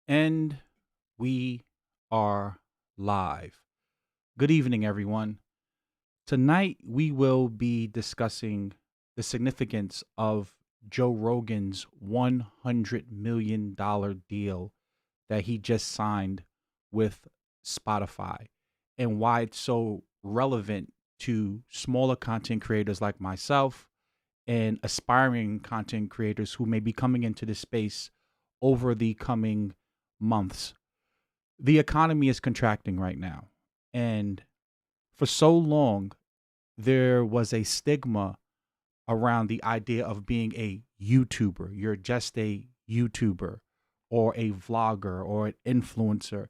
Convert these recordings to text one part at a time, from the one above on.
And we are live. Good evening, everyone. Tonight, we will be discussing the significance of Joe Rogan's $100 million deal that he just signed with Spotify and why it's so relevant to smaller content creators like myself and aspiring content creators who may be coming into this space over the coming months. The economy is contracting right now. And for so long, there was a stigma around the idea of being a YouTuber. You're just a YouTuber or a vlogger or an influencer.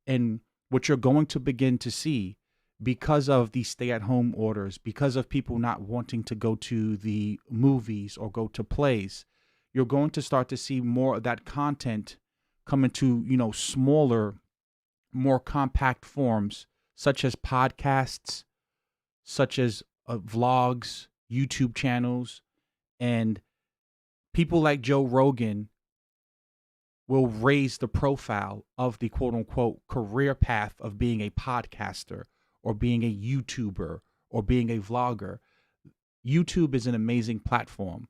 And what you're going to begin to see because of the stay at home orders, because of people not wanting to go to the movies or go to plays, you're going to start to see more of that content come into, smaller, more compact forms, such as podcasts, such as vlogs, YouTube channels, and people like Joe Rogan will raise the profile of the quote unquote career path of being a podcaster or being a YouTuber or being a vlogger. YouTube is an amazing platform.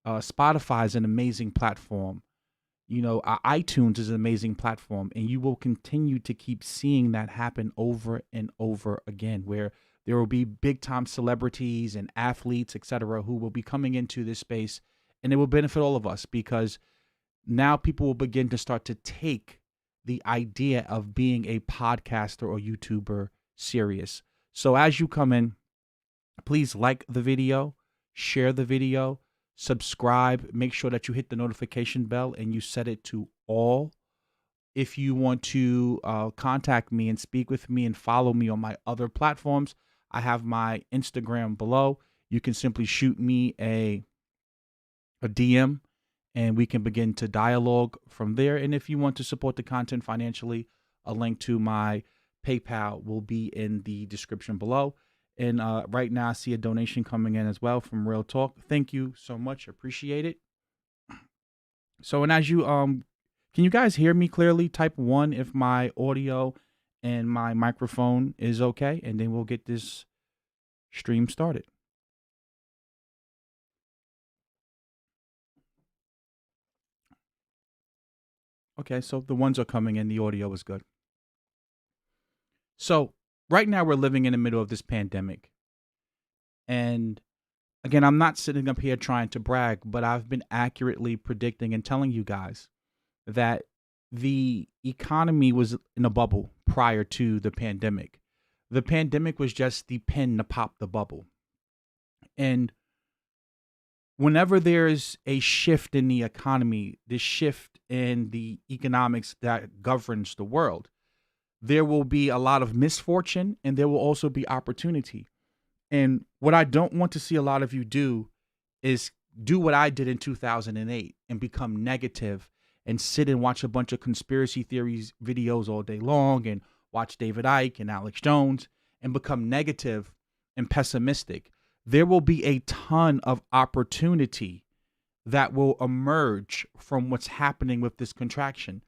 Spotify is an amazing platform. iTunes is an amazing platform, and you will continue to keep seeing that happen over and over again, where there will be big time celebrities and athletes, etc., who will be coming into this space, and it will benefit all of us because now people will begin to start to take the idea of being a podcaster or YouTuber serious. So as you come in, please like the video, share the video, subscribe, make sure that you hit the notification bell and you set it to all. If you want to contact me and speak with me and follow me on my other platforms, I have my Instagram below. You can simply shoot me a DM and we can begin to dialogue from there. And if you want to support the content financially, a link to my PayPal will be in the description below. And right now I see a donation coming in as well from Real Talk. Thank you so much. Appreciate it. So, and as you, can you guys hear me clearly? Type 1 if my audio and my microphone is okay. And then we'll get this stream started. Okay, so the ones are coming in. The audio is good. So right now we're living in the middle of this pandemic. And again, I'm not sitting up here trying to brag, but I've been accurately predicting and telling you guys that the economy was in a bubble prior to the pandemic. The pandemic was just the pin to pop the bubble. And whenever there's a shift in the economy, this shift in the economics that governs the world, there will be a lot of misfortune and there will also be opportunity. And what I don't want to see a lot of you do is do what I did in 2008 and become negative and sit and watch a bunch of conspiracy theories videos all day long and watch David Icke and Alex Jones and become negative and pessimistic. There will be a ton of opportunity that will emerge from what's happening with this contraction.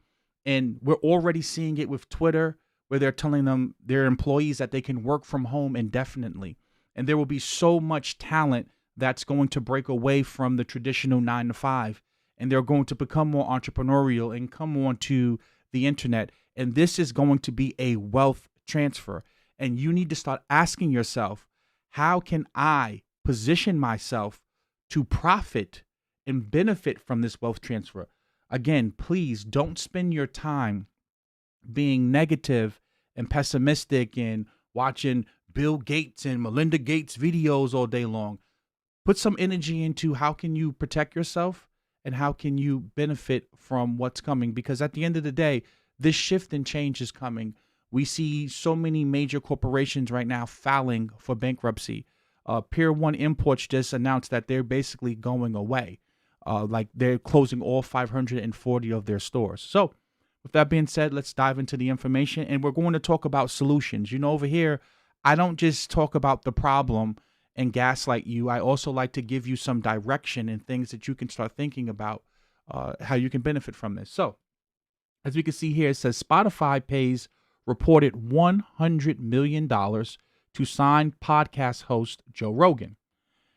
And we're already seeing it with Twitter, where they're telling them their employees that they can work from home indefinitely. And there will be so much talent that's going to break away from the traditional 9 to 5. And they're going to become more entrepreneurial and come onto the internet. And this is going to be a wealth transfer. And you need to start asking yourself, how can I position myself to profit and benefit from this wealth transfer? Again, please don't spend your time being negative and pessimistic and watching Bill Gates and Melinda Gates videos all day long. Put some energy into how can you protect yourself and how can you benefit from what's coming? Because at the end of the day, this shift and change is coming. We see so many major corporations right now filing for bankruptcy. Pier 1 Imports just announced that they're basically going away. Like they're closing all 540 of their stores. So with that being said, let's dive into the information, and we're going to talk about solutions. Over here, I don't just talk about the problem and gaslight you. I also like to give you some direction and things that you can start thinking about how you can benefit from this. So As we can see here, it says Spotify pays reported $100 million to sign podcast host Joe Rogan.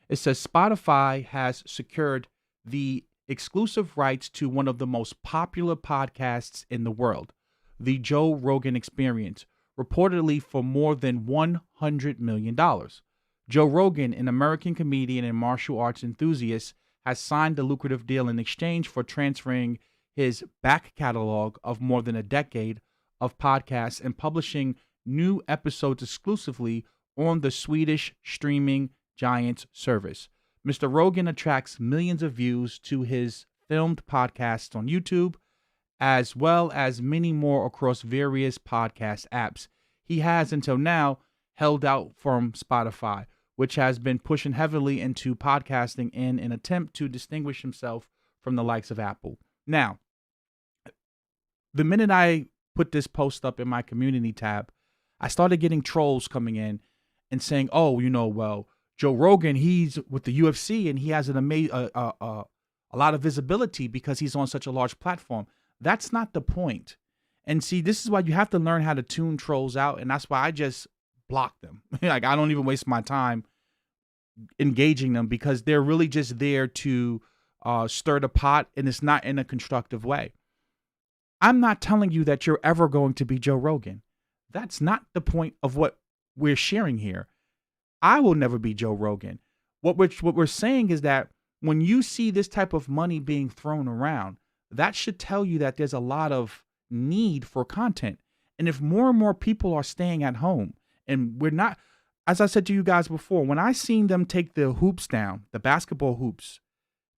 It says Spotify has secured the exclusive rights to one of the most popular podcasts in the world, the Joe Rogan Experience, reportedly for more than $100 million. Joe Rogan, an American comedian and martial arts enthusiast, has signed a lucrative deal in exchange for transferring his back catalog of more than a decade of podcasts and publishing new episodes exclusively on the Swedish streaming giant's service. Mr. Rogan attracts millions of views to his filmed podcasts on YouTube, as well as many more across various podcast apps. He has until now held out from Spotify, which has been pushing heavily into podcasting in an attempt to distinguish himself from the likes of Apple. Now, the minute I put this post up in my community tab, I started getting trolls coming in and saying, "Oh, well, Joe Rogan, he's with the UFC and he has an a lot of visibility because he's on such a large platform." That's not the point. And see, this is why you have to learn how to tune trolls out, and that's why I just block them. Like, I don't even waste my time engaging them because they're really just there to stir the pot, and it's not in a constructive way. I'm not telling you that you're ever going to be Joe Rogan. That's not the point of what we're sharing here. I will never be Joe Rogan. What we're saying is that when you see this type of money being thrown around, that should tell you that there's a lot of need for content. And if more and more people are staying at home, and we're not, as I said to you guys before, when I seen them take the hoops down, the basketball hoops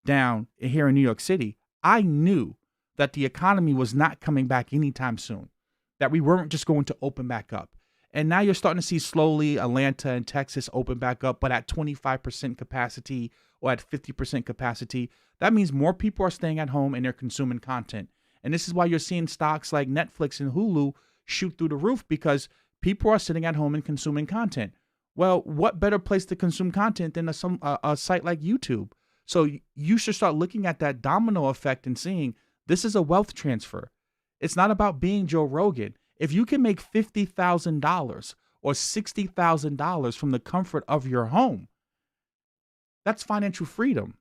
down here in New York City, I knew that the economy was not coming back anytime soon, that we weren't just going to open back up. And now you're starting to see slowly Atlanta and Texas open back up, but at 25% capacity or at 50% capacity. That means more people are staying at home and they're consuming content. And this is why you're seeing stocks like Netflix and Hulu shoot through the roof, because people are sitting at home and consuming content. Well, what better place to consume content than a site like YouTube? So you should start looking at that domino effect and seeing this is a wealth transfer. It's not about being Joe Rogan. If you can make $50,000 or $60,000 from the comfort of your home, that's financial freedom.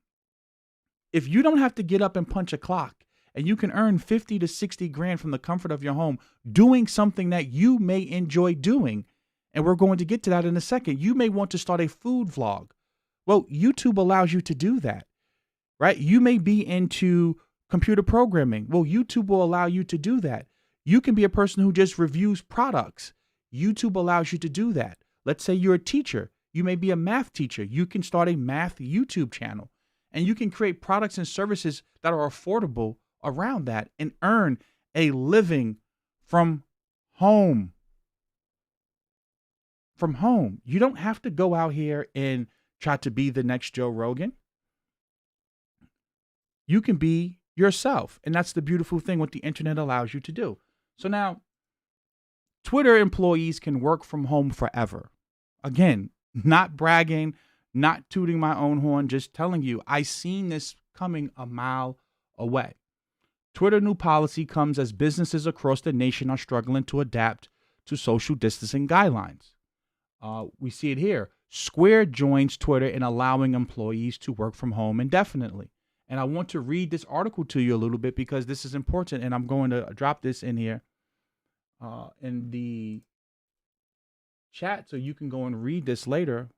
If you don't have to get up and punch a clock and you can earn 50 to 60 grand from the comfort of your home doing something that you may enjoy doing, and we're going to get to that in a second. You may want to start a food vlog. Well, YouTube allows you to do that, right? You may be into computer programming. Well, YouTube will allow you to do that. You can be a person who just reviews products. YouTube allows you to do that. Let's say you're a teacher. You may be a math teacher. You can start a math YouTube channel, and you can create products and services that are affordable around that and earn a living from home. From home. You don't have to go out here and try to be the next Joe Rogan. You can be yourself. And that's the beautiful thing what the internet allows you to do. So now, Twitter employees can work from home forever. Again, not bragging, not tooting my own horn, just telling you, I seen this coming a mile away. Twitter new policy comes as businesses across the nation are struggling to adapt to social distancing guidelines. We see it here. Square joins Twitter in allowing employees to work from home indefinitely. And I want to read this article to you a little bit because this is important, and I'm going to drop this in here in the chat so you can go and read this later.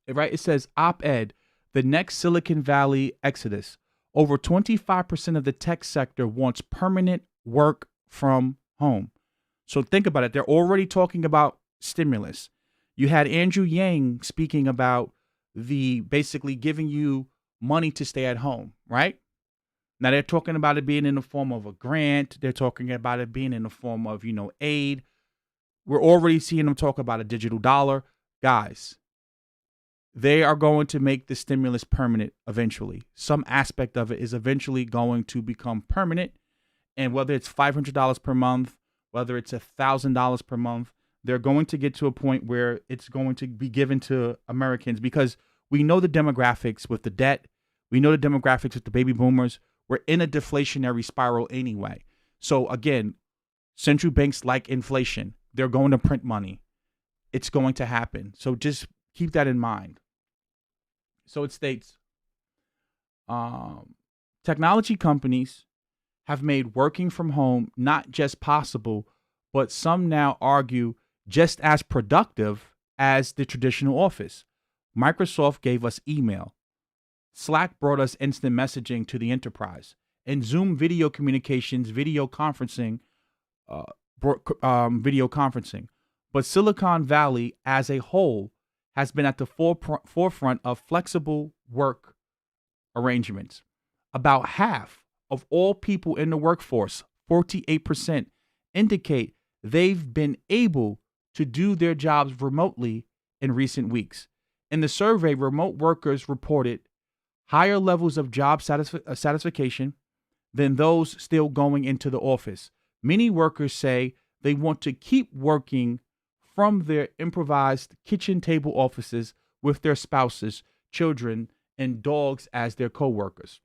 Right? It says op-ed, the next Silicon Valley exodus. Over 25% of the tech sector wants permanent work from home. So think about it. They're already talking about stimulus. You had Andrew Yang speaking about the basically giving you money to stay at home, right? Now they're talking about it being in the form of a grant. They're talking about it being in the form of, aid. We're already seeing them talk about a digital dollar. Guys, they are going to make the stimulus permanent eventually. Some aspect of it is eventually going to become permanent. And whether it's $500 per month, whether it's $1,000 per month, they're going to get to a point where it's going to be given to Americans, because We know the demographics with the debt. We know the demographics with the baby boomers. We're in a deflationary spiral anyway. So again, central banks like inflation. They're going to print money. It's going to happen. So just keep that in mind. So it states, technology companies have made working from home not just possible, but some now argue just as productive as the traditional office. Microsoft gave us email. Slack brought us instant messaging to the enterprise. And Zoom video communications, video conferencing. But Silicon Valley as a whole has been at the forefront of flexible work arrangements. About half of all people in the workforce, 48%, indicate they've been able to do their jobs remotely in recent weeks. In the survey, remote workers reported higher levels of job satisfaction than those still going into the office. Many workers say they want to keep working from their improvised kitchen table offices with their spouses, children, and dogs as their coworkers.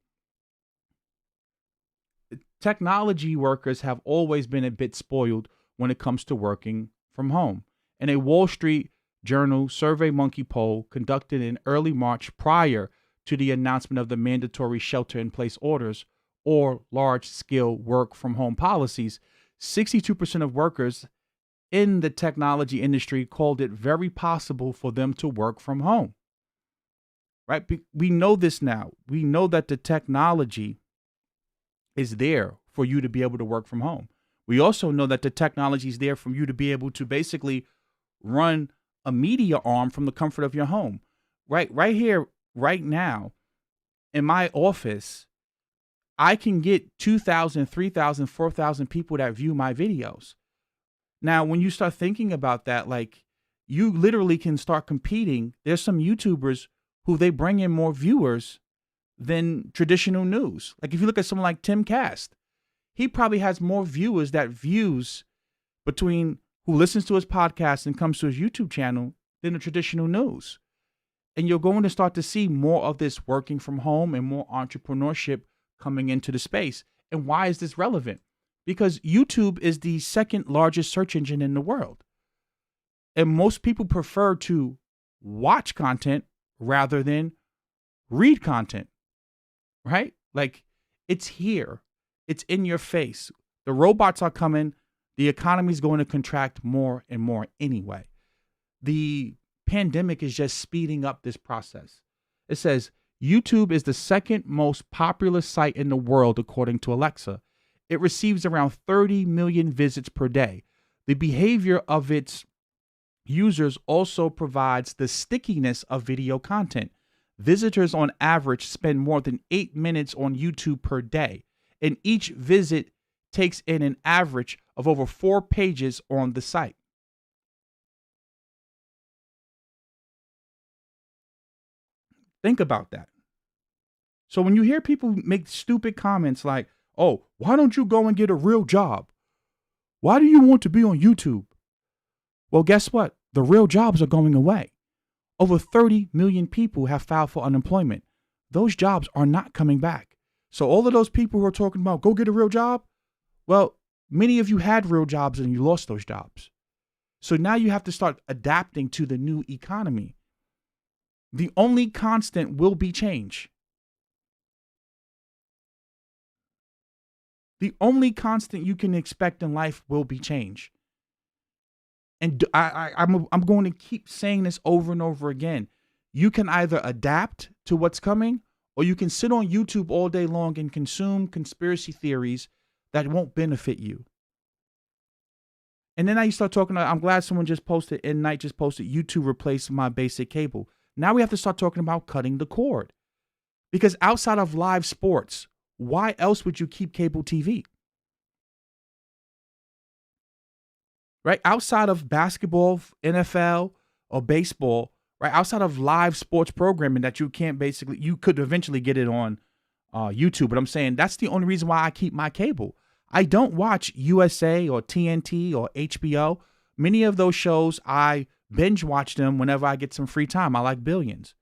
Technology workers have always been a bit spoiled when it comes to working from home. In a Wall Street Journal SurveyMonkey poll conducted in early March prior to the announcement of the mandatory shelter-in-place orders or large-scale work-from-home policies, 62% of workers in the technology industry called it very possible for them to work from home. Right? We know this now. We know that the technology is there for you to be able to work from home. We also know that the technology is there for you to be able to basically run a media arm from the comfort of your home. Right here, right now, in my office, I can get 2,000, 3,000, 4,000 people that view my videos. Now, when you start thinking about that, like, you literally can start competing. There's some YouTubers who they bring in more viewers than traditional news. Like if you look at someone like Tim Cast, he probably has more viewers that views between who listens to his podcast and comes to his YouTube channel than the traditional news. And you're going to start to see more of this working from home and more entrepreneurship coming into the space. And why is this relevant? Because YouTube is the second largest search engine in the world. And most people prefer to watch content rather than read content, right? Like it's here. It's in your face. The robots are coming. The economy is going to contract more and more anyway. The pandemic is just speeding up this process. It says YouTube is the second most popular site in the world, according to Alexa. It receives around 30 million visits per day. The behavior of its users also provides the stickiness of video content. Visitors on average spend more than 8 minutes on YouTube per day, and each visit takes in an average of over 4 pages on the site. Think about that. So when you hear people make stupid comments like, oh, why don't you go and get a real job? Why do you want to be on YouTube? Well, guess what? The real jobs are going away. Over 30 million people have filed for unemployment. Those jobs are not coming back. So all of those people who are talking about go get a real job, well, many of you had real jobs and you lost those jobs. So now you have to start adapting to the new economy. The only constant will be change. The only constant you can expect in life will be change. And I'm going to keep saying this over and over again. You can either adapt to what's coming, or you can sit on YouTube all day long and consume conspiracy theories that won't benefit you. And then now you start talking about, I'm glad someone just posted, N-Night just posted, YouTube replaced my basic cable. Now we have to start talking about cutting the cord. Because outside of live sports, why else would you keep cable TV? Right? Outside of basketball, NFL, or baseball, right? Outside of live sports programming that you can't basically, you could eventually get it on YouTube. But I'm saying that's the only reason why I keep my cable. I don't watch USA or TNT or HBO. Many of those shows, I binge watch them whenever I get some free time. I like Billions,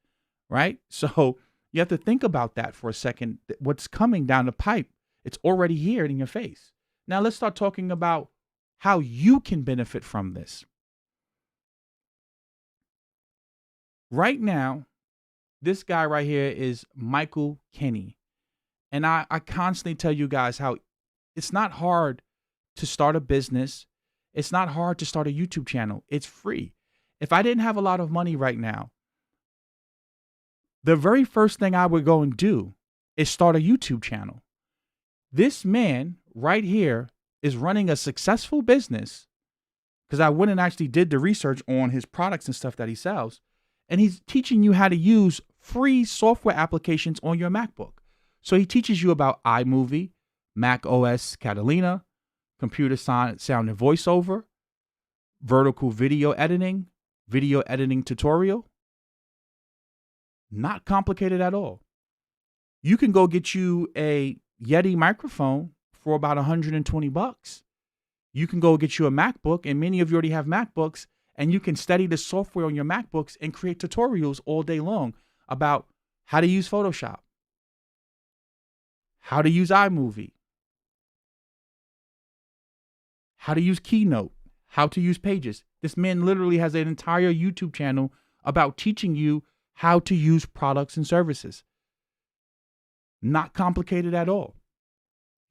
right? So you have to think about that for a second. What's coming down the pipe, it's already here in your face. Now let's start talking about how you can benefit from this. Right now, this guy right here is Michael Kenny. And I constantly tell you guys how it's not hard to start a business. It's not hard to start a YouTube channel. It's free. If I didn't have a lot of money right now, the very first thing I would go and do is start a YouTube channel. This man right here is running a successful business, because I went and actually did the research on his products and stuff that he sells. And he's teaching you how to use free software applications on your MacBook. So he teaches you about iMovie, Mac OS Catalina, computer sound and voiceover, vertical video editing tutorial. Not complicated at all. You can go get you a Yeti microphone for about $120. You can go get you a MacBook, and many of you already have MacBooks, and you can study the software on your MacBooks and create tutorials all day long about how to use Photoshop, how to use iMovie, how to use Keynote, how to use Pages. This man literally has an entire YouTube channel about teaching you how to use products and services. Not complicated at all.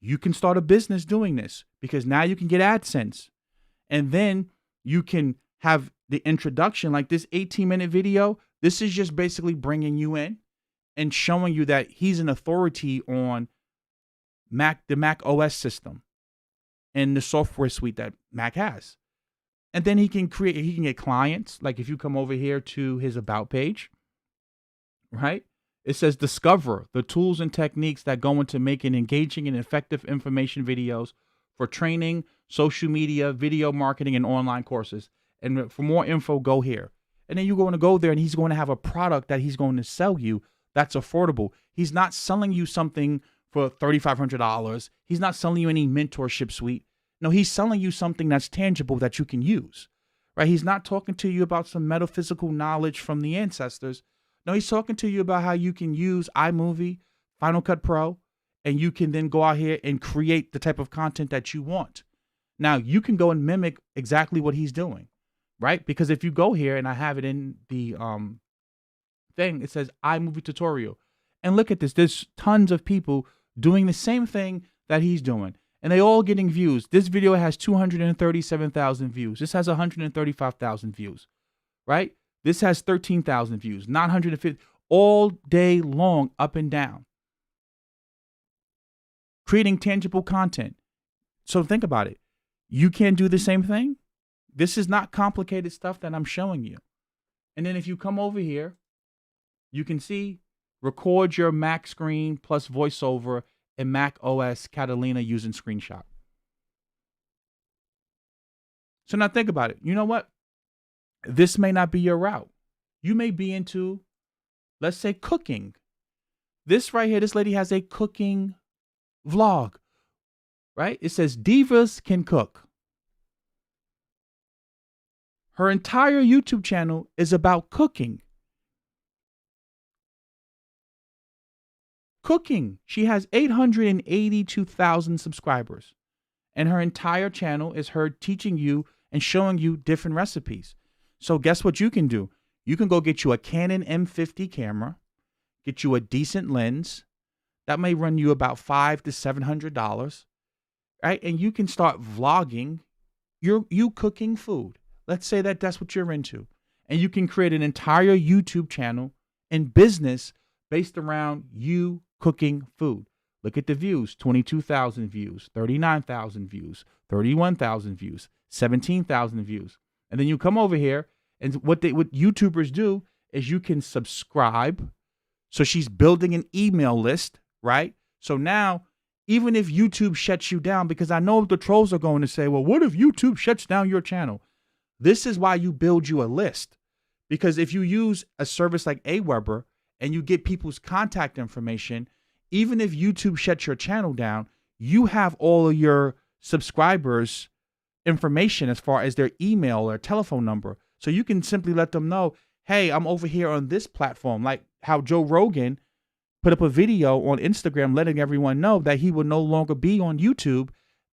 You can start a business doing this, because now you can get AdSense, and then you can have the introduction, like this 18-minute video. This is just basically bringing you in and showing you that he's an authority on the Mac OS system and the software suite that Mac has. And then he can get clients. Like if you come over here to his about page, right? It says discover the tools and techniques that go into making engaging and effective information videos for training, social media, video marketing, and online courses. And for more info, go here. And then you're going to go there, and he's going to have a product that he's going to sell you that's affordable. He's not selling you something for $3,500. He's not selling you any mentorship suite. No, he's selling you something that's tangible that you can use, right? He's not talking to you about some metaphysical knowledge from the ancestors. No, he's talking to you about how you can use iMovie, Final Cut Pro, and you can then go out here and create the type of content that you want. Now, you can go and mimic exactly what he's doing, right? Because if you go here, and I have it in the thing, it says iMovie tutorial. And look at this. There's tons of people doing the same thing that he's doing, and they all getting views. This video has 237,000 views. This has 135,000 views, right? This has 13,000 views, 950, all day long, up and down. Creating tangible content. So think about it. You can do the same thing. This is not complicated stuff that I'm showing you. And then if you come over here, you can see record your Mac screen plus voiceover in Mac OS Catalina using Screenshot. So now think about it. You know what? This may not be your route. You may be into, let's say, cooking. This right here, this lady has a cooking vlog, right? It says Divas Can Cook. Her entire YouTube channel is about cooking. Cooking. She has 882,000 subscribers. And her entire channel is her teaching you and showing you different recipes. So guess what you can do? You can go get you a Canon M50 camera, get you a decent lens. That may run you about $500 to $700, right? And you can start vlogging you cooking food. Let's say that that's what you're into. And you can create an entire YouTube channel and business based around you cooking food. Look at the views, 22,000 views, 39,000 views, 31,000 views, 17,000 views. And then you come over here, and what YouTubers do is you can subscribe. So she's building an email list, right? So now, even if YouTube shuts you down, because I know the trolls are going to say, well, what if YouTube shuts down your channel? This is why you build you a list. Because if you use a service like Aweber and you get people's contact information, even if YouTube shuts your channel down, you have all of your subscribers' information as far as their email or telephone number. So you can simply let them know, hey, I'm over here on this platform, like how Joe Rogan put up a video on Instagram letting everyone know that he will no longer be on YouTube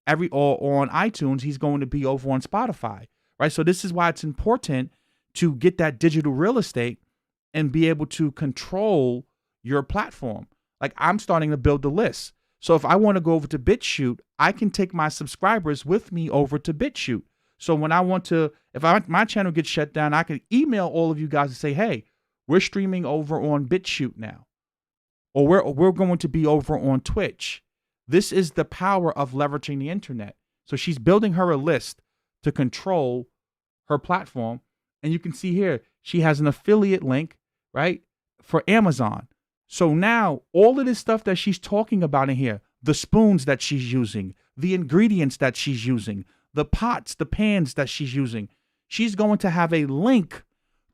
or on iTunes. He's going to be over on Spotify, right? So this is why it's important to get that digital real estate and be able to control your platform. Like I'm starting to build the list. So if I want to go over to BitChute, I can take my subscribers with me over to BitChute. So when I want to, my channel gets shut down, I can email all of you guys and say, hey, we're streaming over on BitChute now, or we're going to be over on Twitch. This is the power of leveraging the internet. So she's building her a list to control her platform. And you can see here, she has an affiliate link, right, for Amazon. So now all of this stuff that she's talking about in here, the spoons that she's using, the ingredients that she's using, the pots, the pans that she's using, she's going to have a link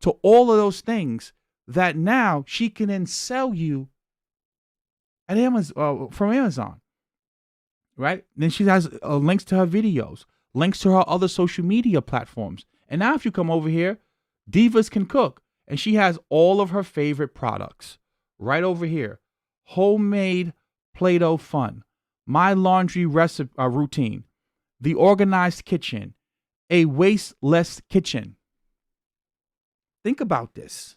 to all of those things that now she can then sell you at Amazon, from Amazon, right? Then she has links to her videos, links to her other social media platforms. And now if you come over here, Divas Can Cook, and she has all of her favorite products right over here. Homemade Play-Doh fun, my laundry recipe routine, the organized kitchen, a wasteless kitchen. Think about this.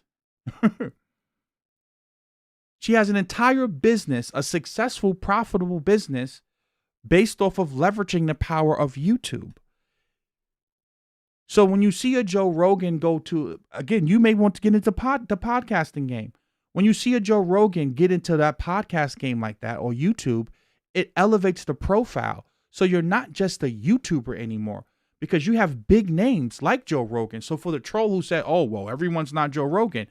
She has an entire business, a successful, profitable business based off of leveraging the power of YouTube. So when you see a Joe Rogan go to, again, you may want to get into the podcasting game. When you see a Joe Rogan get into that podcast game like that, or YouTube, it elevates the profile. So you're not just a YouTuber anymore, because you have big names like Joe Rogan. So for the troll who said, oh, well, everyone's not Joe Rogan,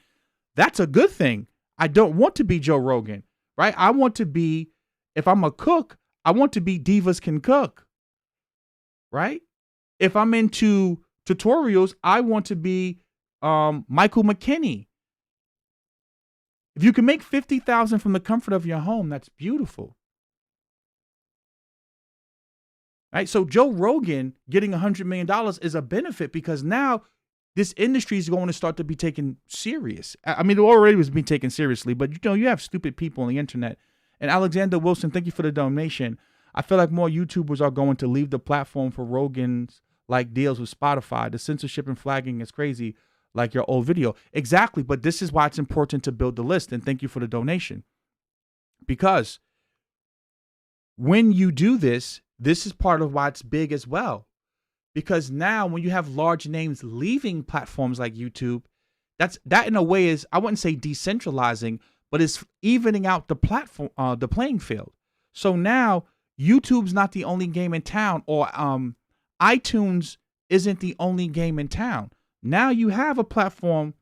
that's a good thing. I don't want to be Joe Rogan, right? I want to be, if I'm a cook, I want to be Divas Can Cook, right? If I'm into tutorials, I want to be Michael McKinney. If you can make $50,000 from the comfort of your home, that's beautiful. Right? So Joe Rogan getting $100 million is a benefit, because now this industry is going to start to be taken serious. I mean, it already was being taken seriously, but you have stupid people on the internet. And Alexander Wilson, thank you for the donation. I feel like more YouTubers are going to leave the platform for Rogan's like deals with Spotify. The censorship and flagging is crazy, like your old video. Exactly, but this is why it's important to build the list. And thank you for the donation. Because when you do this, this is part of why it's big as well. Because now when you have large names leaving platforms like YouTube, that in a way is, I wouldn't say decentralizing, but it's evening out the platform, the playing field. So now YouTube's not the only game in town, or iTunes isn't the only game in town. Now you have a platform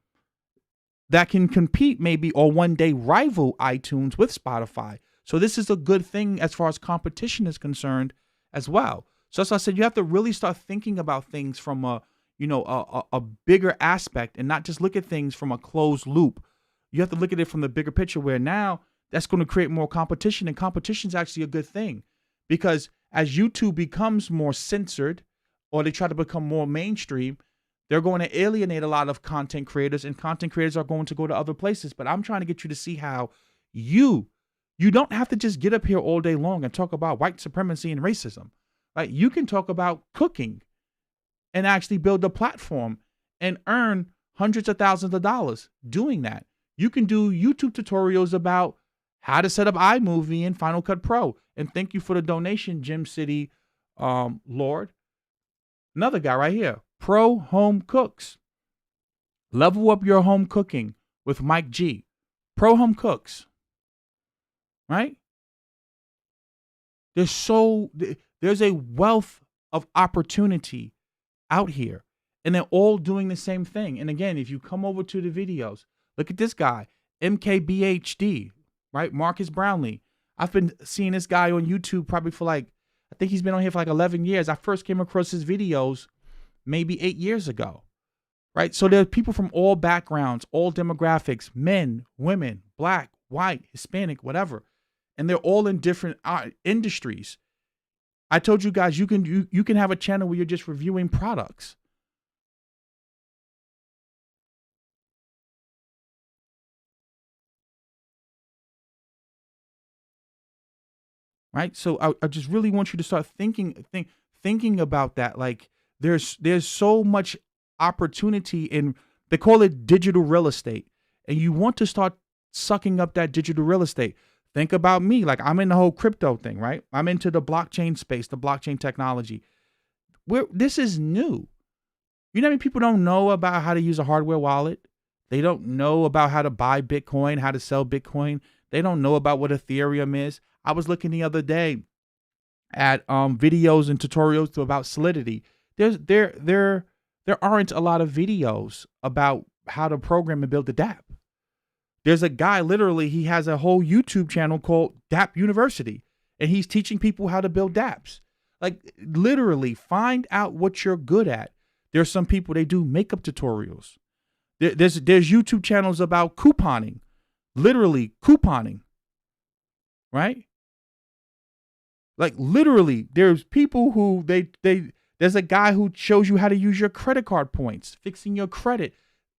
that can compete maybe, or one day rival iTunes with Spotify. So this is a good thing as far as competition is concerned as well. So as I said, you have to really start thinking about things from a bigger aspect, and not just look at things from a closed loop. You have to look at it from the bigger picture, where now that's going to create more competition, and competition is actually a good thing, because as YouTube becomes more censored, or they try to become more mainstream, they're going to alienate a lot of content creators, and content creators are going to go to other places. But I'm trying to get you to see how you don't have to just get up here all day long and talk about white supremacy and racism. Right? You can talk about cooking and actually build a platform and earn hundreds of thousands of dollars doing that. You can do YouTube tutorials about how to set up iMovie and Final Cut Pro. And thank you for the donation, Gym City Lord. Another guy right here, Pro Home Cooks. Level up your home cooking with Mike G. Pro Home Cooks. Right? There's a wealth of opportunity out here, and they're all doing the same thing. And again, if you come over to the videos, look at this guy, MKBHD, right? Marcus Brownlee. I've been seeing this guy on YouTube probably for I think he's been on here for 11 years. I first came across his videos maybe 8 years ago, right? So there are people from all backgrounds, all demographics, men, women, black, white, Hispanic, whatever. And they're all in different industries. I told you guys, you can have a channel where you're just reviewing products. right? So I just really want you to start thinking about that. Like there's so much opportunity in, they call it digital real estate, and you want to start sucking up that digital real estate. Think about me. Like I'm in the whole crypto thing, right? I'm into the blockchain space, the blockchain technology. This is new. You know how many people don't know about how to use a hardware wallet? They don't know about how to buy Bitcoin, how to sell Bitcoin. They don't know about what Ethereum is. I was looking the other day at videos and tutorials about Solidity. There aren't a lot of videos about how to program and build a dApp. There's a guy, literally, he has a whole YouTube channel called dApp University, and he's teaching people how to build dApps. Like, literally, find out what you're good at. There's some people, they do makeup tutorials. There's YouTube channels about couponing, literally couponing, right? Like literally, there's people who there's a guy who shows you how to use your credit card points, fixing your credit.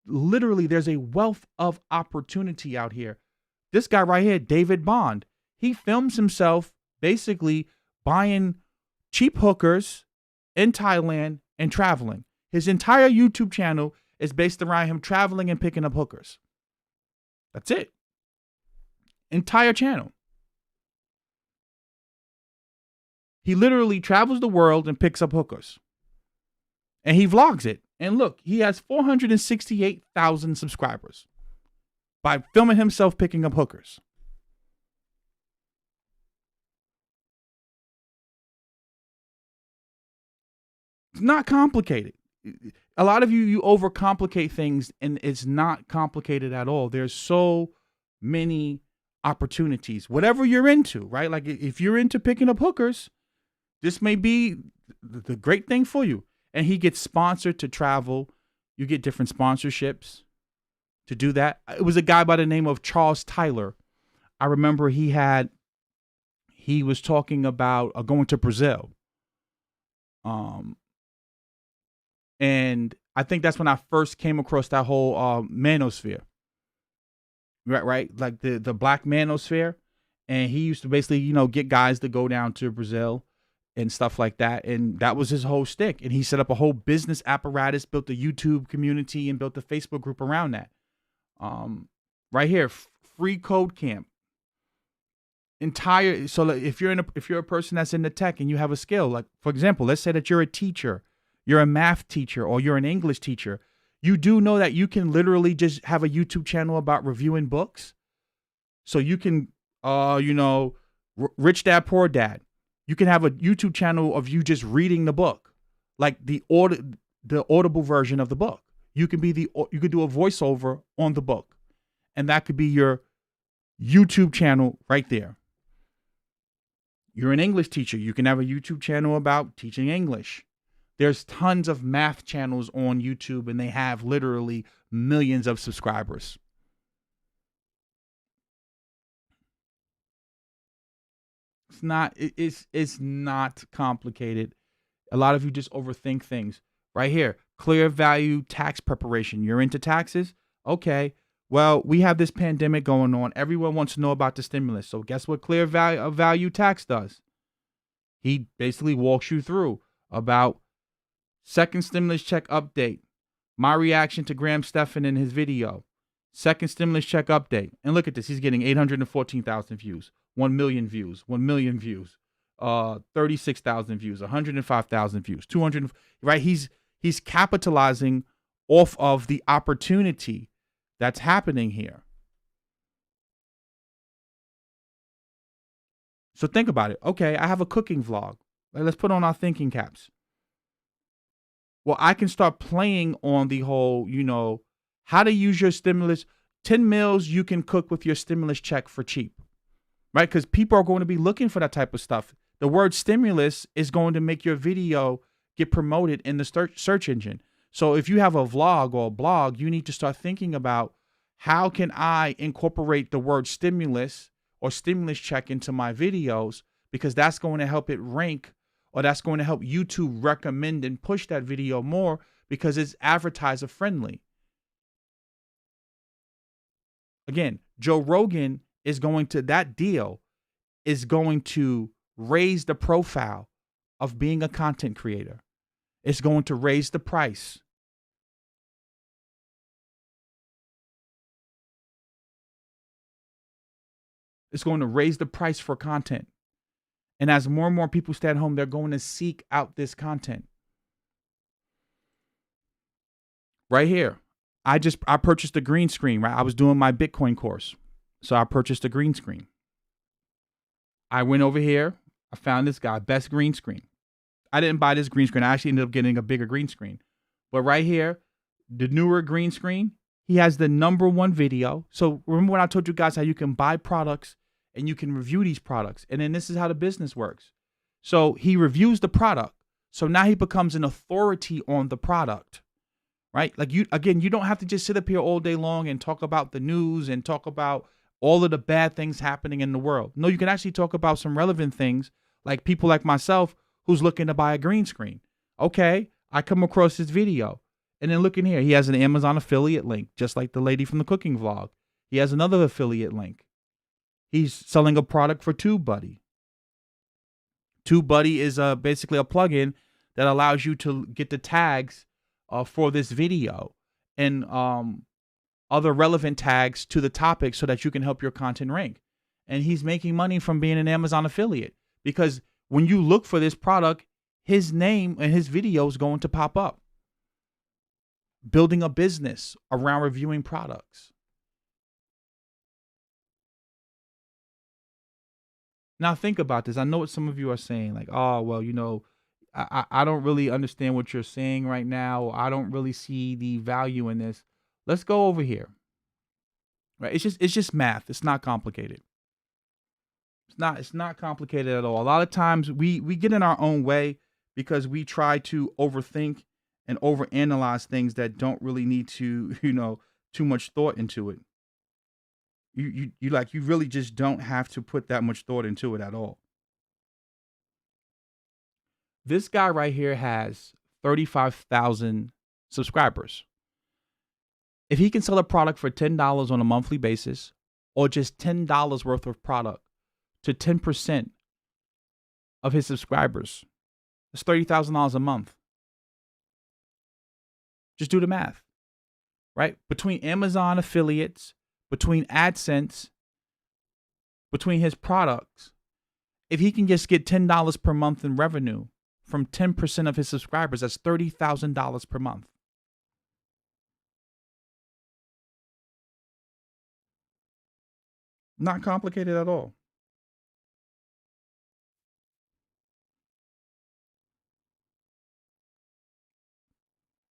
Literally, there's a wealth of opportunity out here. This guy right here, David Bond, he films himself basically buying cheap hookers in Thailand and traveling. His entire YouTube channel is based around him traveling and picking up hookers. That's it. Entire channel. He literally travels the world and picks up hookers. And he vlogs it. And look, he has 468,000 subscribers by filming himself picking up hookers. It's not complicated. A lot of you overcomplicate things, and it's not complicated at all. There's so many opportunities, whatever you're into, right? Like if you're into picking up hookers, this may be the great thing for you. And he gets sponsored to travel. You get different sponsorships to do that. It was a guy by the name of Charles Tyler. I remember he was talking about going to Brazil. And I think that's when I first came across that whole manosphere. Right? Like the black manosphere. And he used to basically, get guys to go down to Brazil and stuff like that. And that was his whole shtick. And he set up a whole business apparatus, built a YouTube community, and built a Facebook group around that. Right here, free code camp. So if you're a person that's in the tech and you have a skill, like for example, let's say that you're a teacher, you're a math teacher, or you're an English teacher, you do know that you can literally just have a YouTube channel about reviewing books. So you can, Rich Dad, Poor Dad. You can have a YouTube channel of you just reading the book, like the audible version of the book. You could do a voiceover on the book, and that could be your YouTube channel right there. You're an English teacher. You can have a YouTube channel about teaching English. There's tons of math channels on YouTube, and they have literally millions of subscribers. It's not complicated. A lot of you just overthink things. Right here, clear value tax preparation. You're into taxes? Okay. Well, we have this pandemic going on. Everyone wants to know about the stimulus. So guess what clear value tax does? He basically walks you through about second stimulus check update. My reaction to Graham Stephan in his video. Second stimulus check update. And look at this. He's getting 814,000 views. 1 million views, 1 million views, 36,000 views, 105,000 views, 200, right? He's capitalizing off of the opportunity that's happening here. So think about it. Okay, I have a cooking vlog. Let's put on our thinking caps. Well, I can start playing on the whole, how to use your stimulus. 10 meals you can cook with your stimulus check for cheap. Right? Because people are going to be looking for that type of stuff. The word stimulus is going to make your video get promoted in the search engine. So if you have a vlog or a blog, you need to start thinking about how can I incorporate the word stimulus or stimulus check into my videos, because that's going to help it rank, or that's going to help YouTube recommend and push that video more because it's advertiser friendly. Again, Joe Rogan that deal is going to raise the profile of being a content creator. It's going to raise the price. It's going to raise the price for content. And as more and more people stay at home, they're going to seek out this content. Right here, I purchased a green screen, right? I was doing my Bitcoin course. So I purchased a green screen. I went over here. I found this guy, best green screen. I didn't buy this green screen. I actually ended up getting a bigger green screen. But right here, the newer green screen, he has the #1 video. So remember when I told you guys how you can buy products and you can review these products. And then this is how the business works. So he reviews the product. So now he becomes an authority on the product, right? Like you don't have to just sit up here all day long and talk about the news and talk about all of the bad things happening in the world. No, you can actually talk about some relevant things, like people like myself who's looking to buy a green screen. Okay, I come across this video. And then look in here. He has an Amazon affiliate link, just like the lady from the cooking vlog. He has another affiliate link. He's selling a product for TubeBuddy. TubeBuddy is basically a plugin that allows you to get the tags for this video and other relevant tags to the topic so that you can help your content rank. And he's making money from being an Amazon affiliate because when you look for this product, his name and his video is going to pop up. Building a business around reviewing products. Now think about this. I know what some of you are saying, like, oh, well, I don't really understand what you're saying right now. I don't really see the value in this. Let's go over here. Right? It's just math. It's not complicated. It's not complicated at all. A lot of times we get in our own way because we try to overthink and overanalyze things that don't really need to, too much thought into it. You really just don't have to put that much thought into it at all. This guy right here has 35,000 subscribers. If he can sell a product for $10 on a monthly basis, or just $10 worth of product to 10% of his subscribers, it's $30,000 a month. Just do the math, right? Between Amazon affiliates, between AdSense, between his products, if he can just get $10 per month in revenue from 10% of his subscribers, that's $30,000 per month. Not complicated at all.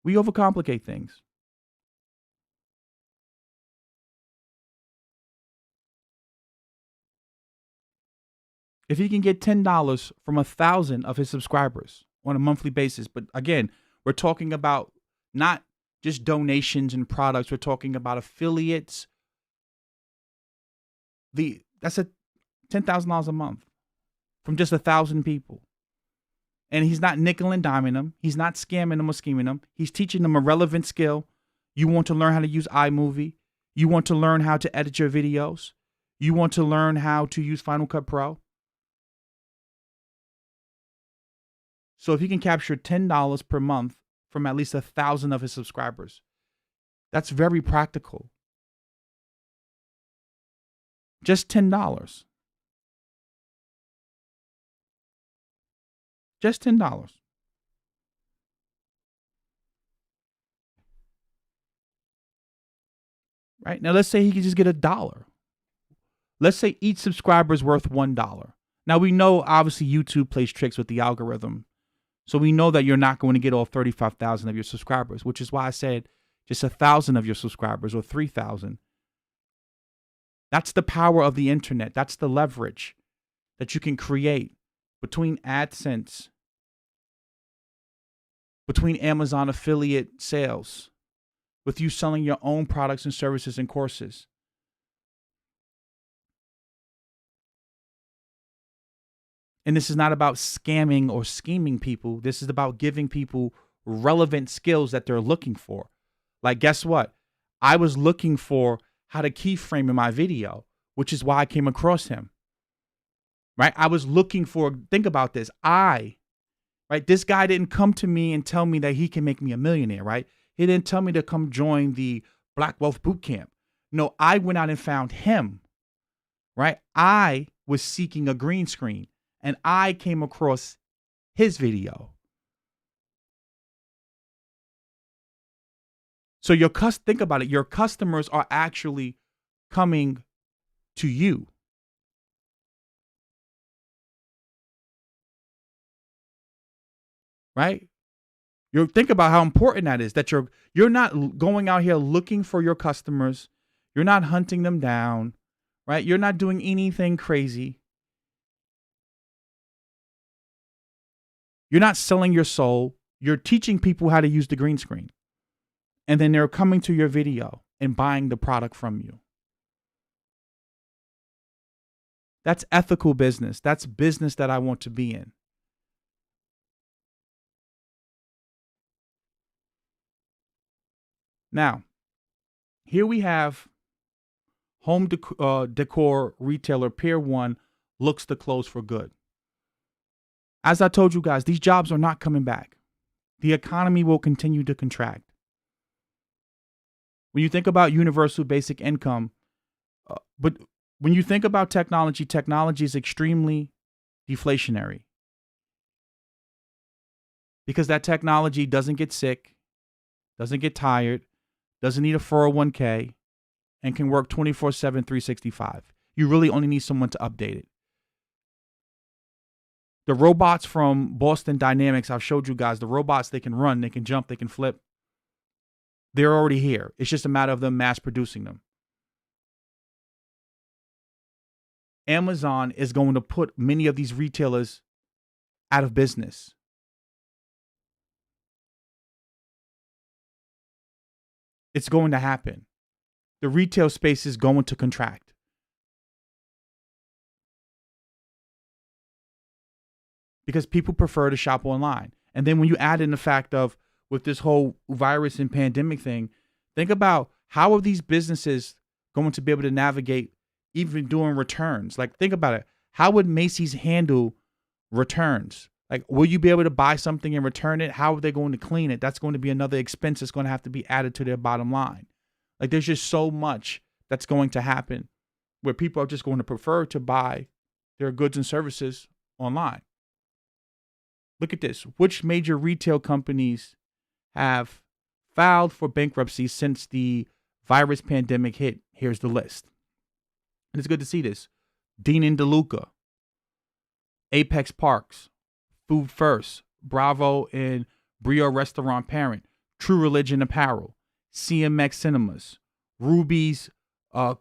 We overcomplicate things. If he can get $10 from 1,000 of his subscribers on a monthly basis, but again, we're talking about not just donations and products. We're talking about affiliates. That's $10,000 a month from just 1,000 people. And he's not nickel and diming them. He's not scamming them or scheming them. He's teaching them a relevant skill. You want to learn how to use iMovie. You want to learn how to edit your videos. You want to learn how to use Final Cut Pro. So if he can capture $10 per month from at least 1,000 of his subscribers, that's very practical. Just $10. Just $10. Right? Now, let's say he could just get $1. Let's say each subscriber is worth $1. Now, we know, obviously, YouTube plays tricks with the algorithm. So we know that you're not going to get all 35,000 of your subscribers, which is why I said just 1,000 of your subscribers or 3,000. That's the power of the internet. That's the leverage that you can create between AdSense, between Amazon affiliate sales, with you selling your own products and services and courses. And this is not about scamming or scheming people. This is about giving people relevant skills that they're looking for. Like, guess what? I was looking for how to keyframe in my video, which is why I came across him. right? I was looking for, think about this. Right? This guy didn't come to me and tell me that he can make me a millionaire, right? He didn't tell me to come join the Black Wealth Boot Camp. No, I went out and found him, right? I was seeking a green screen and I came across his video. So think about it. Your customers are actually coming to you. Right? Think about how important that is, that you're not going out here looking for your customers. You're not hunting them down, right? You're not doing anything crazy. You're not selling your soul. You're teaching people how to use the green screen. And then they're coming to your video and buying the product from you. That's ethical business. That's business that I want to be in. Now, here we have home decor retailer Pier 1 looks to close for good. As I told you guys, these jobs are not coming back. The economy will continue to contract. When you think about universal basic income, but when you think about technology, technology is extremely deflationary. Because that technology doesn't get sick, doesn't get tired, doesn't need a 401k, and can work 24/7, 365. You really only need someone to update it. The robots from Boston Dynamics, I've showed you guys, the robots, they can run, they can jump, they can flip. They're already here. It's just a matter of them mass producing them. Amazon is going to put many of these retailers out of business. It's going to happen. The retail space is going to contract. Because people prefer to shop online. And then when you add in the fact of, with this whole virus and pandemic thing, think about how are these businesses going to be able to navigate even doing returns? Like, think about it. How would Macy's handle returns? Like, will you be able to buy something and return it? How are they going to clean it? That's going to be another expense that's going to have to be added to their bottom line. Like, there's just so much that's going to happen where people are just going to prefer to buy their goods and services online. Look at this. Which major retail companies have filed for bankruptcy since the virus pandemic hit? Here's the list. And it's good to see this. Dean and DeLuca, Apex Parks, Food First, Bravo and Brio Restaurant Parent, True Religion Apparel, CMX Cinemas, Ruby's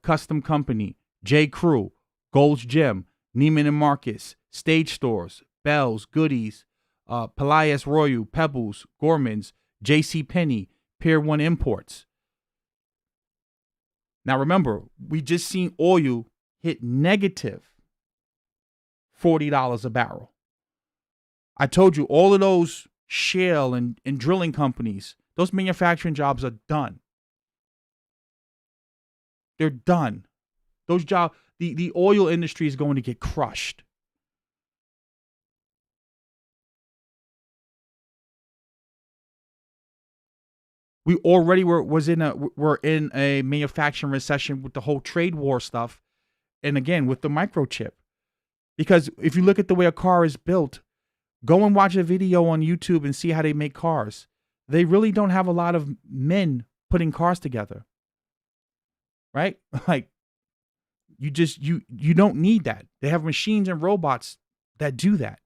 Custom Company, J. Crew, Gold's Gym, Neiman and Marcus, Stage Stores, Bell's, Goodies, Pelias Royal, Pebbles, Gorman's, J.C. Penney, Pier 1 Imports. Now remember, we just seen oil hit negative $40 a barrel. I told you all of those shale and drilling companies, those manufacturing jobs are done. They're done. Those jobs, the oil industry is going to get crushed. We already we're in a manufacturing recession with the whole trade war stuff, and again with the microchip. Because if you look at the way a car is built, go and watch a video on YouTube and see how they make cars. They really don't have a lot of men putting cars together, right? Like, you don't need that. They have machines and robots that do that.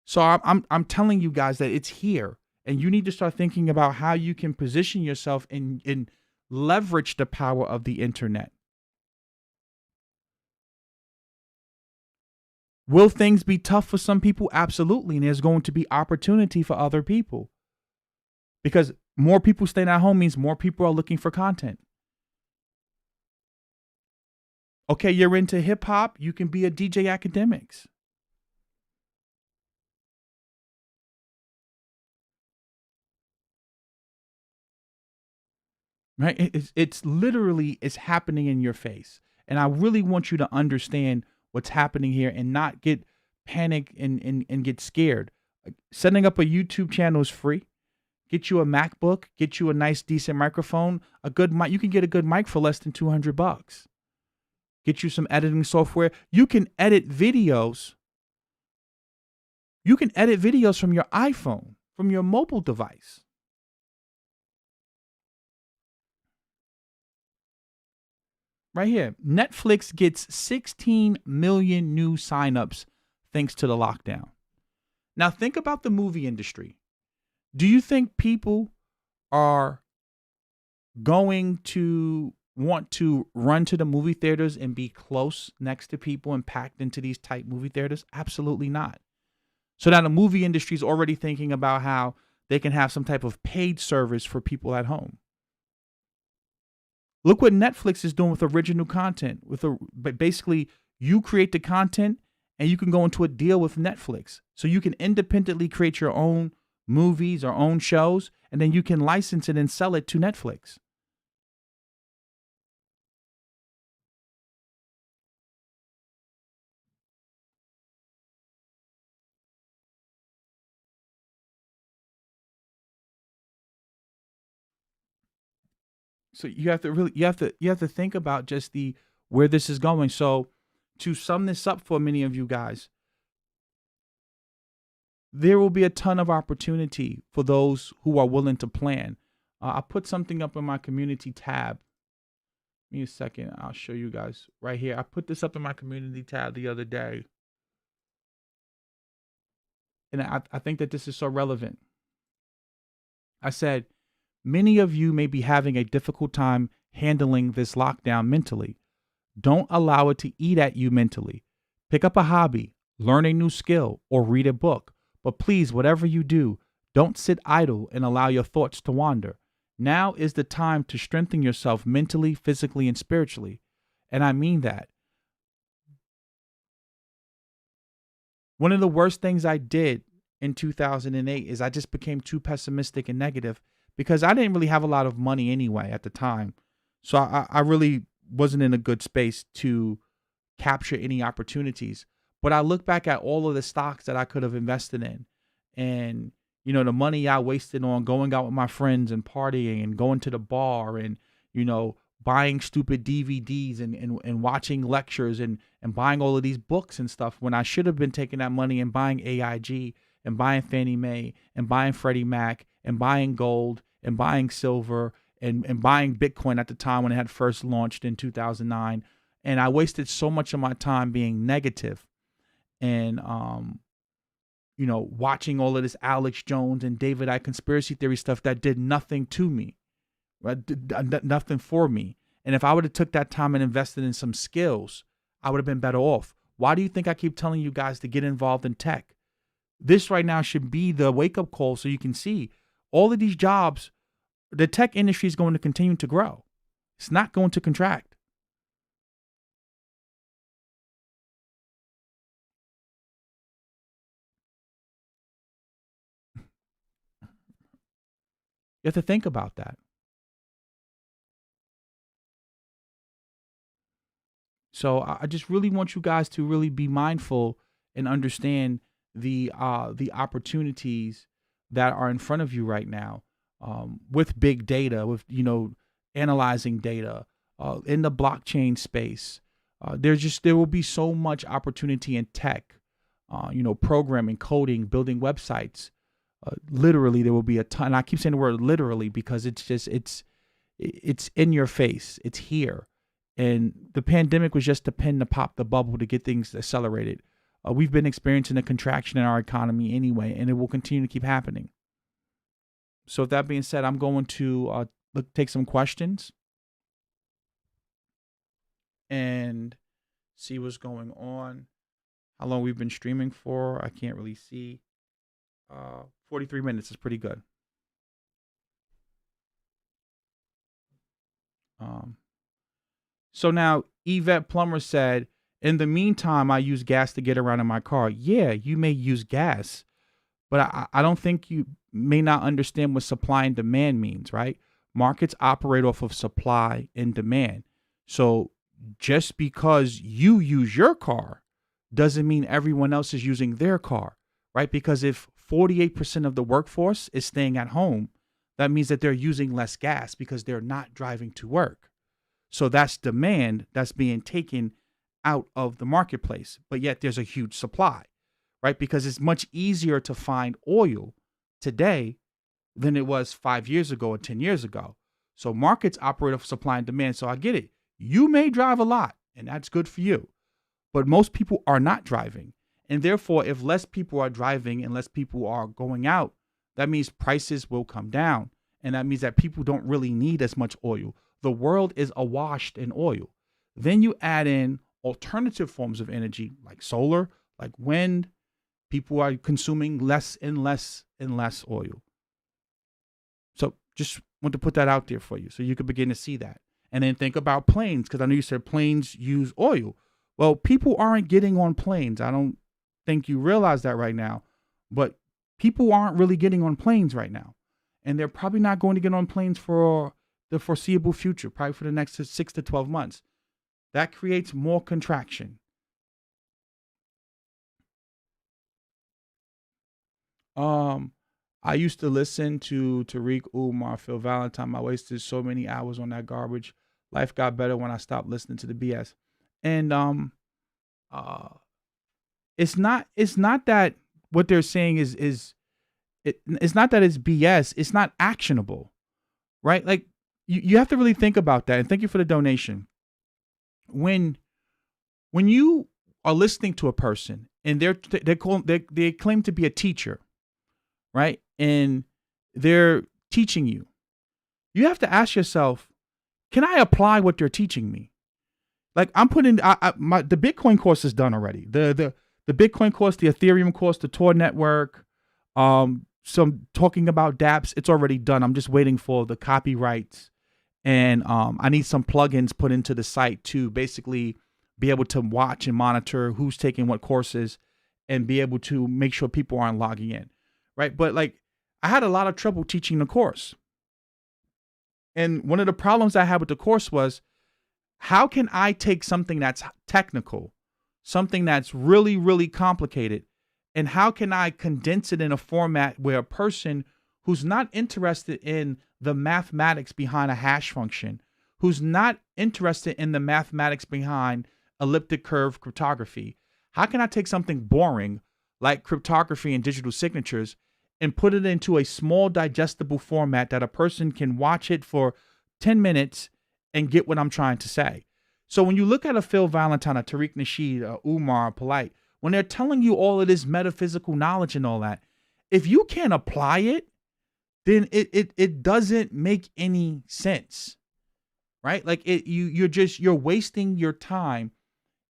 So I'm telling you guys that it's here. And you need to start thinking about how you can position yourself and leverage the power of the internet. Will things be tough for some people? Absolutely. And there's going to be opportunity for other people. Because more people staying at home means more people are looking for content. Okay, you're into hip hop, you can be a DJ Academics. Right? It's literally, it's happening in your face. And I really want you to understand what's happening here and not get panicked and get scared. Setting up a YouTube channel is free. Get you a MacBook, get you a nice decent microphone, a good mic. You can get a good mic for less than $200. Get you some editing software. You can edit videos. You can edit videos from your iPhone, from your mobile device. Right here, Netflix gets 16 million new signups thanks to the lockdown. Now think about the movie industry. Do you think people are going to want to run to the movie theaters and be close next to people and packed into these tight movie theaters? Absolutely not. So now the movie industry is already thinking about how they can have some type of paid service for people at home. Look what Netflix is doing with original content. But basically, you create the content and you can go into a deal with Netflix. So you can independently create your own movies or own shows, and then you can license it and sell it to Netflix. So you have to think about just the where this is going. So to sum this up for many of you guys, there will be a ton of opportunity for those who are willing to plan. I put something up in my community tab. Give me a second. I'll show you guys right here. I put this up in my community tab the other day. And I think that this is so relevant. I said, many of you may be having a difficult time handling this lockdown mentally. Don't allow it to eat at you mentally. Pick up a hobby, learn a new skill, or read a book. But please, whatever you do, don't sit idle and allow your thoughts to wander. Now is the time to strengthen yourself mentally, physically, and spiritually. And I mean that. One of the worst things I did in 2008 is I just became too pessimistic and negative because I didn't really have a lot of money anyway at the time. So I really wasn't in a good space to capture any opportunities. But I look back at all of the stocks that I could have invested in and, the money I wasted on going out with my friends and partying and going to the bar and, buying stupid DVDs and watching lectures and buying all of these books and stuff when I should have been taking that money and buying AIG and buying Fannie Mae and buying Freddie Mac and buying gold and buying silver and buying Bitcoin at the time when it had first launched in 2009. And I wasted so much of my time being negative and, watching all of this Alex Jones and David Icke conspiracy theory stuff that did nothing to me, right? Nothing for me. And if I would have took that time and invested in some skills, I would have been better off. Why do you think I keep telling you guys to get involved in tech? This right now should be the wake-up call so you can see all of these jobs, the tech industry is going to continue to grow. It's not going to contract. You have to think about that. So I just really want you guys to really be mindful and understand the opportunities that are in front of you right now with big data, with analyzing data in the blockchain space. There will be so much opportunity in tech, programming, coding, building websites. Literally, there will be a ton. And I keep saying the word literally because it's in your face. It's here. And the pandemic was just a pin to pop the bubble to get things accelerated. We've been experiencing a contraction in our economy anyway, and it will continue to keep happening. So with that being said, I'm going to take some questions and see what's going on. How long we've been streaming for, I can't really see. 43 minutes is pretty good. So now Yvette Plummer said, in the meantime, I use gas to get around in my car. Yeah, you may use gas, but I don't think you may not understand what supply and demand means, right? Markets operate off of supply and demand. So just because you use your car doesn't mean everyone else is using their car, right? Because if 48% of the workforce is staying at home, that means that they're using less gas because they're not driving to work. So that's demand that's being taken out of the marketplace. But yet there's a huge supply, right? Because it's much easier to find oil today than it was 5 years ago or 10 years ago. So markets operate off supply and demand. So I get it. You may drive a lot, and that's good for you. But most people are not driving. And therefore, if less people are driving and less people are going out, that means prices will come down. And that means that people don't really need as much oil. The world is awash in oil. Then you add in alternative forms of energy like solar, like wind. People are consuming less and less and less oil. So just want to put that out there for you so you can begin to see that. And then think about planes, because I know you said planes use oil. Well, people aren't getting on planes. I don't think you realize that right now, but people aren't really getting on planes right now. And they're probably not going to get on planes for the foreseeable future, probably for the next 6 to 12 months. That creates more contraction. I used to listen to Tariq Umar, Phil Valentine. I wasted so many hours on that garbage. Life got better when I stopped listening to the BS. And it's not that what they're saying it's not that it's BS. It's not actionable, right? Like you have to really think about that. And thank you for the donation. When you are listening to a person and they claim to be a teacher, right? And they're teaching you, you have to ask yourself, can I apply what they're teaching me? Like I'm putting the Bitcoin course is done already. The Bitcoin course, the Ethereum course, the Tor network, some talking about dApps, it's already done. I'm just waiting for the copyrights, and I need some plugins put into the site to basically be able to watch and monitor who's taking what courses and be able to make sure people aren't logging in, right? But like I had a lot of trouble teaching the course. And one of the problems I had with the course was, how can I take something that's technical, something that's really, really complicated, and how can I condense it in a format where a person who's not interested in the mathematics behind a hash function, who's not interested in the mathematics behind elliptic curve cryptography, how can I take something boring like cryptography and digital signatures and put it into a small digestible format that a person can watch it for 10 minutes and get what I'm trying to say? So when you look at a Phil Valentine, a Tariq Nasheed, a Umar, a Polite, when they're telling you all of this metaphysical knowledge and all that, if you can't apply it, then it doesn't make any sense, right? Like you're wasting your time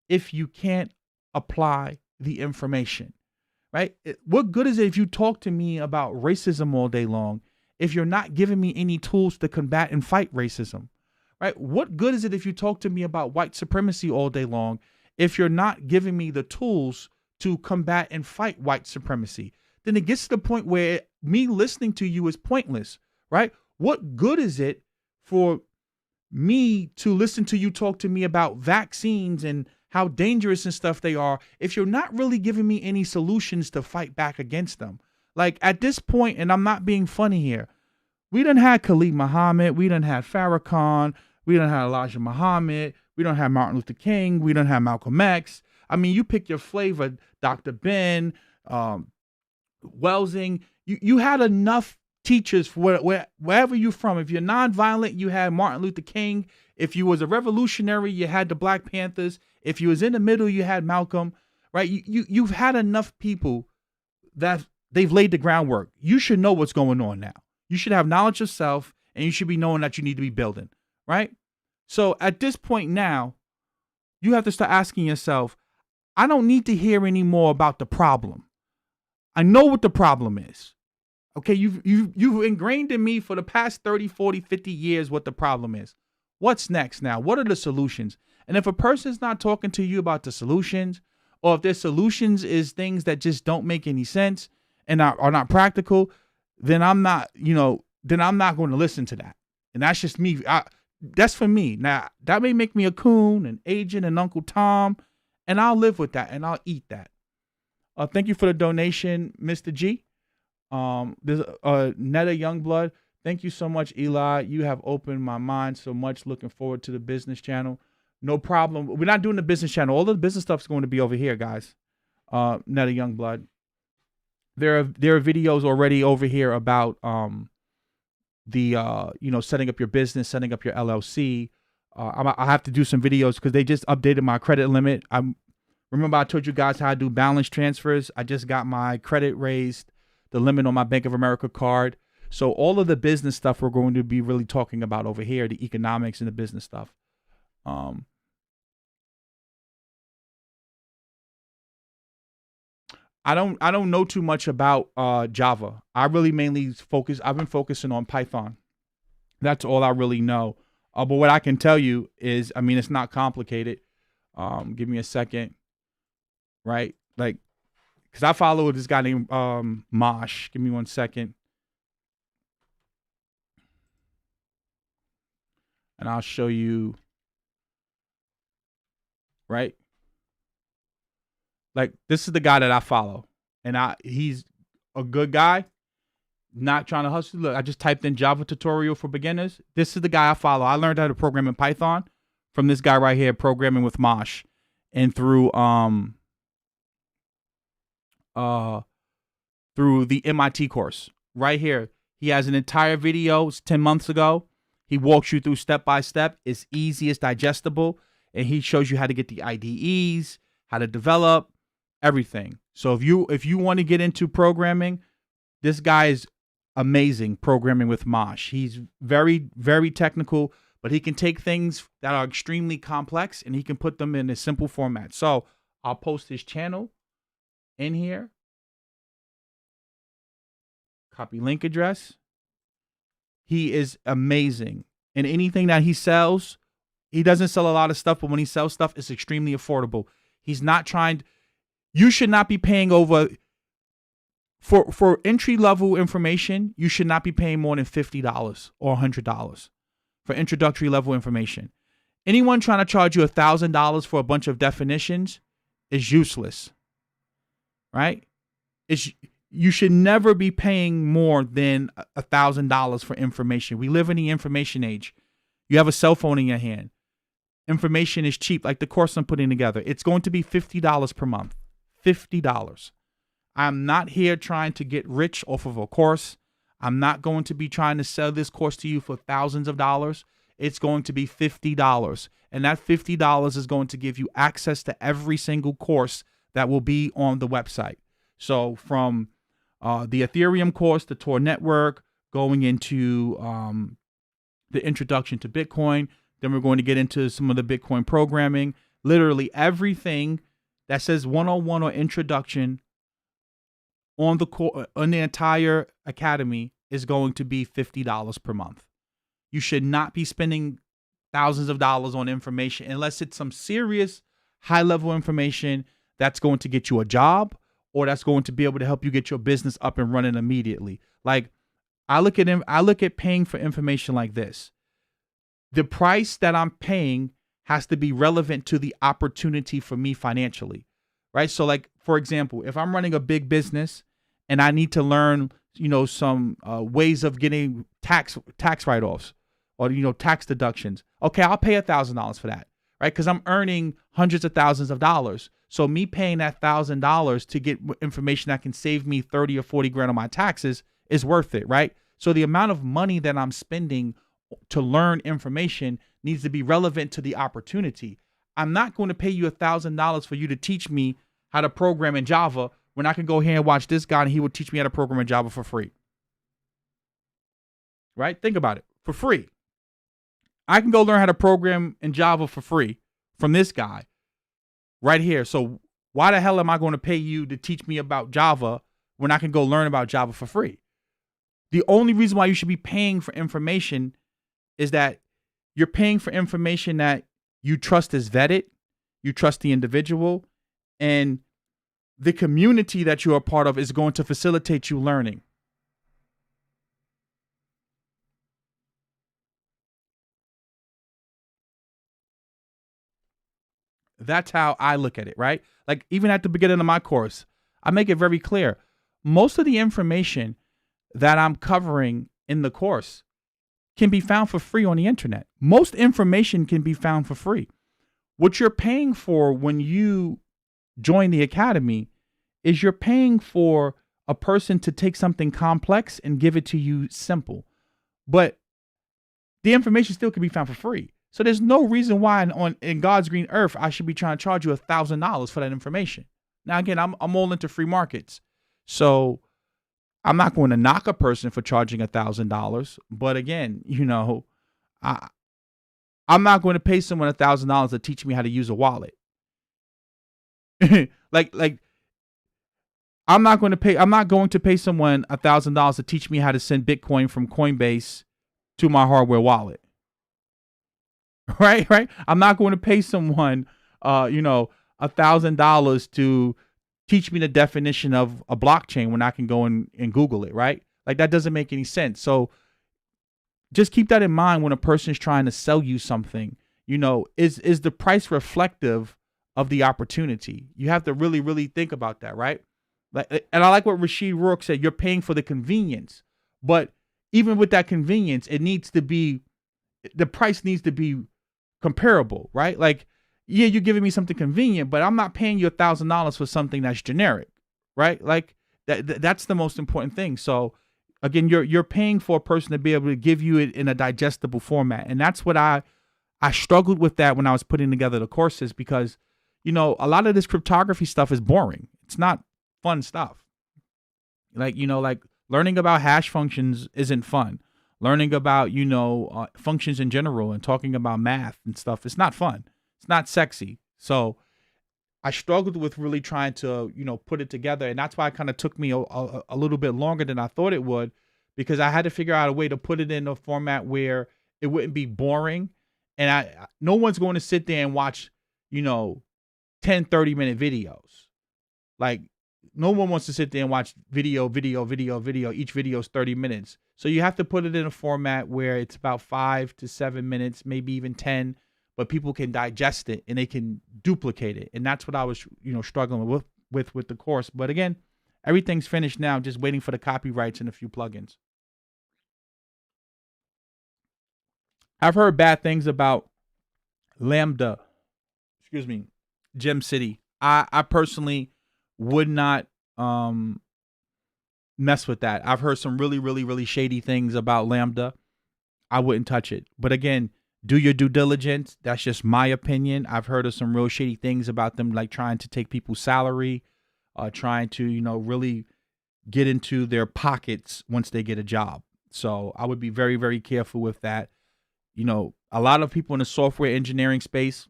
if you can't apply the information, right? What good is it if you talk to me about racism all day long if you're not giving me any tools to combat and fight racism, right? What good is it if you talk to me about white supremacy all day long if you're not giving me the tools to combat and fight white supremacy? Then it gets to the point where me listening to you is pointless, right? What good is it for me to listen to you talk to me about vaccines and how dangerous and stuff they are if you're not really giving me any solutions to fight back against them? Like at this point, and I'm not being funny here, we done had Khalid Muhammad, we done had Farrakhan, we done had Elijah Muhammad, we don't have Martin Luther King, we don't have Malcolm X. I mean, you pick your flavor, Dr. Ben, Welsing. You had enough teachers for wherever you're from. If you're nonviolent, you had Martin Luther King. If you was a revolutionary, you had the Black Panthers. If you was in the middle, you had Malcolm, right? You've had enough people that they've laid the groundwork. You should know what's going on now. You should have knowledge of self, and you should be knowing that you need to be building, right? So at this point now, you have to start asking yourself, I don't need to hear any more about the problem. I know what the problem is. Okay, you've ingrained in me for the past 30, 40, 50 years what the problem is. What's next now? What are the solutions? And if a person's not talking to you about the solutions, or if their solutions is things that just don't make any sense and are not practical, then I'm not going to listen to that. And that's just me. That's for me. Now, that may make me a coon, an agent, an Uncle Tom, and I'll live with that and I'll eat that. Thank you for the donation, Mr. G. There's Netta Youngblood. Thank you so much, Eli. You have opened my mind so much. Looking forward to the business channel. No problem. We're not doing the business channel. All the business stuff is going to be over here, guys. Netta Youngblood. There are videos already over here about setting up your business, setting up your LLC. I have to do some videos because they just updated my credit limit. Remember I told you guys how I do balance transfers. I just got my credit raised, the limit on my Bank of America card. So all of the business stuff we're going to be really talking about over here, the economics and the business stuff. I don't know too much about Java. I really mainly I've been focusing on Python. That's all I really know. But what I can tell you is, I mean, it's not complicated. Give me a second. Right? Like, because I follow this guy named Mosh. Give me 1 second. And I'll show you. Right? Like, this is the guy that I follow. And he's a good guy. Not trying to hustle. Look, I just typed in Java tutorial for beginners. This is the guy I follow. I learned how to program in Python from this guy right here, programming with Mosh. And through the MIT course right here. He has an entire video. It's 10 months ago. He walks you through step by step. It's easy, it's digestible, and he shows you how to get the IDEs, how to develop everything. So if you want to get into programming, this guy is amazing programming with Mosh. He's very, very technical, but he can take things that are extremely complex and he can put them in a simple format. So I'll post his channel in here. Copy link address. He is amazing. And anything that he sells, he doesn't sell a lot of stuff, but when he sells stuff, it's extremely affordable. He's not trying. You should not be paying over for entry level information. You should not be paying more than $50 or $100 for introductory level information. Anyone trying to charge you $1,000 for a bunch of definitions is useless, right? You should never be paying more than $1,000 for information. We live in the information age. You have a cell phone in your hand. Information is cheap, like the course I'm putting together. It's going to be $50 per month. $50. I'm not here trying to get rich off of a course. I'm not going to be trying to sell this course to you for thousands of dollars. It's going to be $50. And that $50 is going to give you access to every single course that will be on the website. So from the Ethereum course, the Tor network, going into the introduction to Bitcoin. Then we're going to get into some of the Bitcoin programming. Literally everything that says 101 or introduction on the entire academy is going to be $50 per month. You should not be spending thousands of dollars on information unless it's some serious high-level information that's going to get you a job, or that's going to be able to help you get your business up and running immediately. Like, I look at paying for information like this. The price that I'm paying has to be relevant to the opportunity for me financially, right? So like, for example, if I'm running a big business and I need to learn, some ways of getting tax write-offs or, tax deductions. Okay, I'll pay $1,000 for that, right? Because I'm earning hundreds of thousands of dollars. So me paying that $1,000 to get information that can save me 30 or 40 grand on my taxes is worth it, right? So the amount of money that I'm spending to learn information needs to be relevant to the opportunity. I'm not going to pay you $1,000 for you to teach me how to program in Java when I can go here and watch this guy and he will teach me how to program in Java for free. Right? Think about it. For free. I can go learn how to program in Java for free from this guy right here. So why the hell am I going to pay you to teach me about Java when I can go learn about Java for free? The only reason why you should be paying for information is that you're paying for information that you trust is vetted, you trust the individual, and the community that you are part of is going to facilitate you learning. That's how I look at it, right? Like even at the beginning of my course, I make it very clear. Most of the information that I'm covering in the course can be found for free on the internet. Most information can be found for free. What you're paying for when you join the academy is you're paying for a person to take something complex and give it to you simple. But the information still can be found for free. So there's no reason why in God's green earth I should be trying to charge you $1,000 for that information. Now again, I'm all into free markets, so I'm not going to knock a person for charging $1,000. But again, I'm not going to pay someone $1,000 to teach me how to use a wallet. like I'm not going to pay someone $1,000 to teach me how to send Bitcoin from Coinbase to my hardware wallet. Right. I'm not going to pay someone, $1,000 to teach me the definition of a blockchain when I can go and Google it. Right. Like that doesn't make any sense. So just keep that in mind when a person is trying to sell you something. Is the price reflective of the opportunity? You have to really, really think about that. Right. And I like what Rashid Rourke said. You're paying for the convenience, but even with that convenience, the price needs to be comparable, right? Like, yeah, you're giving me something convenient, but I'm not paying you $1,000 for something that's generic, right? Like that's the most important thing. So again, you're paying for a person to be able to give you it in a digestible format. And that's what I struggled with that when I was putting together the courses, because, a lot of this cryptography stuff is boring. It's not fun stuff. Like learning about hash functions isn't fun. Learning about, functions in general and talking about math and stuff, it's not fun. It's not sexy. So I struggled with really trying to, put it together. And that's why it kind of took me a little bit longer than I thought it would, because I had to figure out a way to put it in a format where it wouldn't be boring. And no one's going to sit there and watch, 10, 30-minute videos. Like, no one wants to sit there and watch video. Each video is 30 minutes. So you have to put it in a format where it's about 5 to 7 minutes, maybe even 10, but people can digest it and they can duplicate it. And that's what I was, struggling with the course. But again, everything's finished now, just waiting for the copyrights and a few plugins. I've heard bad things about Lambda, Gem City. I personally would not mess with that. I've heard some really, really, really shady things about Lambda. I wouldn't touch it. But again, do your due diligence. That's just my opinion. I've heard of some real shady things about them, like trying to take people's salary, trying to, really get into their pockets once they get a job. So I would be very, very careful with that. A lot of people in the software engineering space,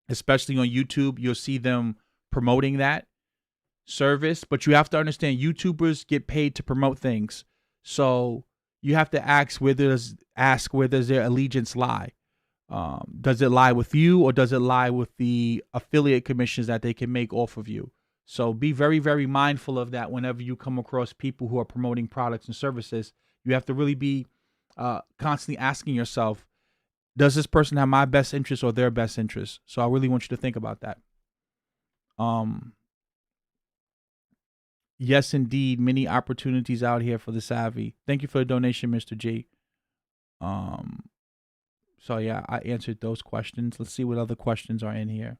especially on YouTube, you'll see them promoting that service, but you have to understand YouTubers get paid to promote things. So you have to ask where does their allegiance lie? Does it lie with you, or does it lie with the affiliate commissions that they can make off of you? So be very, very mindful of that whenever you come across people who are promoting products and services. You have to really be constantly asking yourself, does this person have my best interest or their best interest? So I really want you to think about that. Yes, indeed, many opportunities out here for the savvy. Thank you for the donation, Mr. G. So yeah, I answered those questions. Let's see what other questions are in here.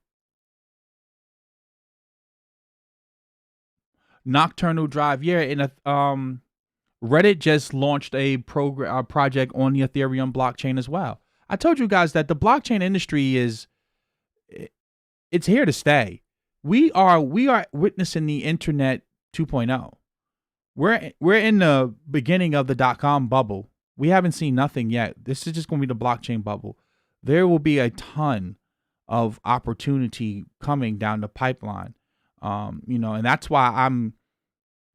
Nocturnal Drive. Yeah, Reddit just launched a project on the Ethereum blockchain as well. I told you guys that the blockchain industry it's here to stay. We are witnessing the internet 2.0. We're in the beginning of the .com bubble. We haven't seen nothing yet. This is just going to be the blockchain bubble. There will be a ton of opportunity coming down the pipeline. And that's why I'm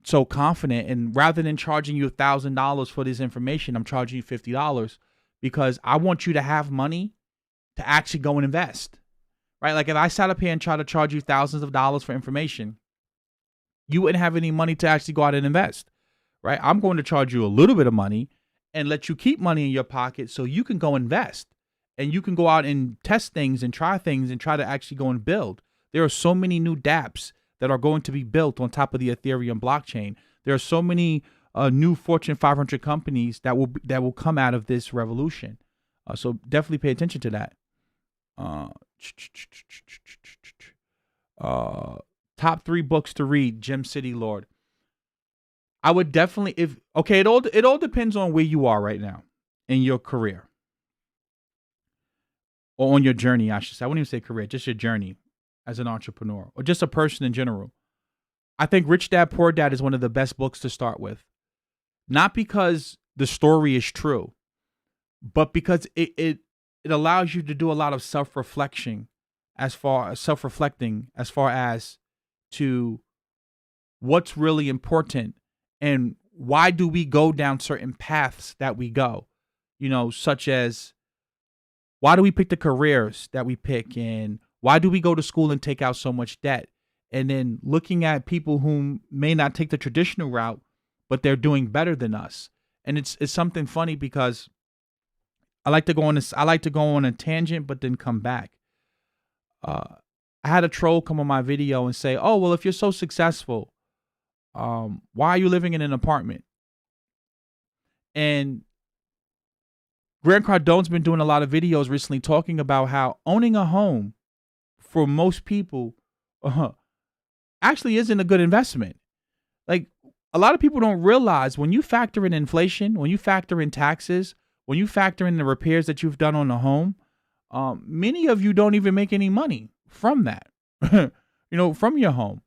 so confident. And rather than charging you $1,000 for this information, I'm charging you $50 because I want you to have money to actually go and invest. Right? Like if I sat up here and try to charge you thousands of dollars for information, you wouldn't have any money to actually go out and invest. Right? I'm going to charge you a little bit of money and let you keep money in your pocket so you can go invest. and you can go out and test things and try things and try to actually go and build. There are so many new dApps that are going to be built on top of the Ethereum blockchain. There are so many new Fortune 500 companies that will come out of this revolution. So definitely pay attention to that. Top 3 books to read. Gem City Lord. I would definitely it all depends on where you are right now in your career. Or on your journey, I should say. I wouldn't even say career, just your journey as an entrepreneur or just a person in general. I think Rich Dad Poor Dad is one of the best books to start with. Not because the story is true, but because it allows you to do a lot of self-reflecting as far as to what's really important and why do we go down certain paths that we go, such as why do we pick the careers that we pick, and why do we go to school and take out so much debt? And then looking at people who may not take the traditional route, but they're doing better than us. And it's something funny because I like to go on a tangent, but then come back. I had a troll come on my video and say, "Oh, well, if you're so successful, why are you living in an apartment?" And Grant Cardone's been doing a lot of videos recently talking about how owning a home for most people actually isn't a good investment. Like, a lot of people don't realize when you factor in inflation, when you factor in taxes, when you factor in the repairs that you've done on the home, many of you don't even make any money from that, from your home.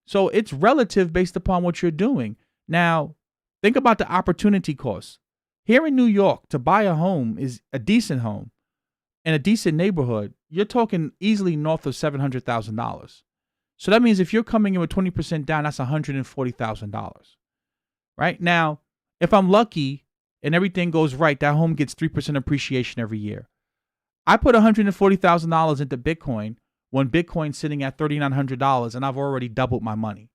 So it's relative based upon what you're doing. Now, think about the opportunity cost. Here in New York, to buy a home is a decent home in a decent neighborhood. You're talking easily north of $700,000. So that means if you're coming in with 20% down, that's $140,000. Right? Now, if I'm lucky and everything goes right, that home gets 3% appreciation every year. I put $140,000 into Bitcoin when Bitcoin's sitting at $3,900 and I've already doubled my money.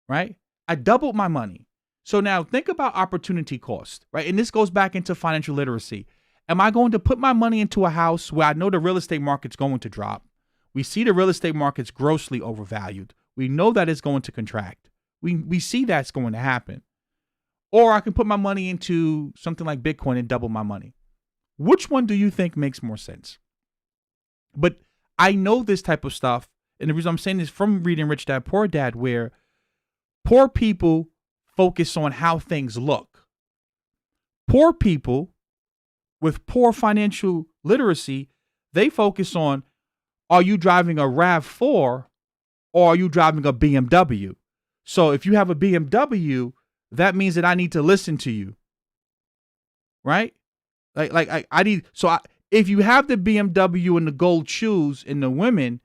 Right? I doubled my money. So now think about opportunity cost, right? And this goes back into financial literacy. Am I going to put my money into a house where I know the real estate market's going to drop? We see the real estate market's grossly overvalued. We know that it's going to contract. We see that's going to happen. Or I can put my money into something like Bitcoin and double my money. Which one do you think makes more sense? But I know this type of stuff. And the reason I'm saying this from reading Rich Dad Poor Dad, where poor people focus on how things look. Poor people with poor financial literacy, they focus on, are you driving a RAV4 or are you driving a BMW? So if you have a BMW, that means that I need to listen to you. Right? If you have the BMW and the gold shoes and the women,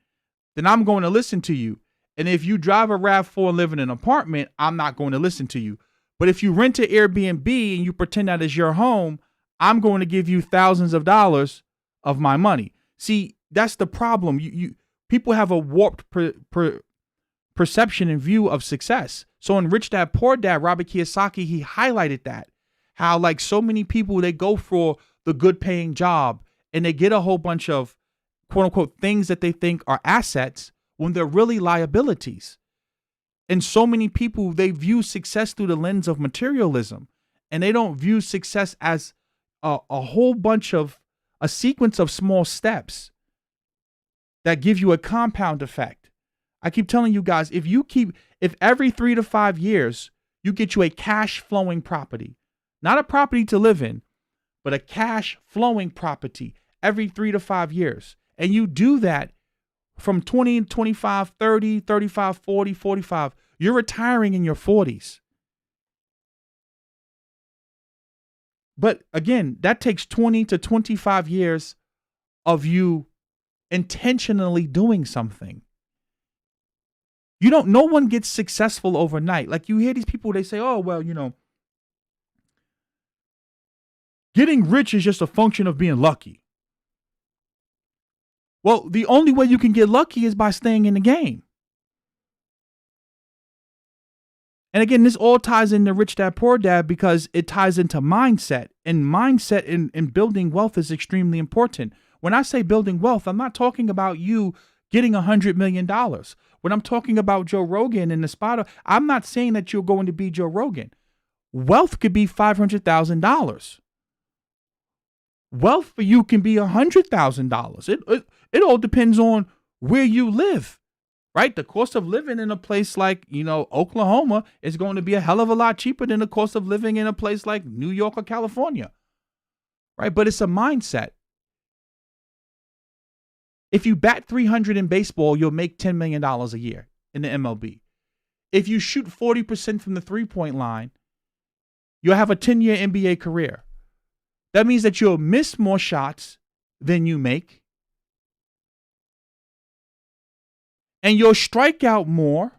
then I'm going to listen to you. And if you drive a RAV4 and live in an apartment, I'm not going to listen to you. But if you rent an Airbnb and you pretend that is your home, I'm going to give you thousands of dollars of my money. See, that's the problem. People have a warped perception and view of success. So in Rich Dad Poor Dad, Robert Kiyosaki, he highlighted that. How like so many people, they go for the good paying job and they get a whole bunch of quote unquote things that they think are assets when they're really liabilities. And so many people, they view success through the lens of materialism, and they don't view success as a whole bunch of a sequence of small steps that give you a compound effect. I keep telling you guys, if every 3 to 5 years, you get you a cash flowing property, not a property to live in, but a cash flowing property every 3 to 5 years. And you do that from 20, 25, 30, 35, 40, 45, you're retiring in your 40s. But again, that takes 20 to 25 years of you intentionally doing something. No one gets successful overnight. Like you hear these people, they say, oh, well, getting rich is just a function of being lucky. Well, the only way you can get lucky is by staying in the game. And again, this all ties into Rich Dad Poor Dad because it ties into mindset. And mindset in building wealth is extremely important. When I say building wealth, I'm not talking about you getting $100 million. When I'm talking about Joe Rogan and the spotter, I'm not saying that you're going to be Joe Rogan. Wealth could be $500,000. Wealth for you can be $100,000. It all depends on where you live, right? The cost of living in a place like, Oklahoma is going to be a hell of a lot cheaper than the cost of living in a place like New York or California, right? But it's a mindset. If you bat 300 in baseball, you'll make $10 million a year in the MLB. If you shoot 40% from the three-point line, you'll have a 10-year NBA career. That means that you'll miss more shots than you make. And you'll strike out more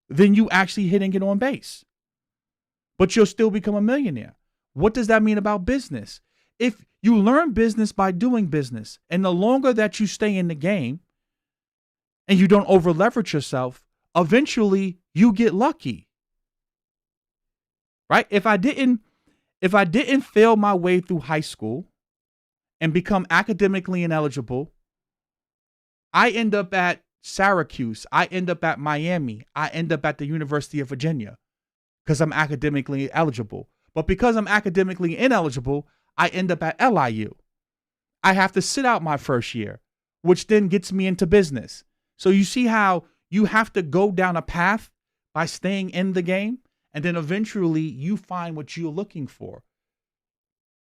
than you actually hitting it on base. But you'll still become a millionaire. What does that mean about business? If you learn business by doing business, and the longer that you stay in the game and you don't over leverage yourself, eventually you get lucky. Right? If I didn't fail my way through high school and become academically ineligible, I end up at Syracuse, I end up at Miami, I end up at the University of Virginia because I'm academically eligible. But because I'm academically ineligible, I end up at LIU. I have to sit out my first year, which then gets me into business. So you see how you have to go down a path by staying in the game, and then eventually you find what you're looking for.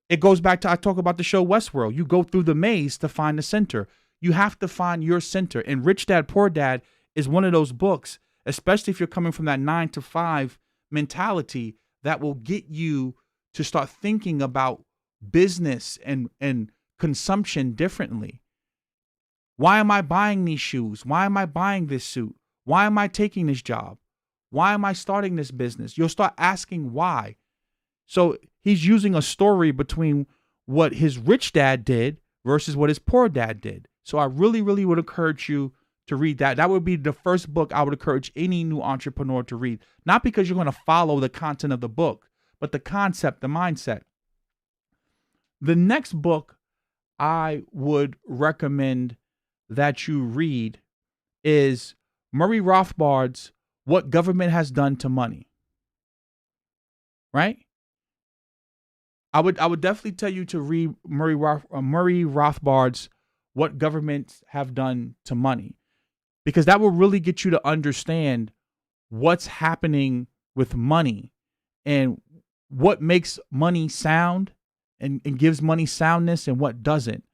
It goes back to, I talk about the show Westworld. You go through the maze to find the center. You have to find your center. And Rich Dad Poor Dad is one of those books, especially if you're coming from that 9-to-5 mentality, that will get you to start thinking about business and consumption differently. Why am I buying these shoes? Why am I buying this suit? Why am I taking this job? Why am I starting this business? You'll start asking why. So he's using a story between what his rich dad did versus what his poor dad did. So I really, really would encourage you to read that. That would be the first book I would encourage any new entrepreneur to read. Not because you're going to follow the content of the book, but the concept, the mindset. The next book I would recommend that you read is Murray Rothbard's What Government Has Done to Money. Right? I would definitely tell you to read Murray Rothbard's What Governments Have Done to Money, because that will really get you to understand what's happening with money and what makes money sound and gives money soundness and what doesn't.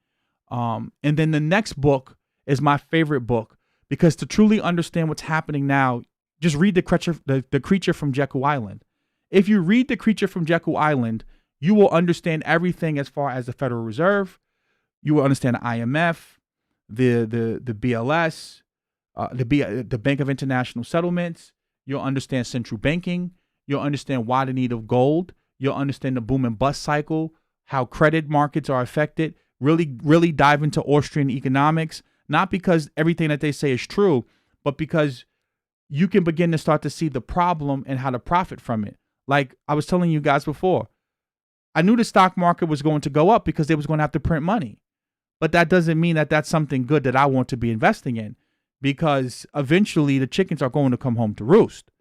And then the next book is my favorite book, because to truly understand what's happening now, just read the Creature from Jekyll Island. If you read The Creature from Jekyll Island, you will understand everything as far as the Federal Reserve. You will understand the IMF, the BLS, the Bank of International Settlements. You'll understand central banking. You'll understand why the need of gold. You'll understand the boom and bust cycle, how credit markets are affected. Really, really dive into Austrian economics, not because everything that they say is true, but because you can begin to start to see the problem and how to profit from it. Like I was telling you guys before, I knew the stock market was going to go up because they was going to have to print money. But that doesn't mean that that's something good that I want to be investing in, because eventually the chickens are going to come home to roost.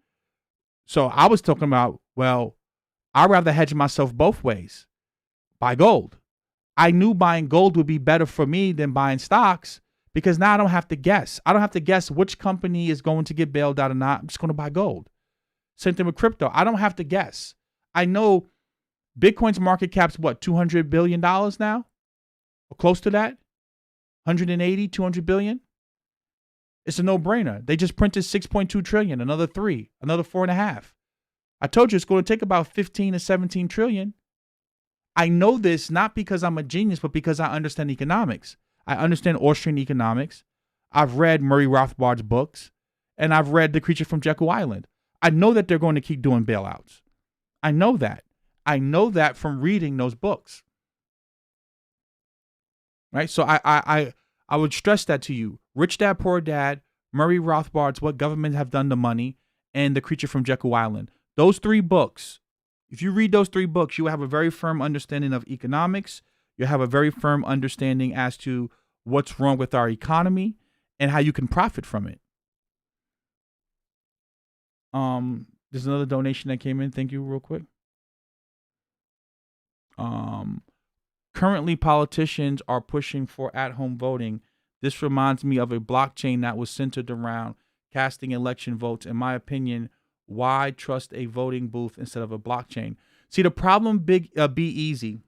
So I was talking about, well, I'd rather hedge myself both ways. Buy gold. I knew buying gold would be better for me than buying stocks, because now I don't have to guess. I don't have to guess which company is going to get bailed out or not. I'm just going to buy gold. Same thing with crypto. I don't have to guess. I know Bitcoin's market cap's what, $200 billion now? Or close to that? 180, 200 billion? It's a no-brainer. They just printed 6.2 trillion, another 3, another 4.5. I told you it's going to take about 15 to 17 trillion. I know this not because I'm a genius, but because I understand economics. I understand Austrian economics. I've read Murray Rothbard's books, and I've read The Creature from Jekyll Island. I know that they're going to keep doing bailouts. I know that. I know that from reading those books. Right? So I would stress that to you. Rich Dad, Poor Dad, Murray Rothbard's What Governments Have Done to Money, and The Creature from Jekyll Island. Those 3 books, if you read those 3 books, you will have a very firm understanding of economics. You'll have a very firm understanding as to what's wrong with our economy and how you can profit from it. There's another donation that came in. Thank you real quick. Currently, politicians are pushing for at-home voting. This reminds me of a blockchain that was centered around casting election votes. In my opinion, why trust a voting booth instead of a blockchain? See, the problem, be easy.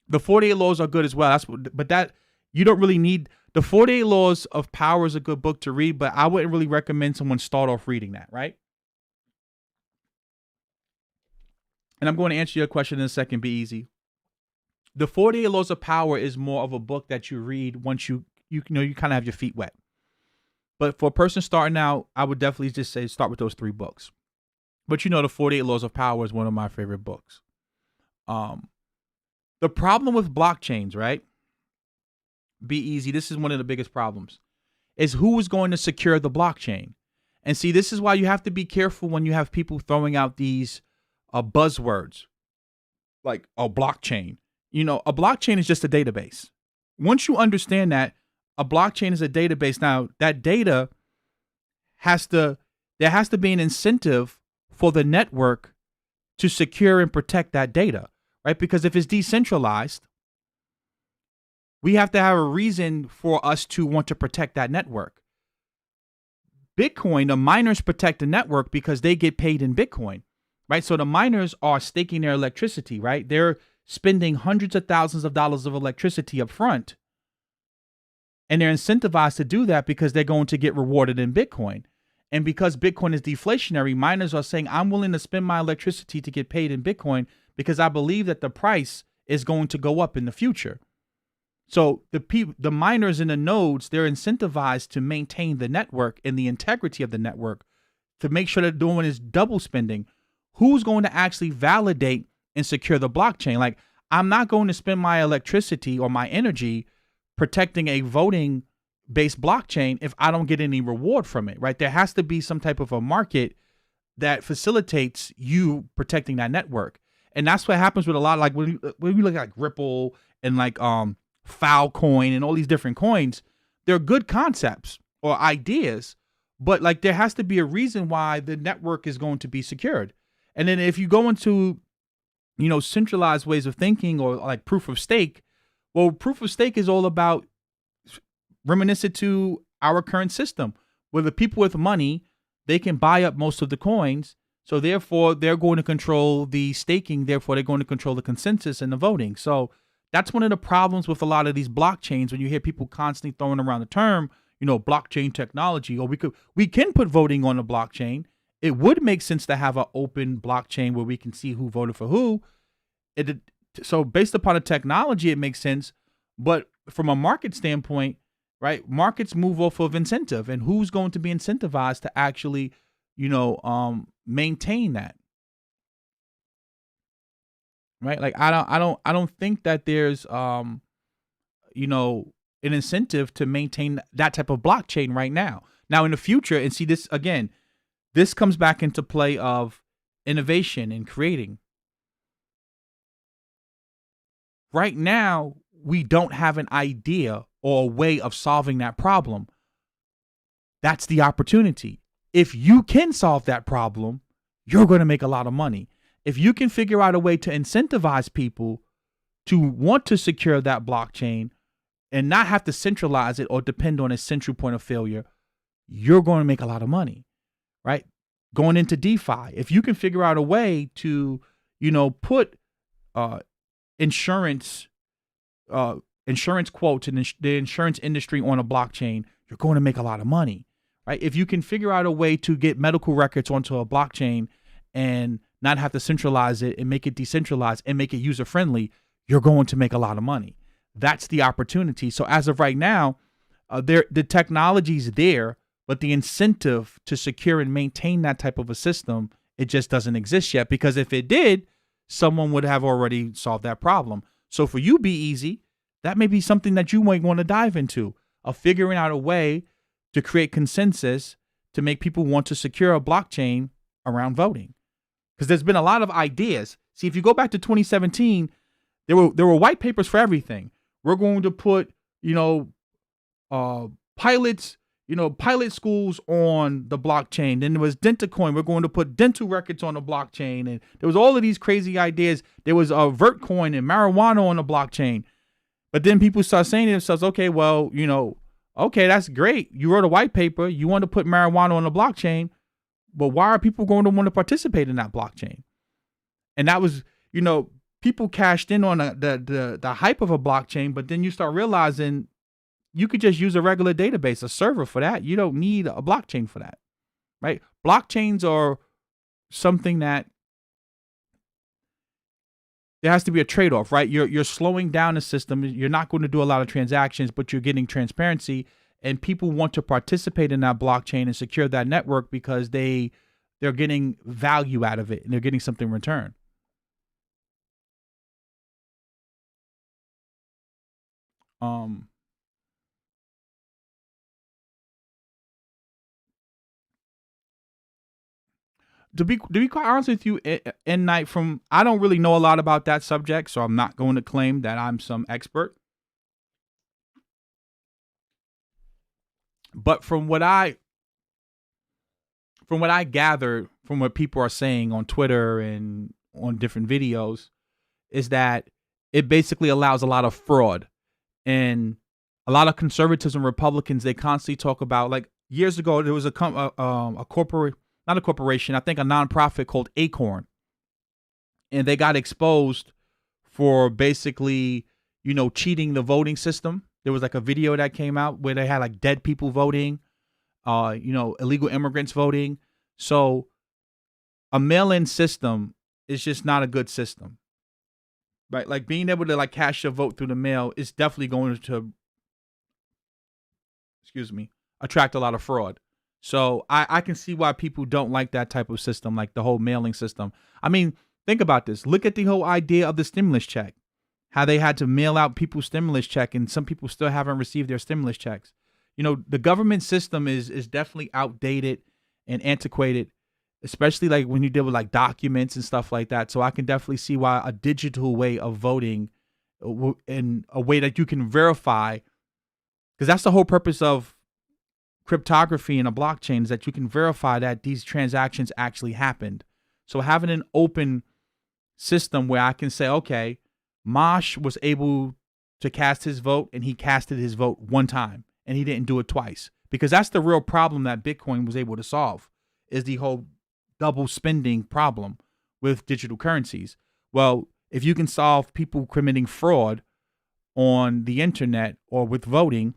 The 48 Laws are good as well. But that you don't really need. The 48 Laws of Power is a good book to read, but I wouldn't really recommend someone start off reading that, right? And I'm going to answer your question in a second. Be easy. The 48 Laws of Power is more of a book that you read once you kind of have your feet wet. But for a person starting out, I would definitely just say start with those 3 books. But the 48 Laws of Power is one of my favorite books. The problem with blockchains, right? Be easy. This is one of the biggest problems. Is who is going to secure the blockchain? And see, this is why you have to be careful when you have people throwing out these buzzwords like a blockchain. A blockchain is just a database. Once you understand that a blockchain is a database, now that data there has to be an incentive for the network to secure and protect that data, right? Because if it's decentralized, we have to have a reason for us to want to protect that network. Bitcoin, the miners protect the network because they get paid in Bitcoin, right? So the miners are staking their electricity, right? They're spending hundreds of thousands of dollars of electricity up front. And they're incentivized to do that because they're going to get rewarded in Bitcoin. And because Bitcoin is deflationary, miners are saying, I'm willing to spend my electricity to get paid in Bitcoin because I believe that the price is going to go up in the future. So the miners in the nodes, they're incentivized to maintain the network and the integrity of the network to make sure that doing is double spending. Who's going to actually validate and secure the blockchain? Like, I'm not going to spend my electricity or my energy protecting a voting based blockchain if I don't get any reward from it, right? There has to be some type of a market that facilitates you protecting that network. And that's what happens with a lot, like when you look at like Ripple and like Filecoin and all these different coins, they're good concepts or ideas, but like there has to be a reason why the network is going to be secured. And then if you go into, centralized ways of thinking or like proof of stake, well, proof of stake is all about reminiscent to our current system where the people with money, they can buy up most of the coins. So therefore they're going to control the staking. Therefore they're going to control the consensus and the voting. So that's one of the problems with a lot of these blockchains when you hear people constantly throwing around the term, blockchain technology, or we can put voting on a blockchain. It would make sense to have an open blockchain where we can see who voted for who. So based upon the technology, it makes sense. But from a market standpoint, right, markets move off of incentive, and who's going to be incentivized to actually, maintain that. Right. Like I don't think that there's, an incentive to maintain that type of blockchain right now. Now in the future, and see this again, this comes back into play of innovation and creating. Right now, we don't have an idea or a way of solving that problem. That's the opportunity. If you can solve that problem, you're going to make a lot of money. If you can figure out a way to incentivize people to want to secure that blockchain and not have to centralize it or depend on a central point of failure, you're going to make a lot of money, right? Going into DeFi, if you can figure out a way to, put insurance quotes and the insurance industry on a blockchain, you're going to make a lot of money, right? If you can figure out a way to get medical records onto a blockchain and not have to centralize it and make it decentralized and make it user friendly, you're going to make a lot of money. That's the opportunity. So as of right now, the technology's there, but the incentive to secure and maintain that type of a system, it just doesn't exist yet. Because if it did, someone would have already solved that problem. So for you, Be Easy, that may be something that you might want to dive into, of figuring out a way to create consensus to make people want to secure a blockchain around voting. because there's been a lot of ideas. See, if you go back to 2017, there were white papers for everything. We're going to put, pilots, pilot schools on the blockchain. Then there was DentaCoin. We're going to put dental records on the blockchain. And there was all of these crazy ideas. There was Vertcoin and marijuana on the blockchain. But then people start saying to themselves, okay, well, okay, that's great. You wrote a white paper. You want to put marijuana on the blockchain. But why are people going to want to participate in that blockchain? And that was, people cashed in on the hype of a blockchain. But then you start realizing you could just use a regular database, a server for that. You don't need a blockchain for that, right? Blockchains are something that there has to be a trade-off, right? You're slowing down the system. You're not going to do a lot of transactions, but you're getting transparency, and people want to participate in that blockchain and secure that network because they're getting value out of it and they're getting something in return. To be quite honest with you, in night I don't really know a lot about that subject, so I'm not going to claim that I'm some expert. But from what I gather from what people are saying on Twitter and on different videos, is that it basically allows a lot of fraud. And a lot of conservatives and Republicans, they constantly talk about, like, years ago there was a corporate, not a corporation, I think a nonprofit called Acorn, and they got exposed for basically, cheating the voting system. There was like a video that came out where they had like dead people voting, illegal immigrants voting. So a mail-in system is just not a good system, right? Like being able to like cash your vote through the mail is definitely going to, attract a lot of fraud. So I can see why people don't like that type of system, like the whole mailing system. I mean, think about this. Look at the whole idea of the stimulus check, how they had to mail out people's stimulus check, and some people still haven't received their stimulus checks. The government system is definitely outdated and antiquated, especially like when you deal with like documents and stuff like that. So I can definitely see why a digital way of voting, in a way that you can verify, because that's the whole purpose of cryptography in a blockchain, is that you can verify that these transactions actually happened. So having an open system where I can say, okay, Mosh was able to cast his vote, and he casted his vote one time and he didn't do it twice, because that's the real problem that Bitcoin was able to solve, is the whole double spending problem with digital currencies. Well, if you can solve people committing fraud on the internet or with voting,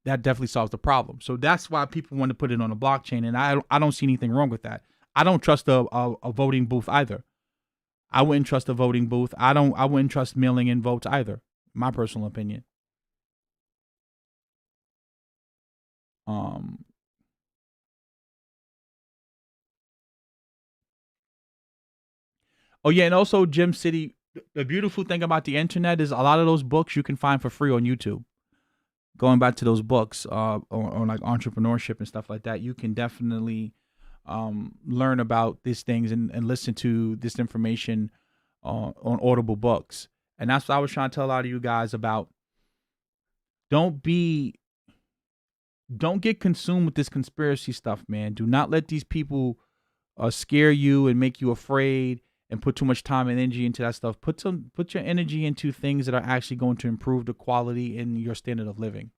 that definitely solves the problem. So that's why people want to put it on a blockchain, and I don't see anything wrong with that. I don't trust a voting booth either. I wouldn't trust a voting booth. I wouldn't trust mailing in votes either. My personal opinion. Oh yeah, and also Gem City. The beautiful thing about the internet is a lot of those books you can find for free on YouTube. Going back to those books on like entrepreneurship and stuff like that, you can definitely learn about these things and listen to this information on Audible books. And that's what I was trying to tell a lot of you guys about. Don't get consumed with this conspiracy stuff, man. Do not let these people scare you and make you afraid and put too much time and energy into that stuff. Put your energy into things that are actually going to improve the quality in your standard of living.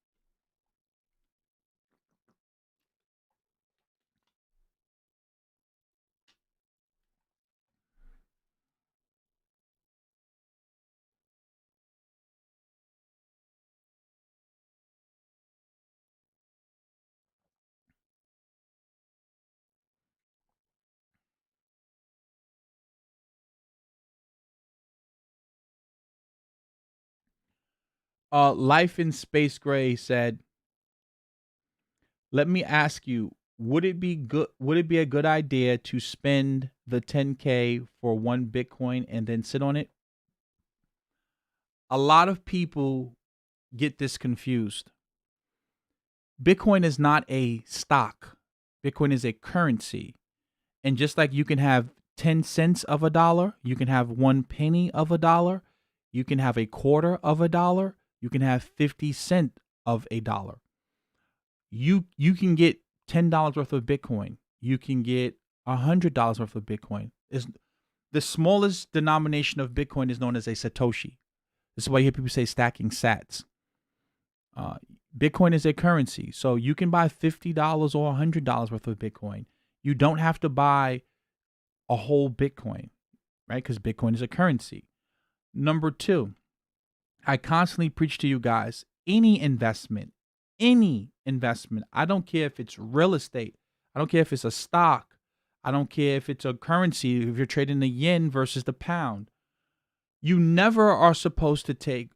Life in Space Gray said, "Let me ask you, would it be a good idea to spend the 10K for one Bitcoin and then sit on it?" A lot of people get this confused. Bitcoin is not a stock. Bitcoin is a currency. And just like you can have 10 cents of a dollar. You can have 1 penny of a dollar. You can have a quarter of a dollar. You can have 50 cents of a dollar. You can get $10 worth of Bitcoin. You can get $100 worth of Bitcoin. The smallest denomination of Bitcoin is known as a Satoshi. This is why you hear people say stacking sats. Bitcoin is a currency, so you can buy $50 or $100 worth of Bitcoin. You don't have to buy a whole Bitcoin, right? Because Bitcoin is a currency. Number two, I constantly preach to you guys, any investment, I don't care if it's real estate. I don't care if it's a stock. I don't care if it's a currency, if you're trading the yen versus the pound. You never are supposed to take,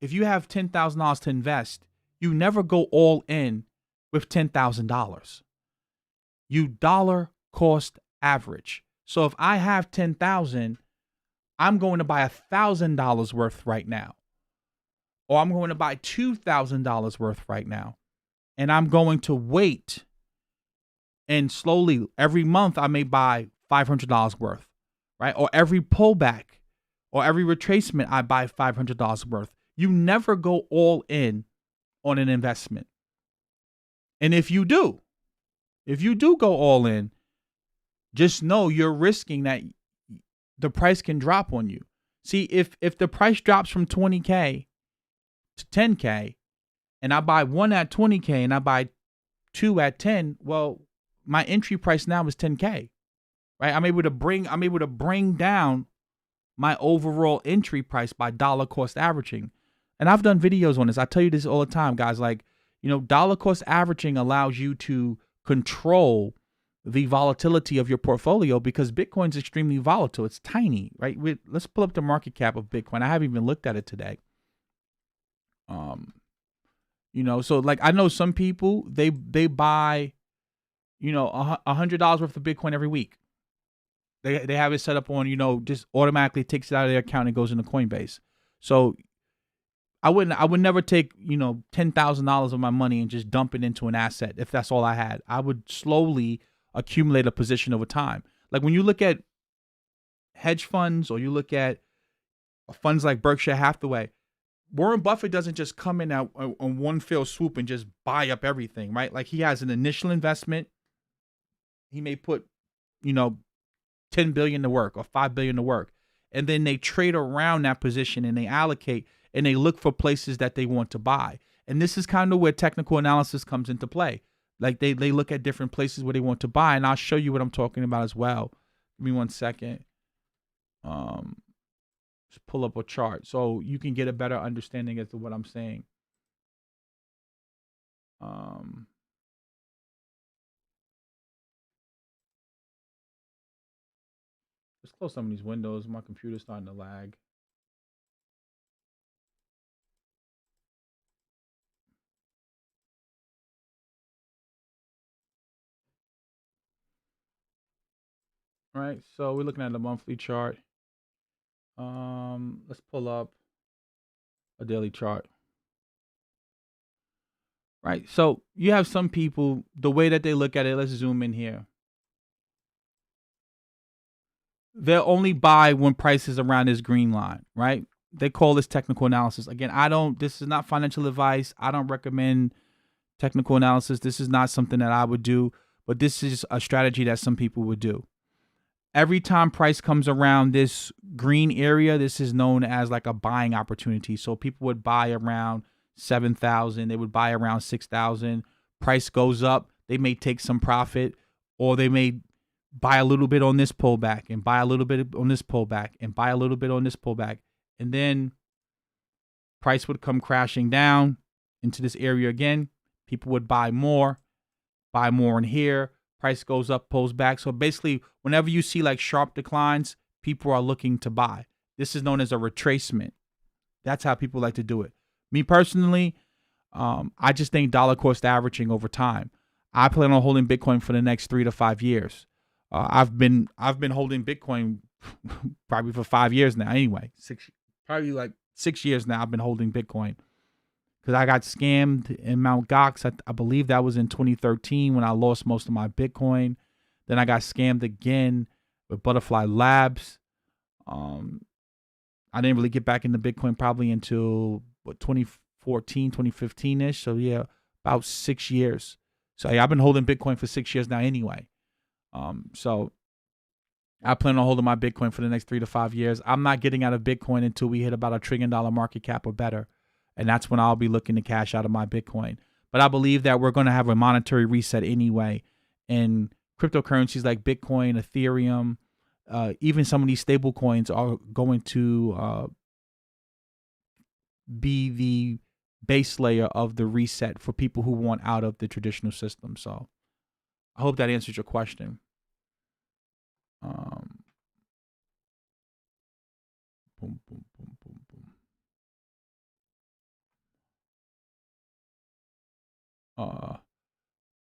if you have $10,000 to invest, you never go all in with $10,000. You dollar cost average. So if I have $10,000, I'm going to buy $1,000 worth right now. Or I'm going to buy $2,000 worth right now. And I'm going to wait. And slowly, every month, I may buy $500 worth, right? Or every pullback or every retracement, I buy $500 worth. You never go all in on an investment. And if you do go all in, just know you're risking that the price can drop on you. See, if the price drops from 20K to 10K, and I buy one at 20K and I buy two at 10, well, my entry price now is 10K, right? I'm able to bring down my overall entry price by dollar cost averaging. And I've done videos on this. I tell you this all the time, guys. Like, dollar cost averaging allows you to control the volatility of your portfolio because Bitcoin's extremely volatile. It's tiny, right? Let's pull up the market cap of Bitcoin. I haven't even looked at it today. So like I know some people, they buy, $100 worth of Bitcoin every week. They have it set up on, just automatically takes it out of their account and goes into Coinbase. So I would never take, $10,000 of my money and just dump it into an asset if that's all I had. I would slowly accumulate a position over time. Like when you look at hedge funds or you look at funds like Berkshire Hathaway, Warren Buffett doesn't just come in on one fell swoop and just buy up everything, right? Like he has an initial investment. He may put, $10 billion to work or $5 billion to work. And then they trade around that position and they allocate and they look for places that they want to buy. And this is kind of where technical analysis comes into play. Like they look at different places where they want to buy. And I'll show you what I'm talking about as well. Give me 1 second. Just pull up a chart so you can get a better understanding as to what I'm saying. Let's close some of these windows. My computer's starting to lag. All right, so we're looking at the monthly chart. Let's pull up a daily chart. Right, so you have some people, the way that they look at it, let's zoom in here. They'll only buy when price is around this green line, right? They call this technical analysis. Again, this is not financial advice. I don't recommend technical analysis. This is not something that I would do, but this is a strategy that some people would do. Every time price comes around this green area, this is known as like a buying opportunity. So people would buy around 7,000. They would buy around 6,000. Price goes up. They may take some profit, or they may buy a little bit on this pullback and buy a little bit on this pullback and buy a little bit on this pullback. And then price would come crashing down into this area again. People would buy more in here. Price goes up, pulls back. So basically, whenever you see like sharp declines, people are looking to buy. This is known as a retracement. That's how people like to do it. Me personally, I just think dollar cost averaging over time. I plan on holding Bitcoin for the next 3 to 5 years. I've been holding Bitcoin probably for 5 years now. Anyway, 6 years now. I've been holding Bitcoin because I got scammed in Mt. Gox. I believe that was in 2013 when I lost most of my Bitcoin. Then I got scammed again with Butterfly Labs. I didn't really get back into Bitcoin probably until 2014, 2015-ish. So yeah, about 6 years. So yeah, I've been holding Bitcoin for 6 years now anyway. So I plan on holding my Bitcoin for the next 3 to 5 years. I'm not getting out of Bitcoin until we hit about $1 trillion market cap or better. And that's when I'll be looking to cash out of my Bitcoin. But I believe that we're going to have a monetary reset anyway. And cryptocurrencies like Bitcoin, Ethereum, even some of these stable coins are going to be the base layer of the reset for people who want out of the traditional system. So I hope that answers your question. Boom, boom, boom, boom, boom.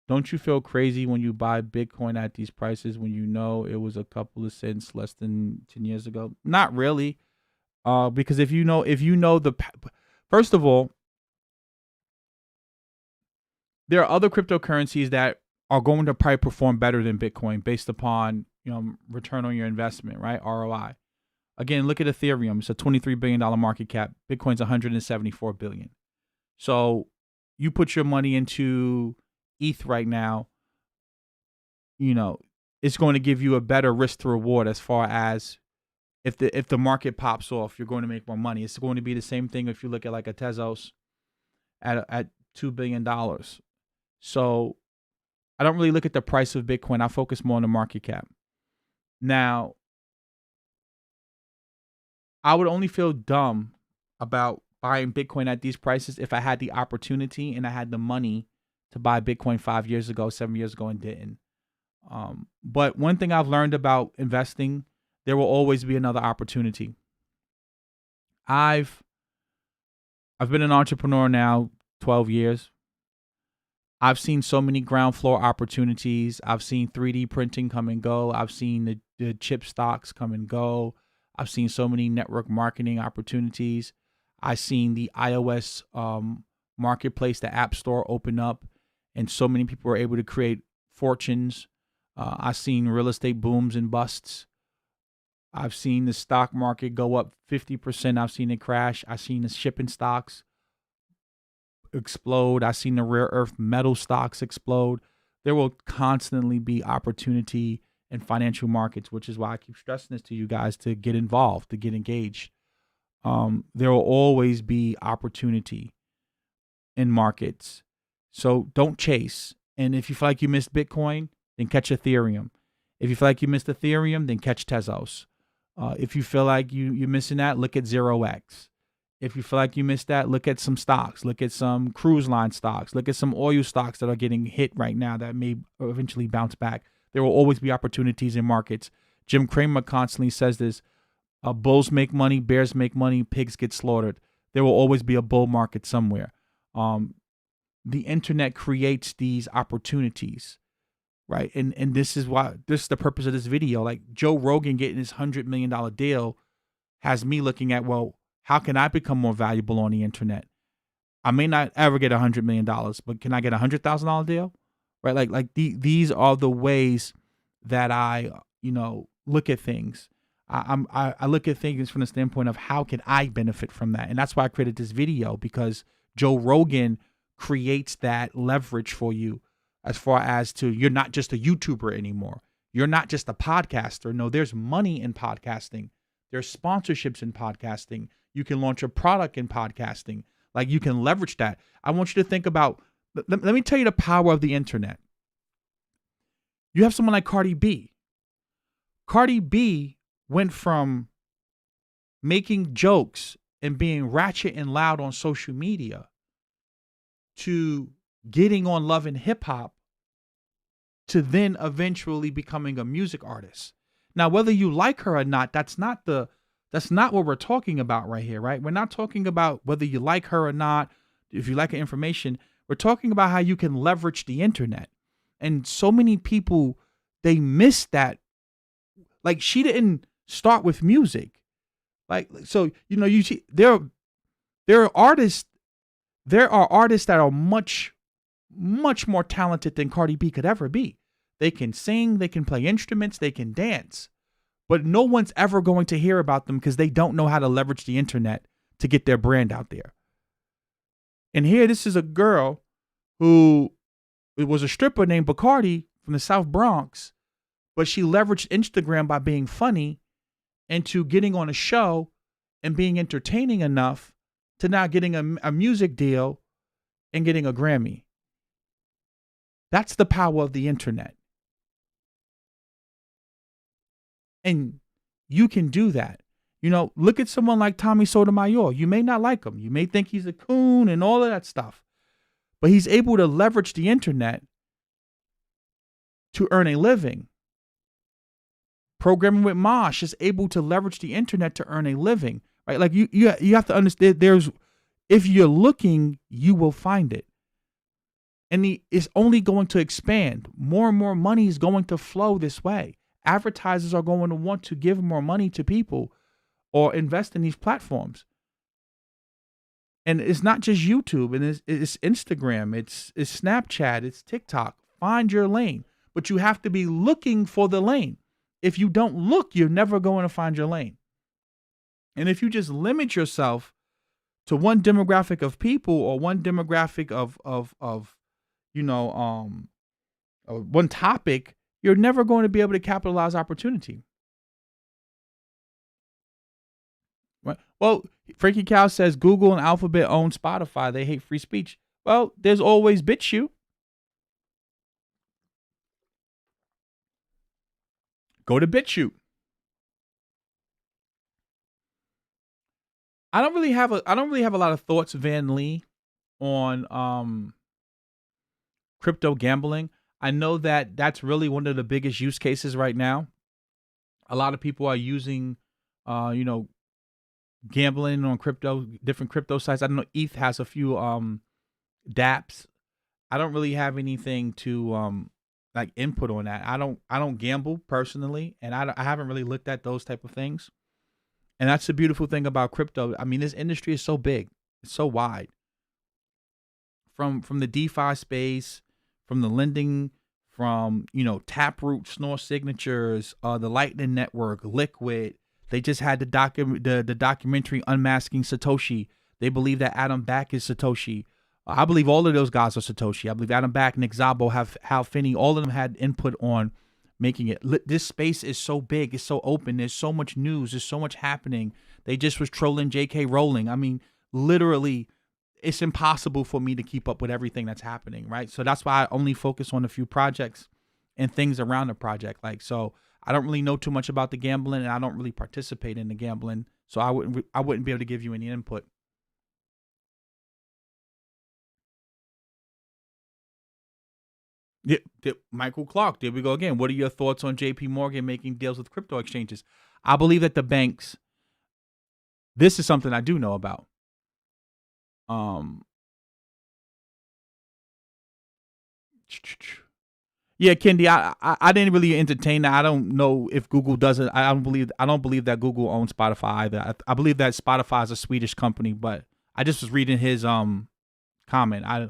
Don't you feel crazy when you buy Bitcoin at these prices when you know it was a couple of cents less than 10 years ago? Not really. Because if you know first of all, there are other cryptocurrencies that are going to probably perform better than Bitcoin based upon, return on your investment, right? ROI. Again, look at Ethereum. It's a $23 billion market cap. Bitcoin's $174 billion. So you put your money into ETH right now, it's going to give you a better risk to reward as far as if the market pops off, you're going to make more money. It's going to be the same thing if you look at like a Tezos at $2 billion. So I don't really look at the price of Bitcoin. I focus more on the market cap. Now, I would only feel dumb about buying Bitcoin at these prices if I had the opportunity and I had the money to buy Bitcoin 5 years ago, 7 years ago, and didn't. But one thing I've learned about investing, there will always be another opportunity. I've been an entrepreneur now 12 years. I've seen so many ground floor opportunities. I've seen 3D printing come and go. I've seen the chip stocks come and go. I've seen so many network marketing opportunities. I've seen the iOS marketplace, the App Store open up, and so many people were able to create fortunes. I've seen real estate booms and busts. I've seen the stock market go up 50%. I've seen it crash. I've seen the shipping stocks explode. I've seen the rare earth metal stocks explode. There will constantly be opportunity in financial markets, which is why I keep stressing this to you guys to get involved, to get engaged. There will always be opportunity in markets. So don't chase. And if you feel like you missed Bitcoin, then catch Ethereum. If you feel like you missed Ethereum, then catch Tezos. If you feel like you're missing that, look at 0x. If you feel like you missed that, look at some stocks. Look at some cruise line stocks. Look at some oil stocks that are getting hit right now that may eventually bounce back. There will always be opportunities in markets. Jim Cramer constantly says this. Bulls make money, bears make money, pigs get slaughtered. There will always be a bull market somewhere. The internet creates these opportunities, right? And this is the purpose of this video. Like Joe Rogan getting his $100 million deal has me looking at, well, how can I become more valuable on the internet? I may not ever get $100 million, but can I get $100,000 deal? Right? These are the ways that I, look at things. I look at things from the standpoint of how can I benefit from that? And that's why I created this video, because Joe Rogan creates that leverage for you as far as to you're not just a YouTuber anymore. You're not just a podcaster. No, there's money in podcasting. There's sponsorships in podcasting. You can launch a product in podcasting. Like you can leverage that. I want you to think about, let me tell you the power of the internet. You have someone like Cardi B. Cardi B went from making jokes and being ratchet and loud on social media to getting on Love and Hip Hop to then eventually becoming a music artist. Now, whether you like her or not, that's not what we're talking about right here, right? We're not talking about whether you like her or not, if you like her information. We're talking about how you can leverage the internet. And so many people, they miss that. Like, she didn't start with music. Like, so, you see, there are artists that are much, much more talented than Cardi B could ever be. they can sing, they can play instruments, they can dance. But no one's ever going to hear about them because they don't know how to leverage the internet to get their brand out there. And here, this is a girl who was a stripper named Bacardi from the South Bronx, but she leveraged Instagram by being funny into getting on a show and being entertaining enough to now getting a music deal and getting a Grammy. That's the power of the internet. And you can do that. You know, look at someone like Tommy Sotomayor. You may not like him. You may think he's a coon and all of that stuff. But he's able to leverage the internet to earn a living. Programming with Mosh is able to leverage the internet to earn a living. Right? Like you have to understand, if you're looking, you will find it. And it's only going to expand. More and more money is going to flow this way. Advertisers are going to want to give more money to people or invest in these platforms. And it's not just YouTube, and it's Instagram, it's Snapchat, it's TikTok. Find your lane. But you have to be looking for the lane. If you don't look, you're never going to find your lane. And if you just limit yourself to one demographic of people or one demographic of one topic, you're never going to be able to capitalize opportunity. Right? Well, Frankie Cow says Google and Alphabet own Spotify. They hate free speech. Well, there's always BitChute. Go to BitChute. I don't really have a lot of thoughts, Van Lee, on crypto gambling. I know that that's really one of the biggest use cases right now. A lot of people are using, gambling on crypto, different crypto sites. I don't know. ETH has a few dApps. I don't really have anything to like input on that. I don't gamble personally, and I haven't really looked at those type of things. And that's the beautiful thing about crypto. I mean, this industry is so big, it's so wide. From the DeFi space, from the lending, from Taproot, Snore Signatures, the Lightning Network, Liquid. They just had the documentary Unmasking Satoshi. They believe that Adam Back is Satoshi. I believe all of those guys are Satoshi. I believe Adam Back, Nick Szabo, Hal Finney, all of them had input on making it. This space is so big. It's so open. There's so much news. There's so much happening. They just was trolling J.K. Rowling. I mean, literally, it's impossible for me to keep up with everything that's happening, right? So that's why I only focus on a few projects and things around the project. Like, so I don't really know too much about the gambling, and I don't really participate in the gambling. So I wouldn't be able to give you any input. Yeah, Michael Clark, there we go again. What are your thoughts on JP Morgan making deals with crypto exchanges? I believe that the banks, this is something I do know about. Yeah, Kendi, I didn't really entertain that. I don't know if Google does it. I don't believe that Google owns Spotify either. I believe that Spotify is a Swedish company, but I just was reading his comment. I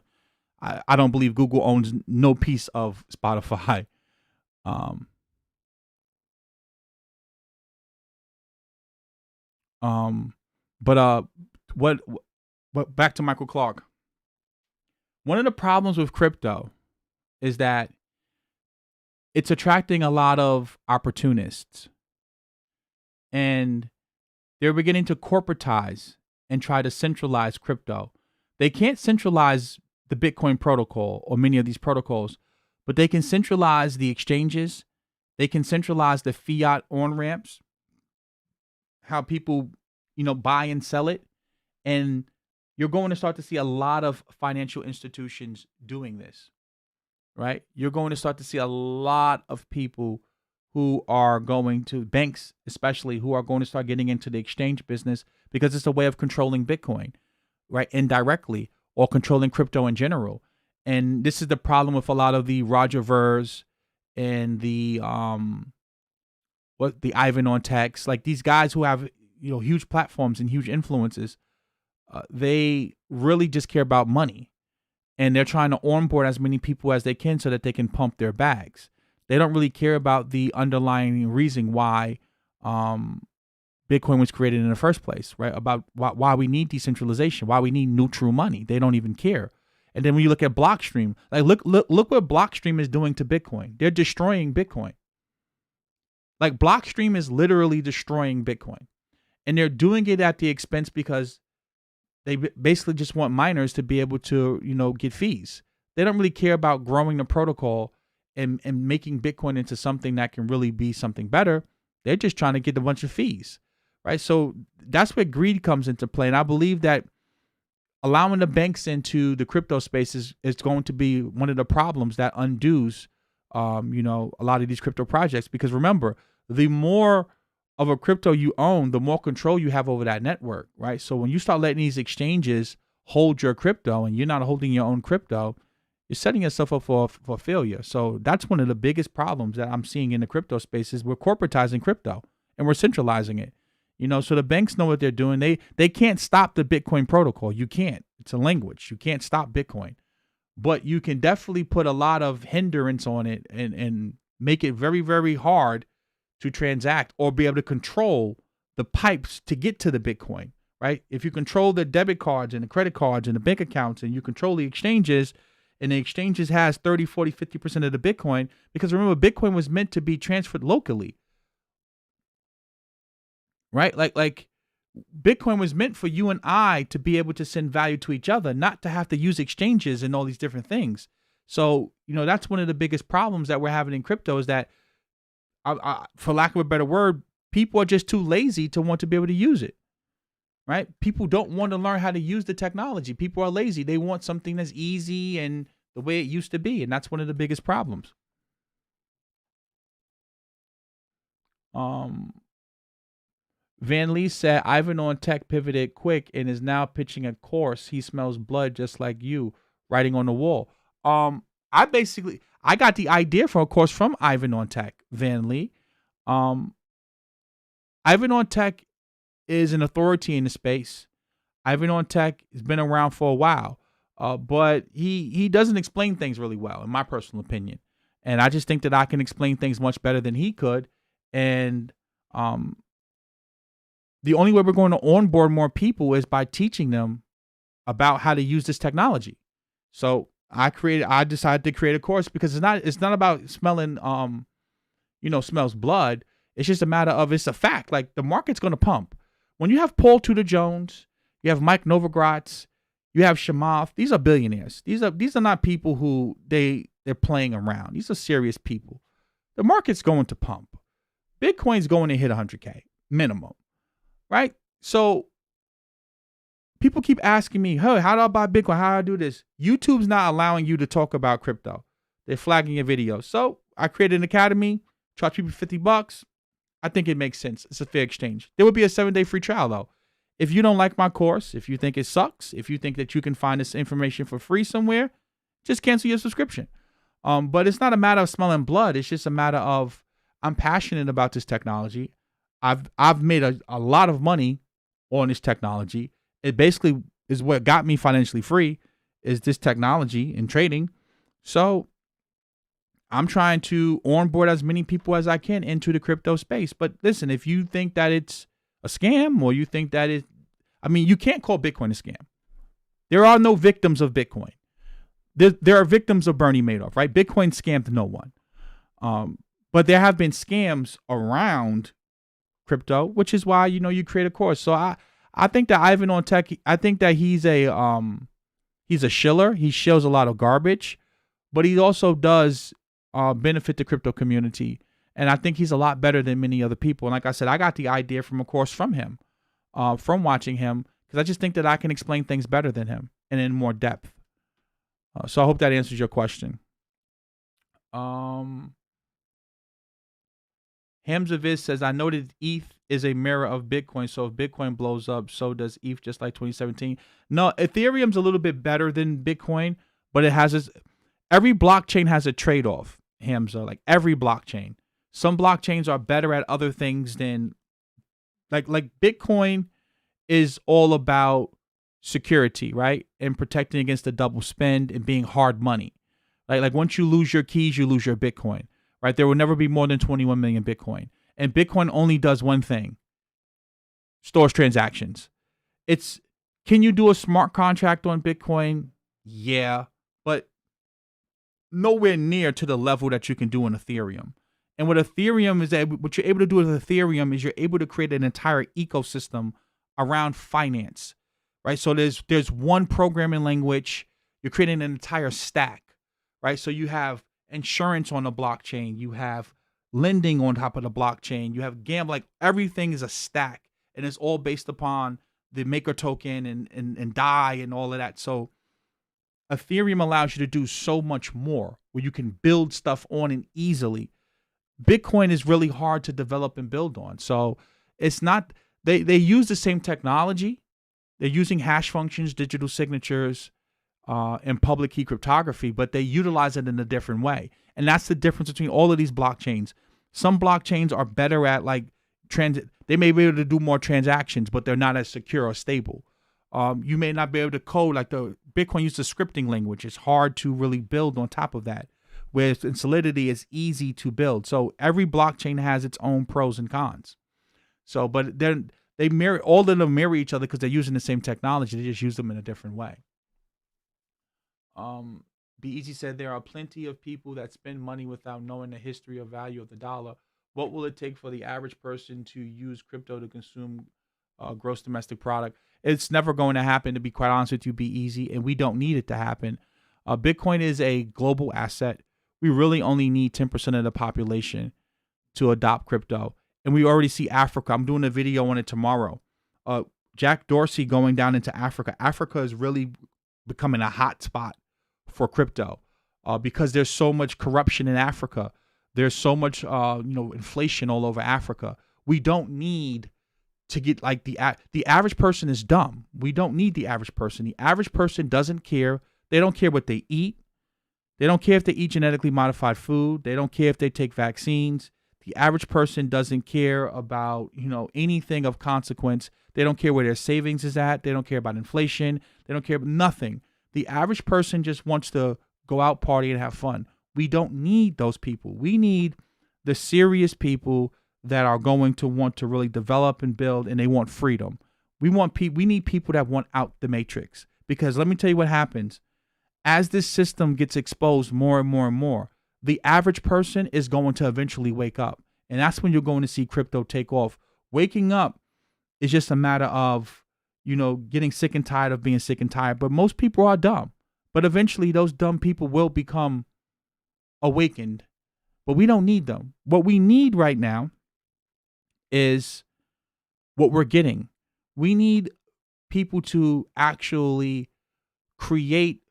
don't believe Google owns no piece of Spotify. But back to Michael Clark. One of the problems with crypto is that it's attracting a lot of opportunists, and they're beginning to corporatize and try to centralize crypto. They can't centralize the Bitcoin protocol or many of these protocols, but they can centralize the exchanges. They can centralize the fiat on-ramps, how people, buy and sell it. And you're going to start to see a lot of financial institutions doing this, right? You're going to start to see a lot of people who are going to, banks especially, who are going to start getting into the exchange business because it's a way of controlling Bitcoin, right? Indirectly, or controlling crypto in general. And this is the problem with a lot of the Roger Vers and the Ivan on Text, like these guys who have huge platforms and huge influences. They really just care about money, and they're trying to onboard as many people as they can so that they can pump their bags. They don't really care about the underlying reason why Bitcoin was created in the first place, right? About why we need decentralization, why we need neutral money. They don't even care. And then when you look at Blockstream, like look what Blockstream is doing to Bitcoin. They're destroying Bitcoin. Like Blockstream is literally destroying Bitcoin. And they're doing it at the expense because they basically just want miners to be able to, get fees. They don't really care about growing the protocol and making Bitcoin into something that can really be something better. They're just trying to get a bunch of fees, right? So that's where greed comes into play. And I believe that allowing the banks into the crypto space is going to be one of the problems that undoes, a lot of these crypto projects. Because remember, the more of a crypto you own, the more control you have over that network, right? So when you start letting these exchanges hold your crypto and you're not holding your own crypto, you're setting yourself up for failure. So that's one of the biggest problems that I'm seeing in the crypto space is we're corporatizing crypto and we're centralizing it. So the banks know what they're doing. They can't stop the Bitcoin protocol. You can't. It's a language. You can't stop Bitcoin. But you can definitely put a lot of hindrance on it and make it very, very hard to transact or be able to control the pipes to get to the Bitcoin, right? If you control the debit cards and the credit cards and the bank accounts and you control the exchanges, and the exchanges has 30, 40, 50% of the Bitcoin, because remember, Bitcoin was meant to be transferred locally, right? Like Bitcoin was meant for you and I to be able to send value to each other, not to have to use exchanges and all these different things. So, that's one of the biggest problems that we're having in crypto is that, for lack of a better word, people are just too lazy to want to be able to use it, right? People don't want to learn how to use the technology. People are lazy. They want something that's easy and the way it used to be. And that's one of the biggest problems. Van Lee said, Ivan on Tech pivoted quick and is now pitching a course. He smells blood just like you, writing on the wall. I got the idea for a course from Ivan on Tech, Van Lee. Ivan on Tech is an authority in the space. Ivan on Tech has been around for a while, but he doesn't explain things really well, in my personal opinion. And I just think that I can explain things much better than he could. And the only way we're going to onboard more people is by teaching them about how to use this technology. So I decided to create a course because it's not about smelling, smells blood. It's just a matter of, it's a fact. Like the market's going to pump. When you have Paul Tudor Jones, you have Mike Novogratz, you have Chamath. These are billionaires. These are not people who they're playing around. These are serious people. The market's going to pump. Bitcoin's going to hit 100K minimum, right? So people keep asking me, hey, how do I buy Bitcoin? How do I do this? YouTube's not allowing you to talk about crypto. They're flagging your videos. So I created an academy, charge people $50. I think it makes sense. It's a fair exchange. There would be a 7-day free trial though. If you don't like my course, if you think it sucks, if you think that you can find this information for free somewhere, just cancel your subscription. But it's not a matter of smelling blood. It's just a matter of, I'm passionate about this technology. I've made a lot of money on this technology. It basically is what got me financially free, is this technology and trading. So I'm trying to onboard as many people as I can into the crypto space. But listen, if you think that it's a scam or you think that you can't call Bitcoin a scam. There are no victims of Bitcoin. There are victims of Bernie Madoff, right? Bitcoin scammed no one. But there have been scams around crypto, which is why, you create a course. So I think that Ivan on Tech, I think that he's a shiller. He shills a lot of garbage, but he also does benefit the crypto community. And I think he's a lot better than many other people. And like I said, I got the idea from a course from him, from watching him, because I just think that I can explain things better than him and in more depth. So I hope that answers your question. Hamza Viz says, I noted ETH is a mirror of Bitcoin. So if Bitcoin blows up, so does ETH, just like 2017. No, Ethereum's a little bit better than Bitcoin, but it has every blockchain has a trade-off, Hamza, like every blockchain. Some blockchains are better at other things than like Bitcoin is all about security, right? And protecting against the double spend and being hard money. Like once you lose your keys, you lose your Bitcoin, right? There will never be more than 21 million Bitcoin. And Bitcoin only does one thing: stores transactions. Can you do a smart contract on Bitcoin? Yeah, but nowhere near to the level that you can do on Ethereum. And what Ethereum is, what you're able to do with Ethereum is you're able to create an entire ecosystem around finance, right? So there's one programming language. You're creating an entire stack, right? So you have insurance on the blockchain. You have lending on top of the blockchain. You have gambling. Like everything is a stack, and it's all based upon the maker token and DAI and all of that. So Ethereum allows you to do so much more, where you can build stuff on it easily. Bitcoin is really hard to develop and build on. So it's not, they use the same technology. They're using hash functions, digital signatures, and public key cryptography, but they utilize it in a different way. And that's the difference between all of these blockchains. Some blockchains are better at they may be able to do more transactions, but they're not as secure or stable. You may not be able to code like the Bitcoin uses a scripting language. It's hard to really build on top of that. Whereas in Solidity, it's easy to build. So every blockchain has its own pros and cons. So, but they mirror, all of them mirror each other because they're using the same technology. They just use them in a different way. Be Easy said there are plenty of people that spend money without knowing the history or value of the dollar. What will it take for the average person to use crypto to consume gross domestic product? It's never going to happen, to be quite honest with you, Be Easy, and we don't need it to happen. Bitcoin is a global asset. We really only need 10% of the population to adopt crypto. And we already see Africa. I'm doing a video on it tomorrow. Jack Dorsey going down into Africa. Africa is really becoming a hot spot for crypto because there's so much corruption in Africa. There's so much inflation all over Africa. We don't need to get like the average person is dumb. We don't need the average person. The average person doesn't care. They don't care what they eat. They don't care if they eat genetically modified food. They don't care if they take vaccines. The average person doesn't care about, anything of consequence. They don't care where their savings is at. They don't care about inflation. They don't care about nothing. The average person just wants to go out, party, and have fun. We don't need those people. We need the serious people that are going to want to really develop and build, and they want freedom. We need people that want out the matrix. Because let me tell you what happens. As this system gets exposed more and more and more, the average person is going to eventually wake up. And that's when you're going to see crypto take off. Waking up is just a matter of, getting sick and tired of being sick and tired. But most people are dumb. But eventually those dumb people will become awakened. But we don't need them. What we need right now is what we're getting. We need people to actually create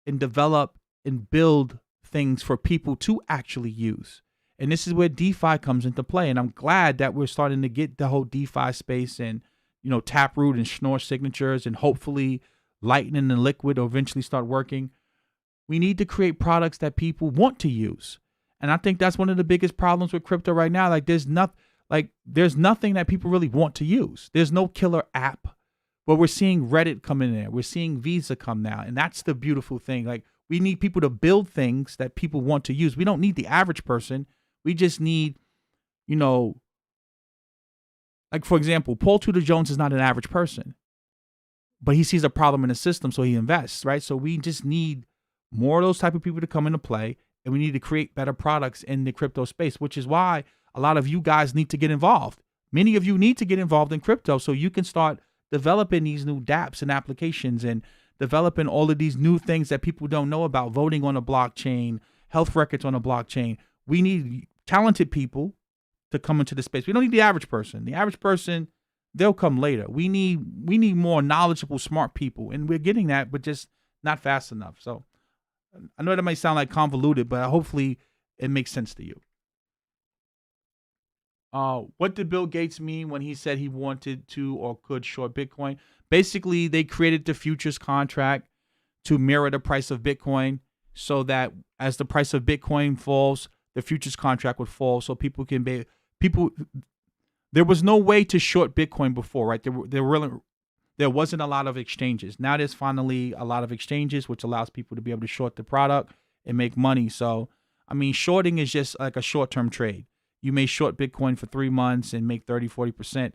and develop and build things for people to actually use. And this is where DeFi comes into play. And I'm glad that we're starting to get the whole DeFi space and, Taproot and Schnorr signatures, and hopefully Lightning and Liquid will eventually start working. We need to create products that people want to use. And I think that's one of the biggest problems with crypto right now. There's nothing that people really want to use. There's no killer app. But we're seeing Reddit come in there. We're seeing Visa come now. And that's the beautiful thing. We need people to build things that people want to use. We don't need the average person. We just need, for example, Paul Tudor Jones is not an average person. But he sees a problem in the system, so he invests, right? So we just need more of those type of people to come into play. And we need to create better products in the crypto space, which is why a lot of you guys need to get involved. Many of you need to get involved in crypto so you can start developing these new dApps and applications and developing all of these new things that people don't know about, voting on a blockchain, health records on a blockchain. We need talented people to come into the space. We don't need the average person. The average person, they'll come later. We need more knowledgeable, smart people, and we're getting that, but just not fast enough. So I know that might sound like convoluted, but hopefully it makes sense to you. What did Bill Gates mean when he said he wanted to or could short Bitcoin? Basically, they created the futures contract to mirror the price of Bitcoin so that as the price of Bitcoin falls, the futures contract would fall so people can be there was no way to short Bitcoin before, right? There wasn't a lot of exchanges. Now there's finally a lot of exchanges, which allows people to be able to short the product and make money. So I mean, shorting is just like a short-term trade. You may short Bitcoin for 3 months and make 30, 40%.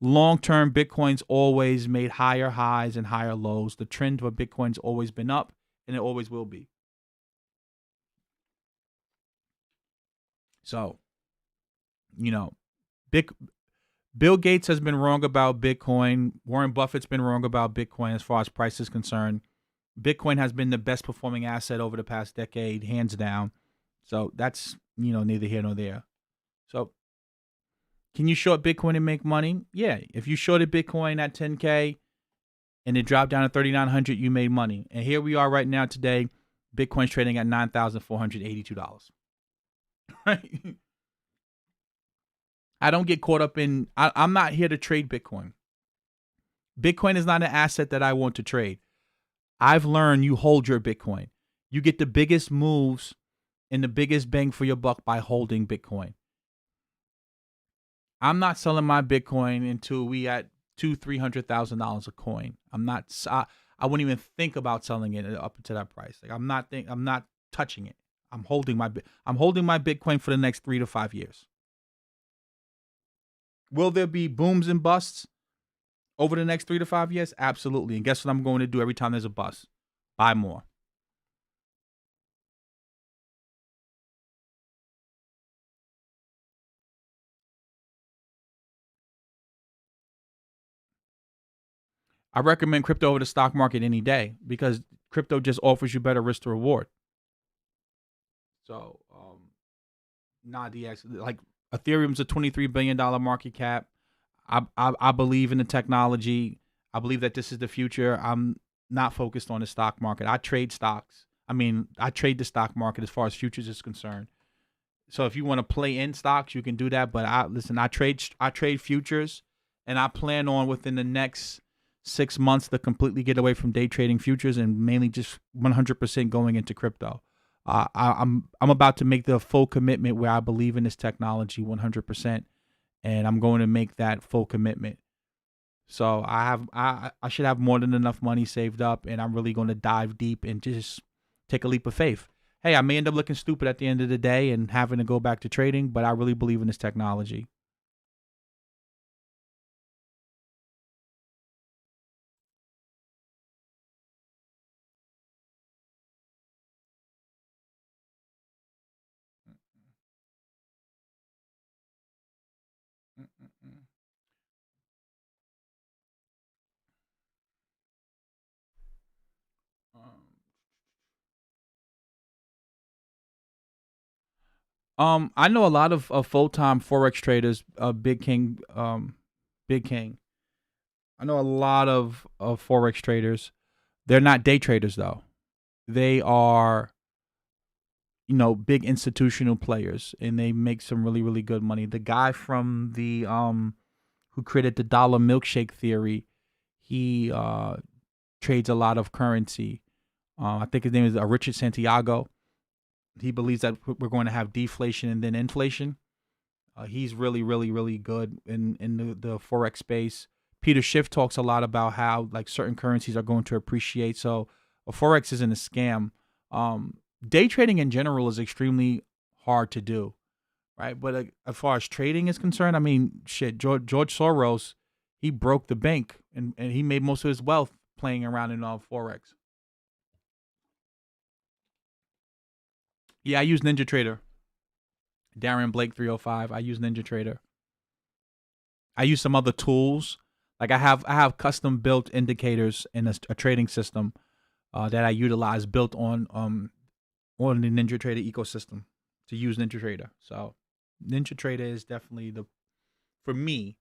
Long-term, Bitcoin's always made higher highs and higher lows. The trend for Bitcoin's always been up, and it always will be. So, you know, Big Bill Gates has been wrong about Bitcoin. Warren Buffett's been wrong about Bitcoin as far as price is concerned. Bitcoin has been the best performing asset over the past decade, hands down. So that's, neither here nor there. So can you short Bitcoin and make money? Yeah. If you shorted Bitcoin at 10K and it dropped down to 3,900, you made money. And here we are right now today. Bitcoin's trading at $9,482. Right? I don't get caught up in, I'm not here to trade Bitcoin. Bitcoin is not an asset that I want to trade. I've learned you hold your Bitcoin. You get the biggest moves and the biggest bang for your buck by holding Bitcoin. I'm not selling my Bitcoin until we at $200,000-$300,000 a coin. I'm not. I wouldn't even think about selling it up to that price. Like I'm not touching it. I'm holding my Bitcoin for the next 3 to 5 years. Will there be booms and busts over the next 3 to 5 years? Absolutely. And guess what I'm going to do every time there's a bust? Buy more. I recommend crypto over the stock market any day because crypto just offers you better risk to reward. So, not DX. Like Ethereum's a $23 billion market cap. I believe in the technology. I believe that this is the future. I'm not focused on the stock market. I trade stocks. I trade the stock market as far as futures is concerned. So if you want to play in stocks, you can do that. But I trade futures, and I plan on within the next 6 months to completely get away from day trading futures and mainly just 100% going into crypto. I'm about to make the full commitment where I believe in this technology 100%, and I'm going to make that full commitment. So I should have more than enough money saved up, and I'm really going to dive deep and just take a leap of faith. Hey, I may end up looking stupid at the end of the day and having to go back to trading, but I really believe in this technology. I know a lot of full time forex traders. Big King. I know a lot of forex traders. They're not day traders though. They are, big institutional players, and they make some really really good money. The guy from the who created the dollar milkshake theory, he trades a lot of currency. I think his name is Richard Santiago. He believes that we're going to have deflation and then inflation. He's really, really, really good in the forex space. Peter Schiff talks a lot about how like certain currencies are going to appreciate. So forex isn't a scam. Day trading in general is extremely hard to do, right? But as far as trading is concerned, shit, George Soros, he broke the bank and he made most of his wealth playing around in forex. Yeah, I use NinjaTrader. Darren Blake 305. I use NinjaTrader. I use some other tools. Like I have custom built indicators in a trading system that I utilize built on the NinjaTrader ecosystem to use NinjaTrader. So NinjaTrader is definitely for me.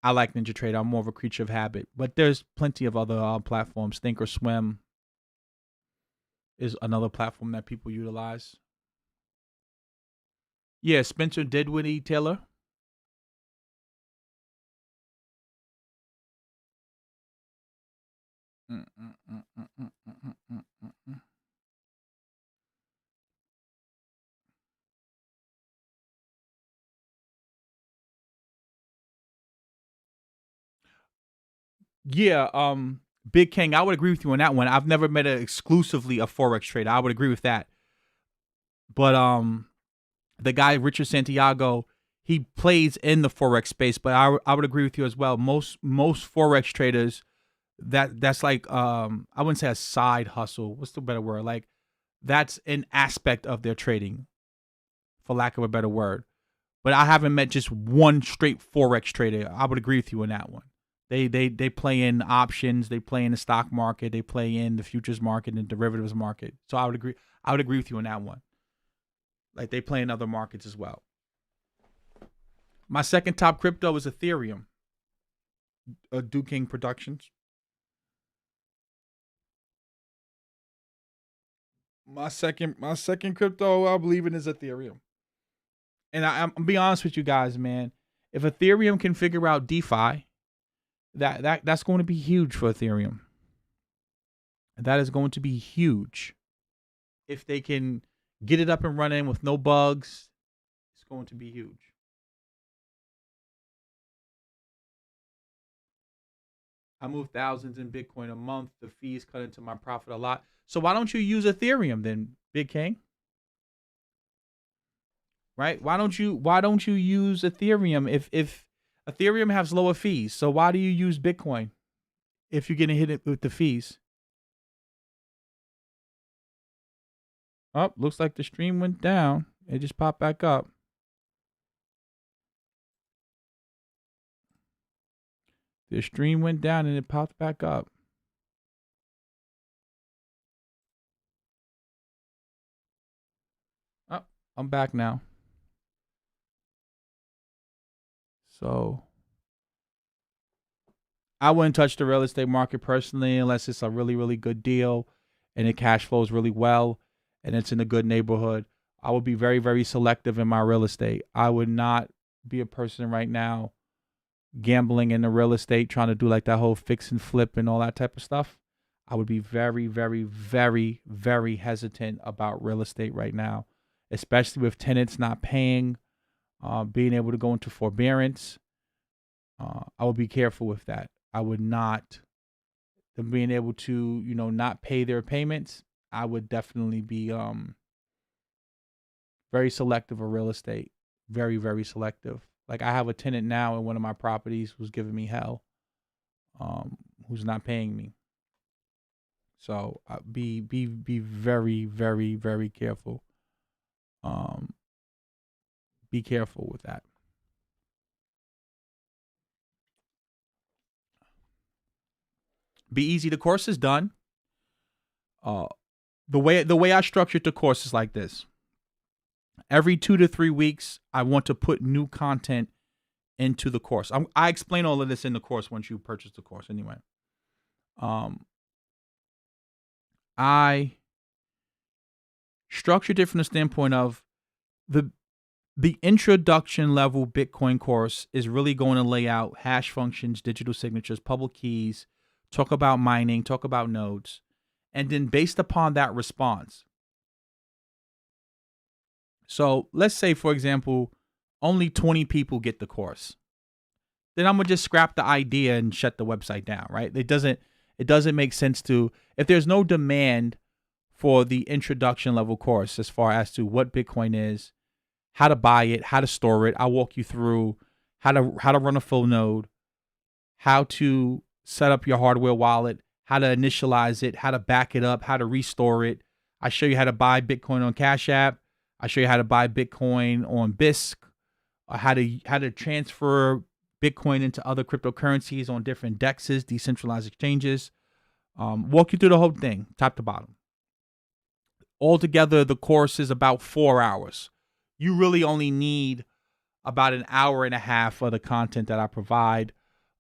I like NinjaTrader. I'm more of a creature of habit, but there's plenty of other platforms. Thinkorswim is another platform that people utilize. Yeah, Spencer Dinwiddie Taylor. Mm, mm, mm, mm, mm, mm, mm, mm, mm, mm. Yeah, Big King, I would agree with you on that one. I've never met exclusively a forex trader. I would agree with that. But the guy Richard Santiago, he plays in the forex space. But I would agree with you as well. Most forex traders, that's like I wouldn't say a side hustle. What's the better word? Like that's an aspect of their trading, for lack of a better word. But I haven't met just one straight forex trader. I would agree with you on that one. They play in options, they play in the stock market, they play in the futures market and derivatives market. So I would agree with you on that one. Like they play in other markets as well. My second top crypto is Ethereum. Duke King Productions. My second crypto I believe in is Ethereum. And I'm be honest with you guys, man. If Ethereum can figure out DeFi, that's going to be huge for Ethereum. That is going to be huge. If they can get it up and running with no bugs, it's going to be huge. I move thousands in Bitcoin a month. The fees cut into my profit a lot. So why don't you use Ethereum then, Big King? Right? Why don't you use Ethereum if Ethereum has lower fees? So why do you use Bitcoin if you're gonna hit it with the fees? Oh, looks like the stream went down. It just popped back up. The stream went down and it popped back up. Oh, I'm back now. So I wouldn't touch the real estate market personally unless it's a really, really good deal and it cash flows really well and it's in a good neighborhood. I would be very, very selective in my real estate. I would not be a person right now gambling in the real estate, trying to do like that whole fix and flip and all that type of stuff. I would be very, very, very, very hesitant about real estate right now, especially with tenants not paying, being able to go into forbearance. I would be careful with that. I would not, them being able to, not pay their payments. I would definitely be very selective of real estate. Very, very selective. Like I have a tenant now in one of my properties who's giving me hell, who's not paying me. So be very, very, very careful. Be careful with that. Be easy. The course is done. The way I structured the course is like this. Every 2 to 3 weeks, I want to put new content into the course. I explain all of this in the course once you purchase the course anyway. I structured it from the standpoint of the introduction level Bitcoin course is really going to lay out hash functions, digital signatures, public keys, talk about mining, talk about nodes. And then based upon that response. So let's say, for example, only 20 people get the course. Then I'm going to just scrap the idea and shut the website down, right? It doesn't make sense to, if there's no demand for the introduction level course as far as to what Bitcoin is, how to buy it, how to store it. I'll walk you through how to run a full node, how to set up your hardware wallet, how to initialize it, how to back it up, how to restore it. I show you how to buy Bitcoin on Cash App. I show you how to buy Bitcoin on BISC, how to transfer Bitcoin into other cryptocurrencies on different DEXs, decentralized exchanges. Walk you through the whole thing, top to bottom. Altogether, the course is about 4 hours. You really only need about an hour and a half of the content that I provide,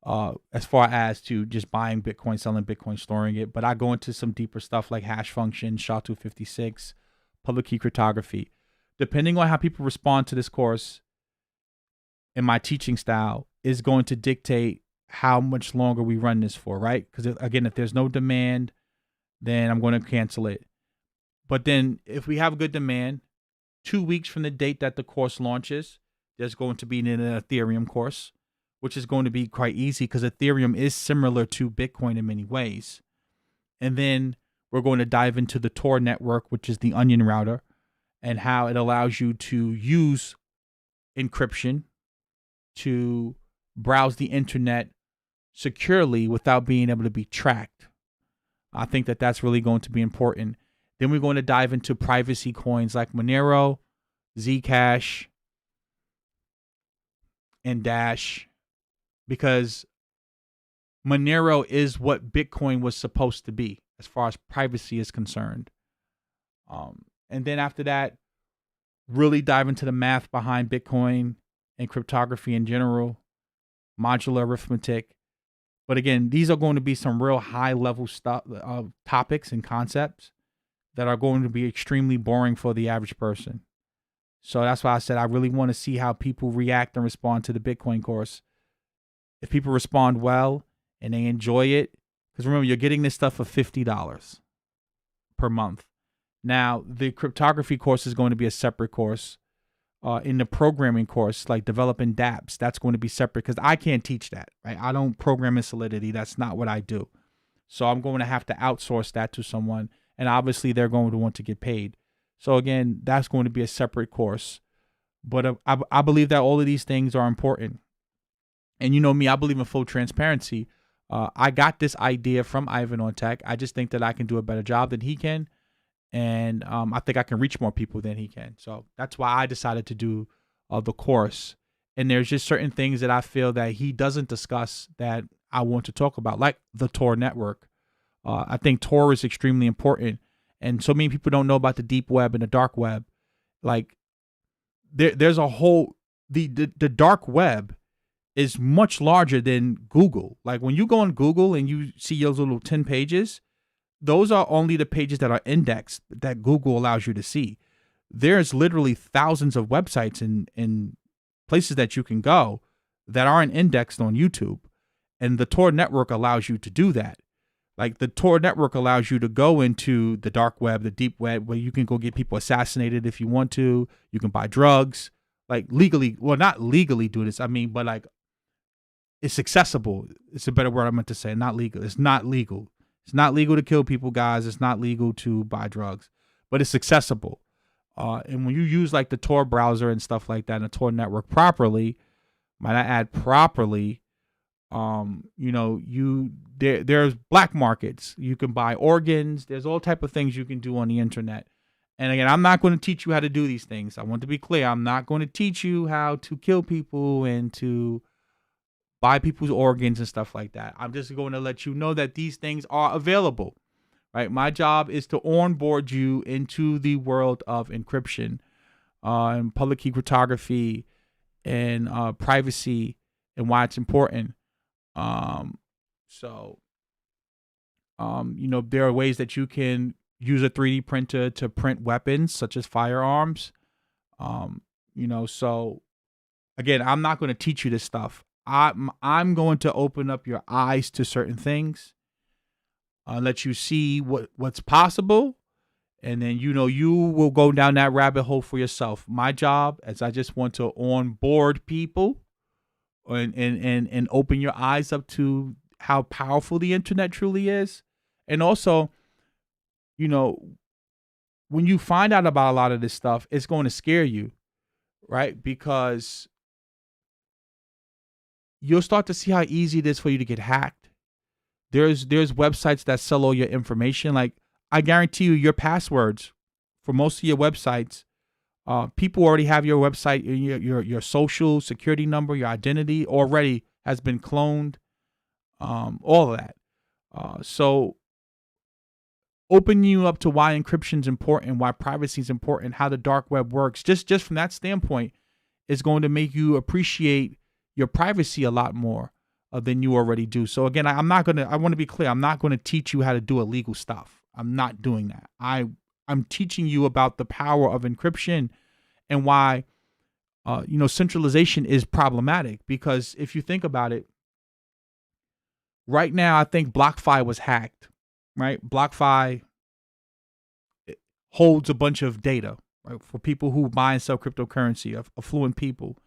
as far as to just buying Bitcoin, selling Bitcoin, storing it. But I go into some deeper stuff like hash function, SHA-256, public key cryptography. Depending on how people respond to this course and my teaching style is going to dictate how much longer we run this for, right? Because again, if there's no demand, then I'm going to cancel it. But then if we have good demand, 2 weeks from the date that the course launches, there's going to be an Ethereum course, which is going to be quite easy because Ethereum is similar to Bitcoin in many ways. And then we're going to dive into the Tor network, which is the Onion router. and how it allows you to use encryption to browse the internet securely without being able to be tracked. I think that that's really going to be important. Then we're going to dive into privacy coins like Monero, Zcash, and Dash, because Monero is what Bitcoin was supposed to be as far as privacy is concerned. And then after that, really dive into the math behind Bitcoin and cryptography in general, modular arithmetic. But again, these are going to be some real high level stuff, topics and concepts that are going to be extremely boring for the average person. So that's why I said I really want to see how people react and respond to the Bitcoin course. If people respond well and they enjoy it, because remember, you're getting this stuff for $50 per month. Now, the cryptography course is going to be a separate course. In the programming course, like developing dApps, that's going to be separate because I can't teach that, right? I don't program in Solidity. That's not what I do. So I'm going to have to outsource that to someone. And obviously, they're going to want to get paid. So again, that's going to be a separate course. But I believe that all of these things are important. And you know me, I believe in full transparency. I got this idea from Ivan on Tech. I just think that I can do a better job than he can. And I think I can reach more people than he can. So that's why I decided to do the course. And there's just certain things that I feel that he doesn't discuss that I want to talk about, like the Tor network. I think Tor is extremely important. And so many people don't know about the deep web and the dark web. Like there's a whole, the dark web is much larger than Google. Like when you go on Google and you see those little 10 pages, those are only the pages that are indexed that Google allows you to see. There's literally thousands of websites and places that you can go that aren't indexed on YouTube. And the Tor network allows you to do that. Like the Tor network allows you to go into the dark web, the deep web, where you can go get people assassinated if you want to. You can buy drugs, like legally. Well, not legally do this. I mean, but like it's accessible. It's a better word I meant to say. Not legal. It's not legal. It's not legal to kill people, guys. It's not legal to buy drugs, but it's accessible. And when you use like the Tor browser and stuff like that and the Tor network properly, might I add properly, there's black markets. You can buy organs. There's all type of things you can do on the internet. And again, I'm not going to teach you how to do these things. I want to be clear. I'm not going to teach you how to kill people and to buy people's organs and stuff like that. I'm just going to let you know that these things are available, right? My job is to onboard you into the world of encryption and public key cryptography and privacy and why it's important. There are ways that you can use a 3D printer to print weapons such as firearms. So again, I'm not going to teach you this stuff. I'm going to open up your eyes to certain things, let you see what's possible, and then you will go down that rabbit hole for yourself. My job is I just want to onboard people and open your eyes up to how powerful the internet truly is. And also, when you find out about a lot of this stuff, it's going to scare you, right? Because you'll start to see how easy it is for you to get hacked. There's websites that sell all your information. Like I guarantee you, your passwords for most of your websites, people already have your website, your social security number, your identity already has been cloned. All of that. So open you up to why encryption is important, why privacy is important, how the dark web works. Just from that standpoint, is going to make you appreciate your privacy a lot more than you already do. So again, I want to be clear. I'm not going to teach you how to do illegal stuff. I'm not doing that. I'm teaching you about the power of encryption and why, centralization is problematic. Because if you think about it, right now, I think BlockFi was hacked, right? BlockFi holds a bunch of data, right, for people who buy and sell cryptocurrency, of affluent people.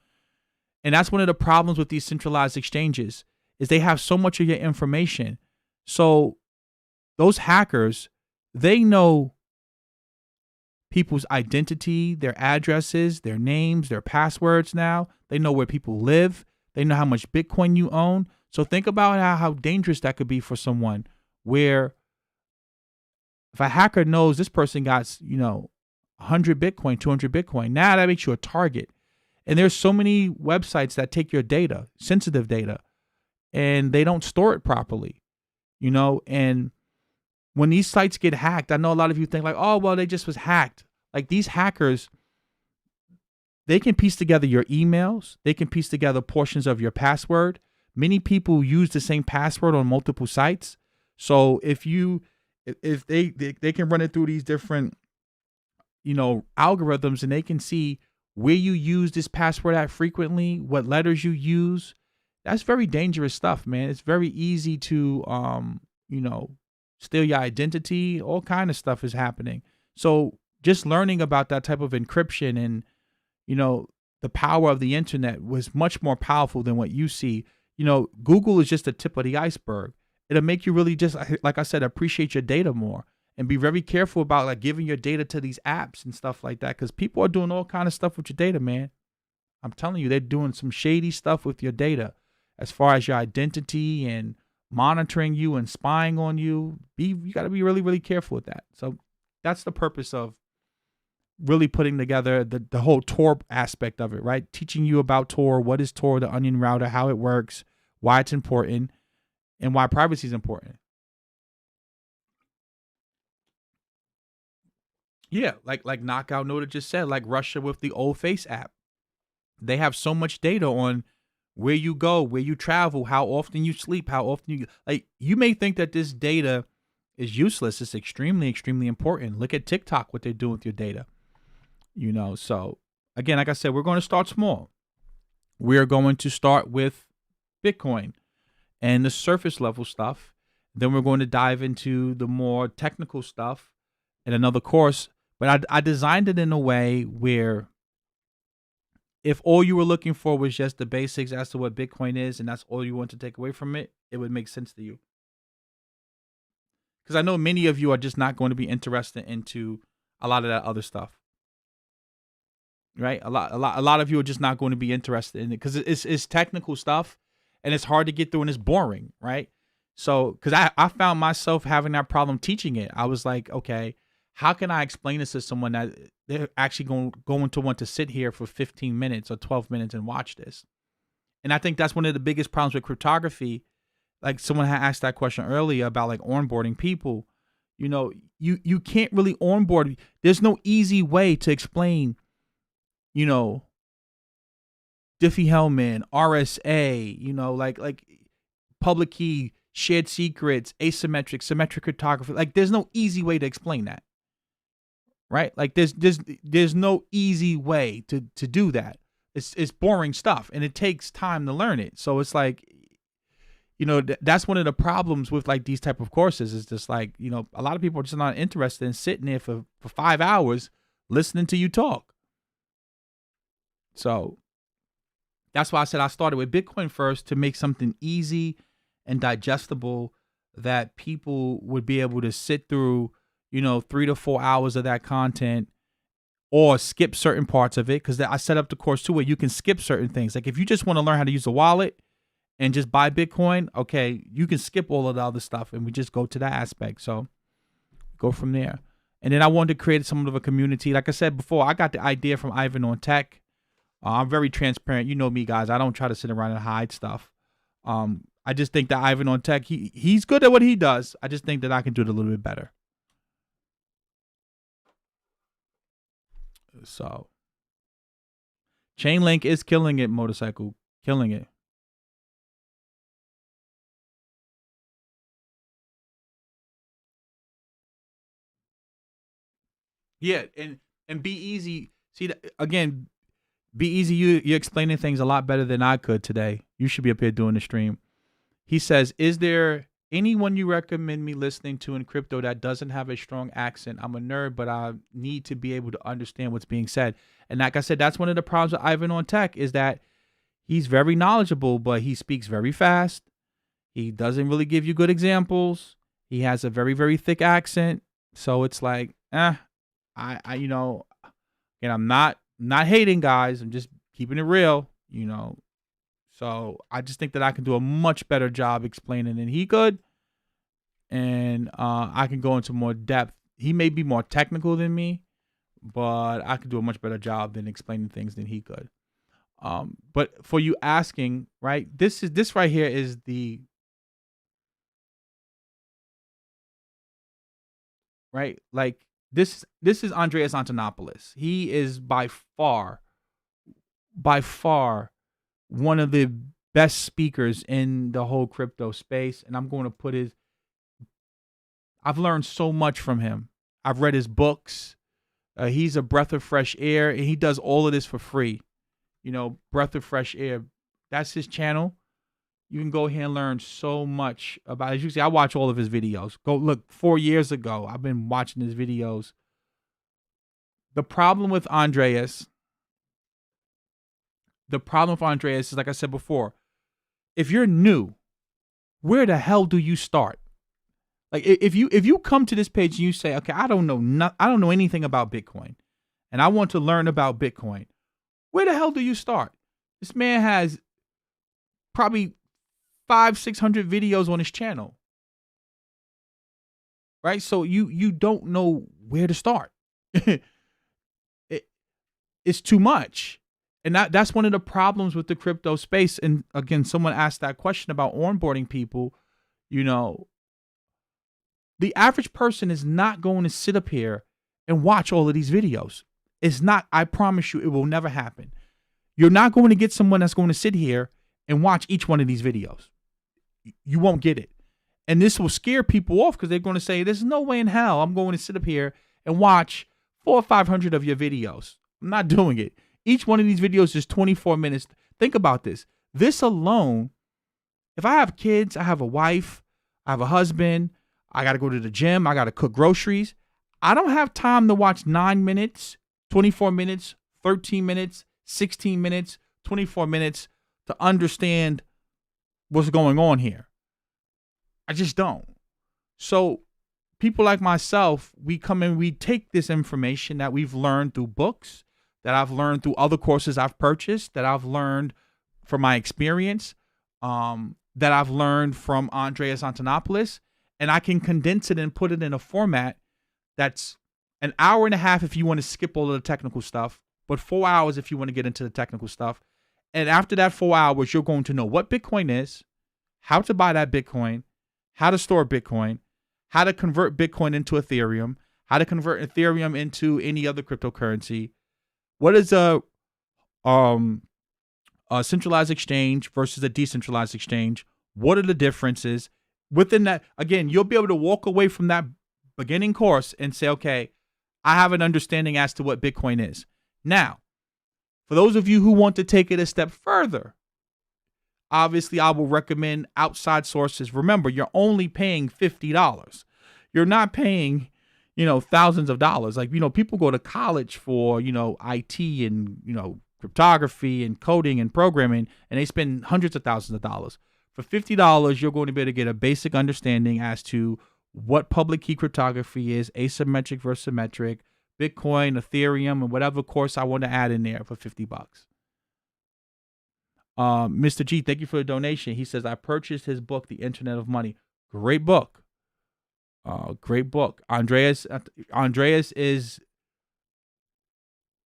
And that's one of the problems with these centralized exchanges is they have so much of your information. So those hackers, they know people's identity, their addresses, their names, their passwords now. They know where people live. They know how much Bitcoin you own. So think about how dangerous that could be for someone, where if a hacker knows this person got, 100 Bitcoin, 200 Bitcoin, now that makes you a target. And there's so many websites that take your data, sensitive data, and they don't store it properly, and when these sites get hacked, I know a lot of you think like, oh, well, they just was hacked. Like these hackers, they can piece together your emails. They can piece together portions of your password. Many people use the same password on multiple sites. So if they can run it through these different, algorithms, and they can see where you use this password at frequently, what letters you use. That's very dangerous stuff, man. It's very easy to, steal your identity. All kind of stuff is happening. So just learning about that type of encryption and, the power of the internet was much more powerful than what you see. Google is just the tip of the iceberg. It'll make you really just, like I said, appreciate your data more and be very careful about like giving your data to these apps and stuff like that. Cause people are doing all kind of stuff with your data, man. I'm telling you, they're doing some shady stuff with your data as far as your identity and monitoring you and spying on you. You got to be really, really careful with that. So that's the purpose of really putting together the whole Tor aspect of it, right? Teaching you about Tor, what is Tor, the onion router, how it works, why it's important, and why privacy is important. Yeah, like Knockout Noted just said, like Russia with the Old Face app. They have so much data on where you go, where you travel, how often you sleep, how often you may think that this data is useless. It's extremely, extremely important. Look at TikTok, what they're doing with your data. So again, like I said, we're going to start small. We're going to start with Bitcoin and the surface level stuff. Then we're going to dive into the more technical stuff in another course. But I designed it in a way where if all you were looking for was just the basics as to what Bitcoin is, and that's all you want to take away from it, it would make sense to you. Because I know many of you are just not going to be interested into a lot of that other stuff. Right? A lot of you are just not going to be interested in it because it's technical stuff and it's hard to get through and it's boring, right? So, because I found myself having that problem teaching it. I was like, okay, how can I explain this to someone that they're actually going to want to sit here for 15 minutes or 12 minutes and watch this? And I think that's one of the biggest problems with cryptography. Like someone had asked that question earlier about like onboarding people. You can't really onboard. There's no easy way to explain, Diffie-Hellman, RSA, like public key, shared secrets, asymmetric, symmetric cryptography. Like there's no easy way to explain that. Right? Like there's no easy way to do that. It's boring stuff and it takes time to learn it. So it's like, that's one of the problems with like these type of courses is just like, a lot of people are just not interested in sitting there for 5 hours listening to you talk. So that's why I said I started with Bitcoin first to make something easy and digestible that people would be able to sit through, 3 to 4 hours of that content or skip certain parts of it. Because I set up the course too where you can skip certain things. Like if you just want to learn how to use a wallet and just buy Bitcoin, okay, you can skip all of the other stuff and we just go to that aspect. So go from there. And then I wanted to create somewhat of a community. Like I said before, I got the idea from Ivan on Tech. I'm very transparent. You know me, guys. I don't try to sit around and hide stuff. I just think that Ivan on Tech, he's good at what he does. I just think that I can do it a little bit better. So, Chainlink is killing it, motorcycle. Killing it. Yeah, and Be Easy. See, again, Be Easy, you're explaining things a lot better than I could today. You should be up here doing the stream. He says, is there anyone you recommend me listening to in crypto that doesn't have a strong accent? I'm a nerd, but I need to be able to understand what's being said. And like I said, that's one of the problems with Ivan on Tech is that he's very knowledgeable, but he speaks very fast. He doesn't really give you good examples. He has a very, very thick accent. So it's like, and I'm not hating, guys. I'm just keeping it real, So I just think that I can do a much better job explaining than he could, and I can go into more depth. He may be more technical than me, but I could do a much better job than explaining things than he could. But for you asking, right? This right here is the right. Like this is Andreas Antonopoulos. He is by far one of the best speakers in the whole crypto space. And I'm going to put I've learned so much from him. I've read his books. He's a breath of fresh air, and he does all of this for free. Breath of fresh air. That's his channel. You can go here and learn so much about it. As you see, I watch all of his videos. Go look 4 years ago. I've been watching his videos. The problem with Andreas is, like I said before, if you're new, where the hell do you start? Like if you come to this page and you say, okay, I don't know anything about Bitcoin, and I want to learn about Bitcoin, where the hell do you start? This man has probably 500-600 videos on his channel, right? So you don't know where to start. It's too much. And that's one of the problems with the crypto space. And again, someone asked that question about onboarding people. The average person is not going to sit up here and watch all of these videos. It's not, I promise you, it will never happen. You're not going to get someone that's going to sit here and watch each one of these videos. You won't get it. And this will scare people off because they're going to say, there's no way in hell I'm going to sit up here and watch 400 or 500 of your videos. I'm not doing it. Each one of these videos is 24 minutes. Think about this. This alone, if I have kids, I have a wife, I have a husband, I got to go to the gym, I got to cook groceries. I don't have time to watch 9 minutes, 24 minutes, 13 minutes, 16 minutes, 24 minutes to understand what's going on here. I just don't. So people like myself, we come in, we take this information that we've learned through books, that I've learned through other courses I've purchased, that I've learned from my experience, that I've learned from Andreas Antonopoulos, and I can condense it and put it in a format that's an hour and a half if you want to skip all of the technical stuff, but 4 hours if you want to get into the technical stuff. And after that 4 hours, you're going to know what Bitcoin is, how to buy that Bitcoin, how to store Bitcoin, how to convert Bitcoin into Ethereum, how to convert Ethereum into any other cryptocurrency. What is a centralized exchange versus a decentralized exchange? What are the differences? Within that, again, you'll be able to walk away from that beginning course and say, okay, I have an understanding as to what Bitcoin is. Now, for those of you who want to take it a step further, obviously I will recommend outside sources. Remember, you're only paying $50. You're not paying, thousands of dollars. Like, people go to college for, IT and, cryptography and coding and programming, and they spend hundreds of thousands of dollars. For $50, you're going to be able to get a basic understanding as to what public key cryptography is, asymmetric versus symmetric, Bitcoin, Ethereum, and whatever course I want to add in there for $50. Mr. G, thank you for the donation. He says, I purchased his book, The Internet of Money. Great book. Great book. Andreas is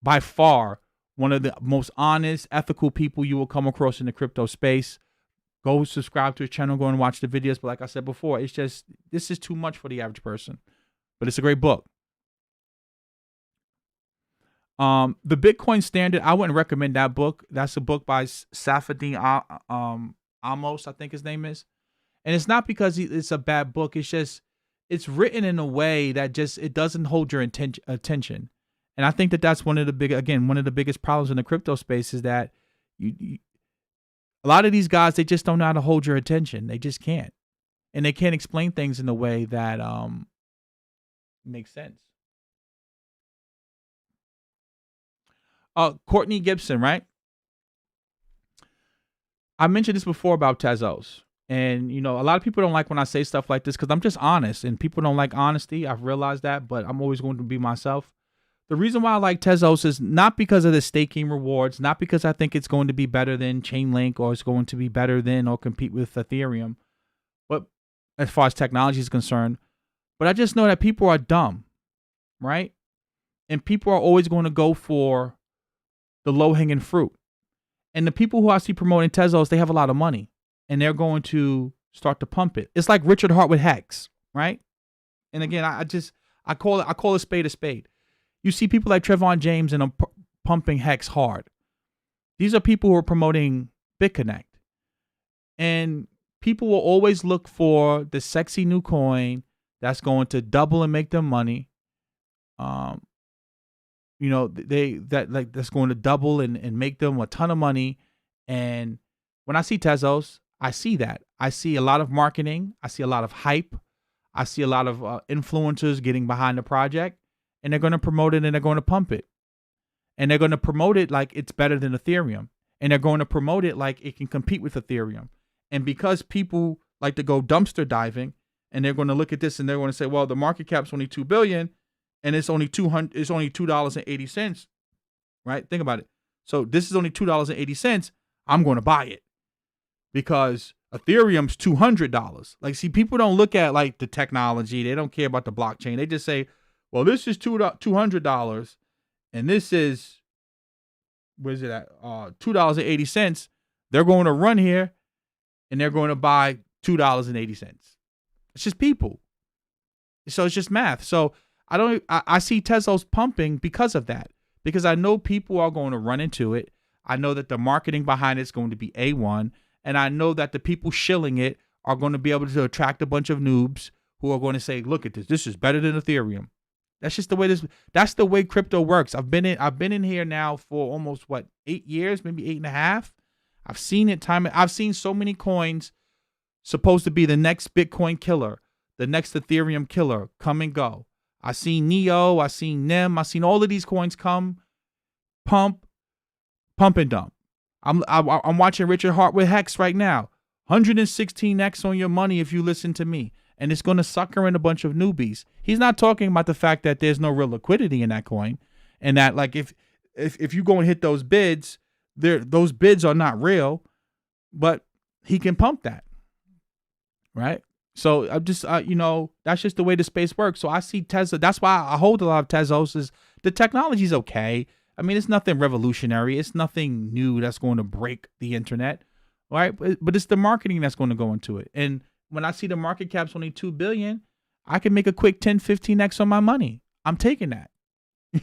by far one of the most honest, ethical people you will come across in the crypto space. Go subscribe to his channel, go and watch the videos. But like I said before, this is too much for the average person. But it's a great book. The Bitcoin Standard, I wouldn't recommend that book. That's a book by Safadine Amos, I think his name is. And it's not because it's a bad book. It's just, it's written in a way that it doesn't hold your attention. And I think that that's one of the biggest problems in the crypto space is that a lot of these guys, they just don't know how to hold your attention. They just can't. And they can't explain things in a way that makes sense. Courtney Gibson, right? I mentioned this before about Tezos. And, a lot of people don't like when I say stuff like this because I'm just honest. And people don't like honesty. I've realized that. But I'm always going to be myself. The reason why I like Tezos is not because of the staking rewards, not because I think it's going to be better than Chainlink or it's going to be better than or compete with Ethereum, but as far as technology is concerned, but I just know that people are dumb, right? And people are always going to go for the low-hanging fruit. And the people who I see promoting Tezos, they have a lot of money, and they're going to start to pump it. It's like Richard Hart with Hex, right? And again, I call a spade a spade. You see people like Trevon James and pumping Hex hard. These are people who are promoting BitConnect. And people will always look for the sexy new coin that's going to double and make them money. That's going to double and make them a ton of money. And when I see Tezos, I see that. I see a lot of marketing. I see a lot of hype. I see a lot of influencers getting behind the project, and they're going to promote it and they're going to pump it. And they're going to promote it like it's better than Ethereum. And they're going to promote it like it can compete with Ethereum. And because people like to go dumpster diving, and they're going to look at this and they're going to say, well, the market cap's only $2 billion and it's only $2.80, right? Think about it. So this is only $2.80. I'm going to buy it because Ethereum's $200. Like, see, people don't look at like the technology. They don't care about the blockchain. They just say, well, this is $200 and this is, where's it at? $2.80. They're going to run here and they're going to buy $2.80. It's just people. So it's just math. So I see Tezos pumping because of that, because I know people are going to run into it. I know that the marketing behind it is going to be A1. And I know that the people shilling it are going to be able to attract a bunch of noobs who are going to say, look at this. This is better than Ethereum. That's just the way that's the way crypto works. I've been in here now for almost 8 years, maybe 8.5. I've seen it I've seen so many coins supposed to be the next Bitcoin killer, the next Ethereum killer come and go. I seen Neo, I seen NEM, I seen all of these coins come, pump and dump. I'm watching Richard Hart with Hex right now. 116x on your money if you listen to me. And it's going to sucker in a bunch of newbies. He's not talking about the fact that there's no real liquidity in that coin. And that, like, if you go and hit those bids, those bids are not real. But he can pump that. Right? So I'm just, that's just the way the space works. So I see Tesla. That's why I hold a lot of Tezos. Is the technology's okay. I mean, it's nothing revolutionary. It's nothing new that's going to break the internet, right? But it's the marketing that's going to go into it. And when I see the market cap's only $2 billion, I can make a quick 10, 15x on my money. I'm taking that.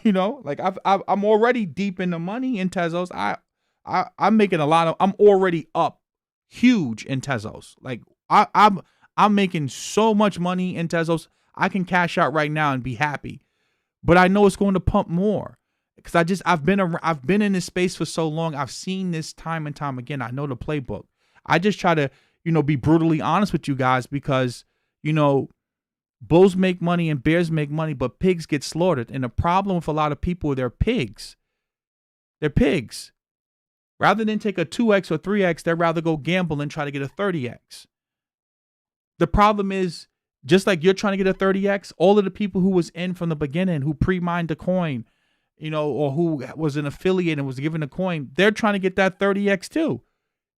Like I'm already deep in the money in Tezos. I'm making I'm already up huge in Tezos. Like I'm making so much money in Tezos. I can cash out right now and be happy, but I know it's going to pump more because I've been in this space for so long. I've seen this time and time again. I know the playbook. I just try to, be brutally honest with you guys because, bulls make money and bears make money, but pigs get slaughtered. And the problem with a lot of people, they're pigs. They're pigs. Rather than take a 2x or 3x, they'd rather go gamble and try to get a 30x. The problem is, just like you're trying to get a 30x, all of the people who was in from the beginning, who pre-mined the coin, or who was an affiliate and was given a coin, they're trying to get that 30x too.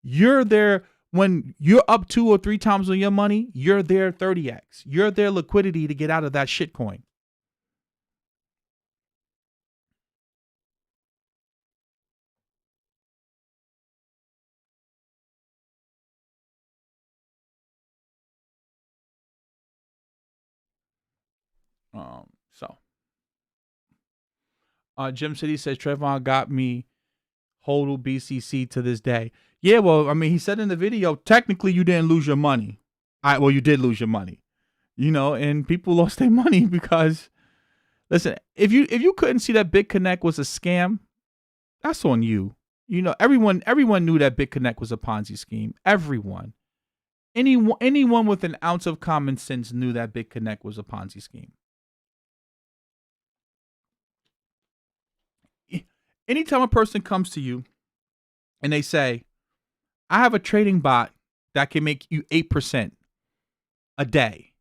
You're there when you're up 2 or 3 times on your money, you're their 30x. You're their liquidity to get out of that shit coin. Jim City says Trevon got me hodl BCC to this day. Yeah, well, I mean, he said in the video, technically you didn't lose your money. Well, you did lose your money, and people lost their money because, listen, if you couldn't see that BitConnect was a scam, that's on you. Everyone knew that BitConnect was a Ponzi scheme. Everyone. Anyone with an ounce of common sense knew that BitConnect was a Ponzi scheme. Anytime a person comes to you and they say, I have a trading bot that can make you 8% a day,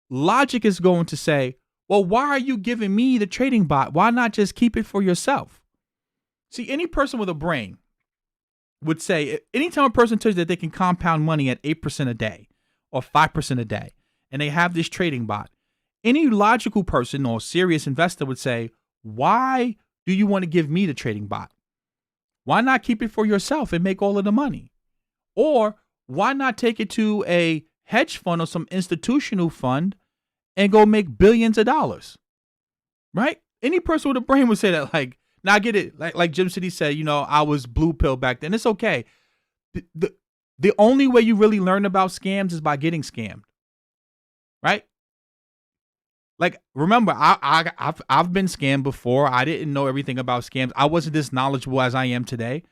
logic is going to say, Well, why are you giving me the trading bot? Why not just keep it for yourself? See, any person with a brain would say, anytime a person tells you that they can compound money at 8% a day or 5% a day, and they have this trading bot, any logical person or serious investor would say, why do you want to give me the trading bot? Why not keep it for yourself and make all of the money? Or why not take it to a hedge fund or some institutional fund and go make billions of dollars? Right? Any person with a brain would say that. Like, now I get it. Like Jim City said, I was blue pill back then. It's okay. The only way you really learn about scams is by getting scammed. Right? Like, remember, I've been scammed before. I didn't know everything about scams. I wasn't this knowledgeable as I am today.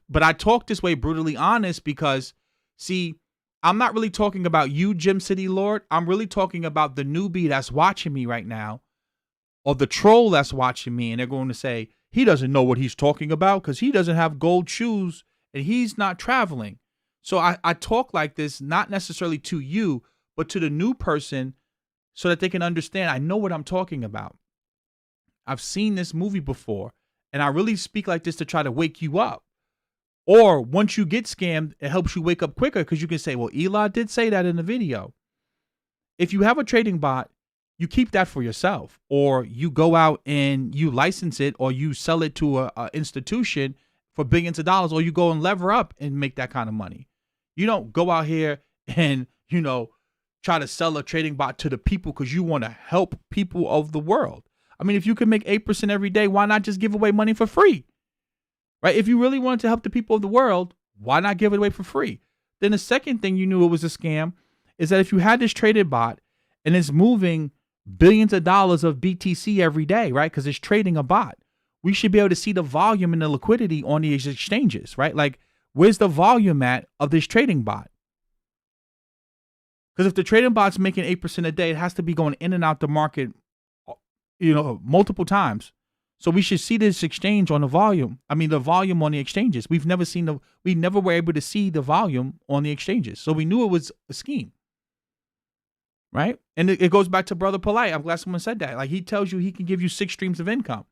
But I talk this way brutally honest because, see, I'm not really talking about you, Jim City Lord. I'm really talking about the newbie that's watching me right now, or the troll that's watching me, and they're going to say, he doesn't know what he's talking about because he doesn't have gold shoes and he's not traveling. So I talk like this, not necessarily to you, but to the new person so that they can understand I know what I'm talking about. I've seen this movie before, and I really speak like this to try to wake you up. Or once you get scammed, it helps you wake up quicker because you can say, well, Eli did say that in the video. If you have a trading bot, you keep that for yourself, or you go out and you license it, or you sell it to a institution for billions of dollars, or you go and lever up and make that kind of money. You don't go out here and, try to sell a trading bot to the people because you want to help people of the world. I mean, if you can make 8% every day, why not just give away money for free? Right? If you really wanted to help the people of the world, why not give it away for free? Then the second thing you knew it was a scam is that if you had this traded bot and it's moving billions of dollars of BTC every day, right? Because it's trading a bot. We should be able to see the volume and the liquidity on these exchanges, right? Like, where's the volume at of this trading bot? Because if the trading bot's making 8% a day, it has to be going in and out the market, multiple times. So we should see this exchange on the volume. I mean, the volume on the exchanges. We never were able to see the volume on the exchanges. So we knew it was a scheme. Right? And it goes back to Brother Polite. I'm glad someone said that. Like, he tells you he can give you 6 streams of income.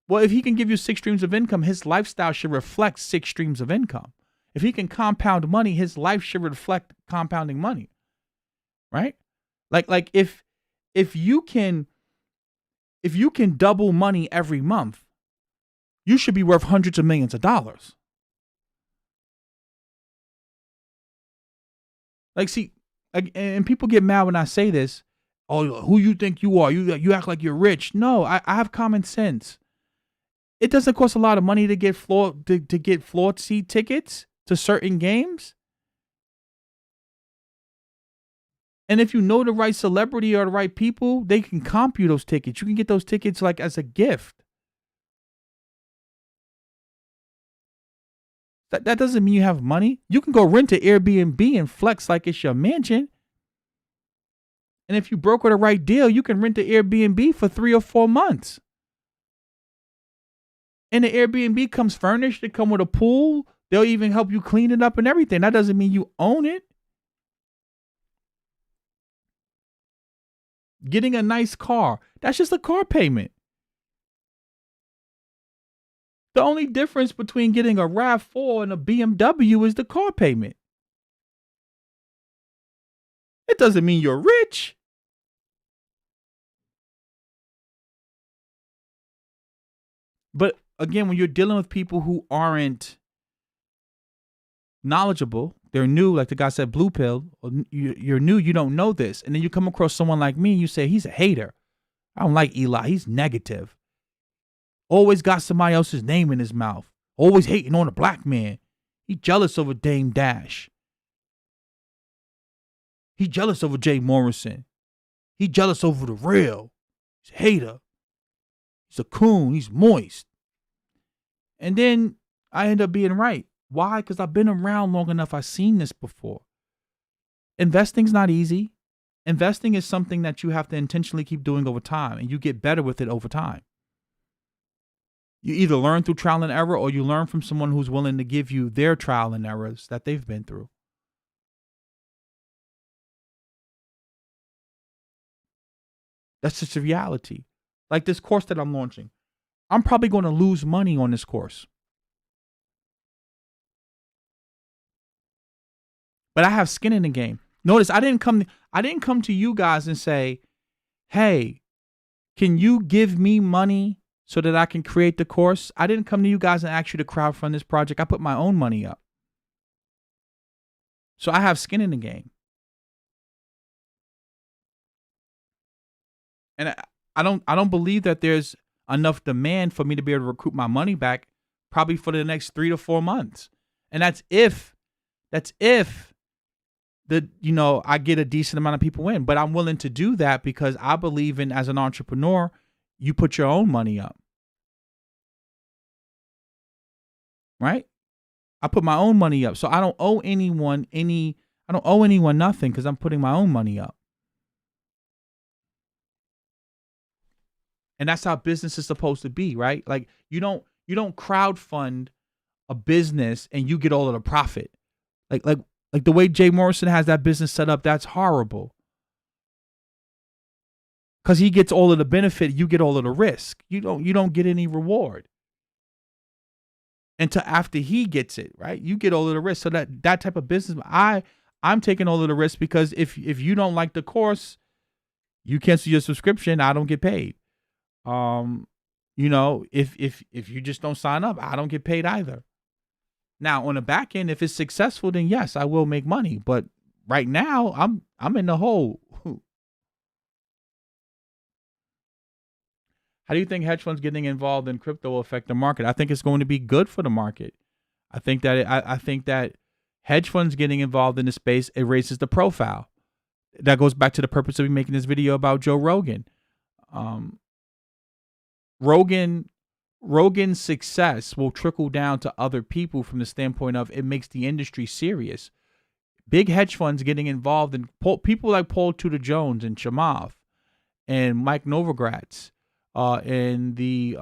Well, if he can give you 6 streams of income, his lifestyle should reflect 6 streams of income. If he can compound money, his life should reflect compounding money. Right? Like if you can double money every month, you should be worth hundreds of millions of dollars. Like, see, and people get mad when I say this. Oh, who you think you are? You act like you're rich. No, I have common sense. It doesn't cost a lot of money to get floor seat tickets to certain games. And if you know the right celebrity or the right people, they can comp you those tickets. You can get those tickets like as a gift. That doesn't mean you have money. You can go rent an Airbnb and flex like it's your mansion. And if you broker the right deal, you can rent the Airbnb for 3 or 4 months. And the Airbnb comes furnished. It comes with a pool. They'll even help you clean it up and everything. That doesn't mean you own it. Getting a nice car, that's just a car payment. The only difference between getting a RAV4 and a BMW is the car payment. It doesn't mean you're rich. But again, when you're dealing with people who aren't knowledgeable, they're new, like the guy said, blue pill, you're new, you don't know this. And then you come across someone like me and you say, he's a hater. I don't like Eli. He's negative. Always got somebody else's name in his mouth. Always hating on a black man. He jealous over Dame Dash. He jealous over Jay Morrison. He jealous over the real. He's a hater. He's a coon. He's moist. And then I end up being right. Why? Because I've been around long enough. I've seen this before. Investing's not easy. Investing is something that you have to intentionally keep doing over time, and you get better with it over time. You either learn through trial and error, or you learn from someone who's willing to give you their trial and errors that they've been through. That's just a reality. Like this course that I'm launching, I'm probably going to lose money on this course. But I have skin in the game. Notice I didn't come to you guys and say, "Hey, can you give me money so that I can create the course?" I didn't come to you guys and ask you to crowdfund this project. I put my own money up. So I have skin in the game. And I don't believe that there's enough demand for me to be able to recoup my money back probably for the next 3 to 4 months. And that's if I get a decent amount of people in, but I'm willing to do that because I believe in, as an entrepreneur, you put your own money up. Right? I put my own money up. So I don't owe anyone nothing because I'm putting my own money up. And that's how business is supposed to be, right? Like you don't crowdfund a business and you get all of the profit. Like the way Jay Morrison has that business set up, that's horrible. Cuz he gets all of the benefit, you get all of the risk. You don't get any reward. Until after he gets it, right? You get all of the risk. So that type of business, I'm taking all of the risk because if you don't like the course, you cancel your subscription, I don't get paid. If you just don't sign up, I don't get paid either. Now, on the back end, if it's successful, then yes, I will make money. But right now, I'm in the hole. How do you think hedge funds getting involved in crypto will affect the market? I think it's going to be good for the market. I think that hedge funds getting involved in the space, it raises the profile. That goes back to the purpose of me making this video about Joe Rogan. Rogan's success will trickle down to other people from the standpoint of it makes the industry serious. Big hedge funds getting involved in people like Paul Tudor Jones and Chamath and Mike Novogratz and the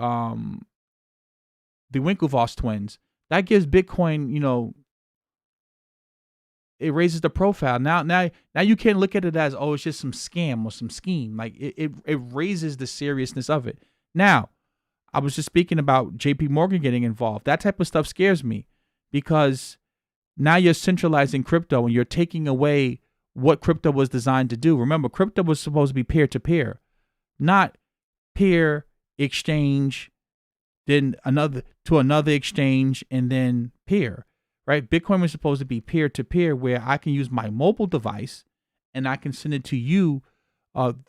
Winklevoss twins. That gives Bitcoin, it raises the profile. Now you can't look at it as, oh, it's just some scam or some scheme. Like it raises the seriousness of it. Now, I was just speaking about JP Morgan getting involved. That type of stuff scares me because now you're centralizing crypto and you're taking away what crypto was designed to do. Remember, crypto was supposed to be peer-to-peer, not peer exchange, then another exchange, and then peer, right? Bitcoin was supposed to be peer-to-peer where I can use my mobile device and I can send it to you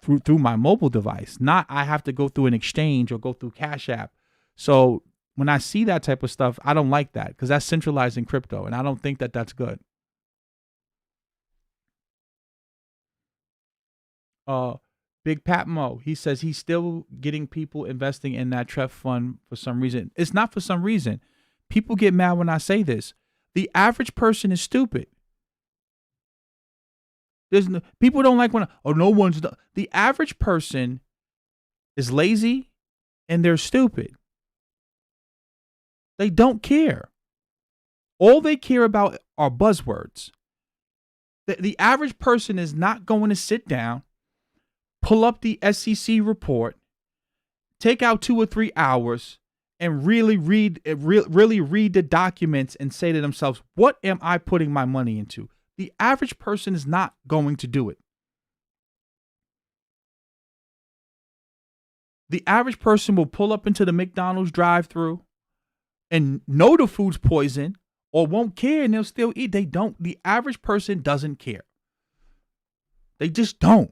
through my mobile device, not I have to go through an exchange or go through Cash App. So when I see that type of stuff, I don't like that because that's centralizing crypto, and I don't think that that's good. Big Pat Mo, he says he's still getting people investing in that TREF fund for some reason. It's not for some reason. People get mad when I say this. The average person is stupid. People don't like when the average person is lazy and they're stupid. They don't care. All they care about are buzzwords. The average person is not going to sit down, pull up the SEC report, take out 2 or 3 hours, and really read the documents and say to themselves, what am I putting my money into? The average person is not going to do it. The average person will pull up into the McDonald's drive-thru and know the food's poison or won't care and they'll still eat. The average person doesn't care. They just don't.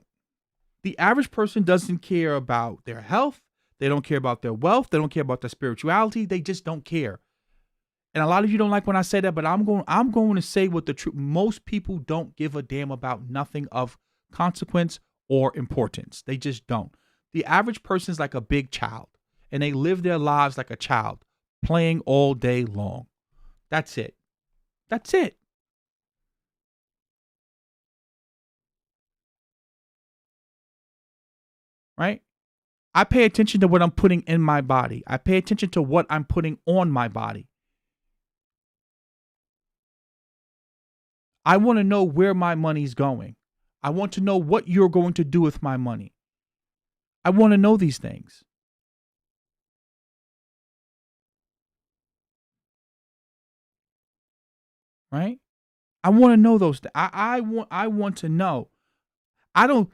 The average person doesn't care about their health. They don't care about their wealth. They don't care about their spirituality. They just don't care. And a lot of you don't like when I say that, but I'm going to say what the truth. Most people don't give a damn about nothing of consequence or importance. They just don't. The average person is like a big child, and they live their lives like a child, playing all day long. That's it. That's it. Right? I pay attention to what I'm putting in my body. I pay attention to what I'm putting on my body. I want to know where my money's going. I want to know what you're going to do with my money. I want to know these things. Right? I want to know those. I want to know. I don't.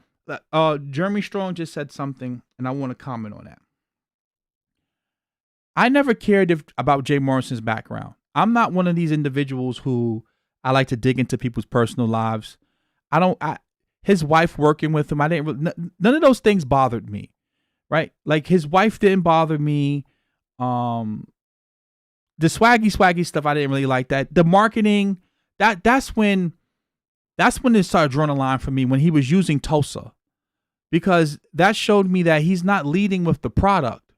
Jeremy Strong just said something, and I want to comment on that. I never cared about Jay Morrison's background. I'm not one of these individuals who I like to dig into people's personal lives. His wife working with him, I didn't. None of those things bothered me, right? Like his wife didn't bother me. The swaggy stuff, I didn't really like that. The marketing, that's when it started drawing a line for me, when he was using Tulsa, because that showed me that he's not leading with the product,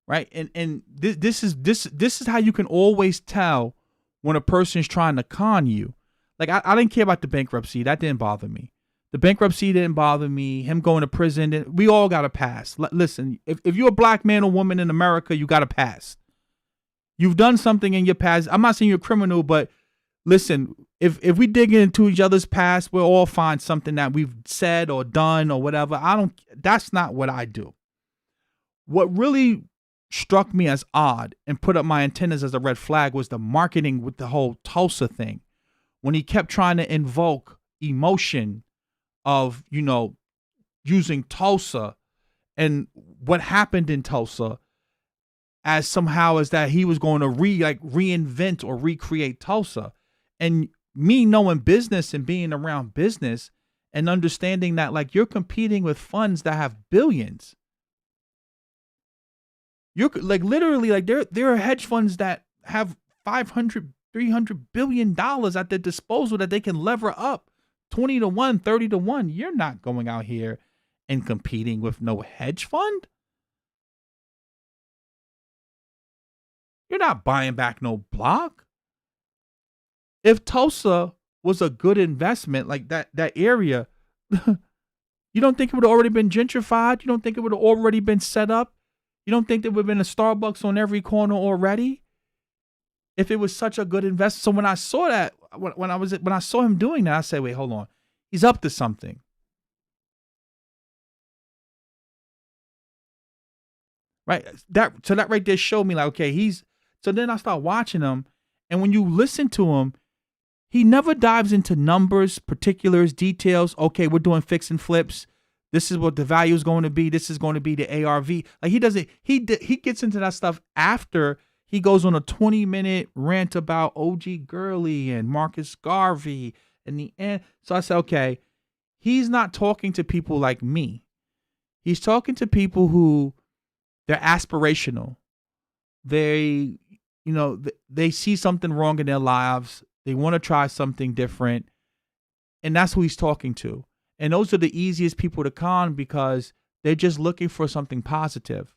right? And this is how you can always tell when a person's trying to con you. Like I didn't care about the bankruptcy, that didn't bother me. The bankruptcy didn't bother me. Him going to prison, we all got to pass. Listen, if you're a black man or woman in America, you got to pass. You've done something in your past. I'm not saying you're a criminal, but listen, if we dig into each other's past, we'll all find something that we've said or done or whatever. That's not what I do. What really struck me as odd and put up my antennas as a red flag was the marketing with the whole Tulsa thing. When he kept trying to invoke emotion of, using Tulsa and what happened in Tulsa as somehow as that he was going to reinvent or recreate Tulsa. And me knowing business and being around business and understanding that like you're competing with funds that have billions. You're like literally like there are hedge funds that have $500, $300 billion at their disposal that they can lever up 20 to 1, 30 to 1. You're not going out here and competing with no hedge fund. You're not buying back no block. If Tulsa was a good investment, like that area, you don't think it would have already been gentrified? You don't think it would have already been set up? You don't think there would have been a Starbucks on every corner already? If it was such a good investment. So when I saw that, when I saw him doing that, I said, wait, hold on. He's up to something. Right? So that right there showed me like, okay, so then I start watching him, and when you listen to him, he never dives into numbers, particulars, details. Okay, we're doing fix and flips. This is what the value is going to be. This is going to be the ARV. Like he doesn't. He gets into that stuff after he goes on a 20-minute rant about OG Gurley and Marcus Garvey and the end. So I said, okay, he's not talking to people like me. He's talking to people who they're aspirational. They see something wrong in their lives. They want to try something different. And that's who he's talking to. And those are the easiest people to con because they're just looking for something positive.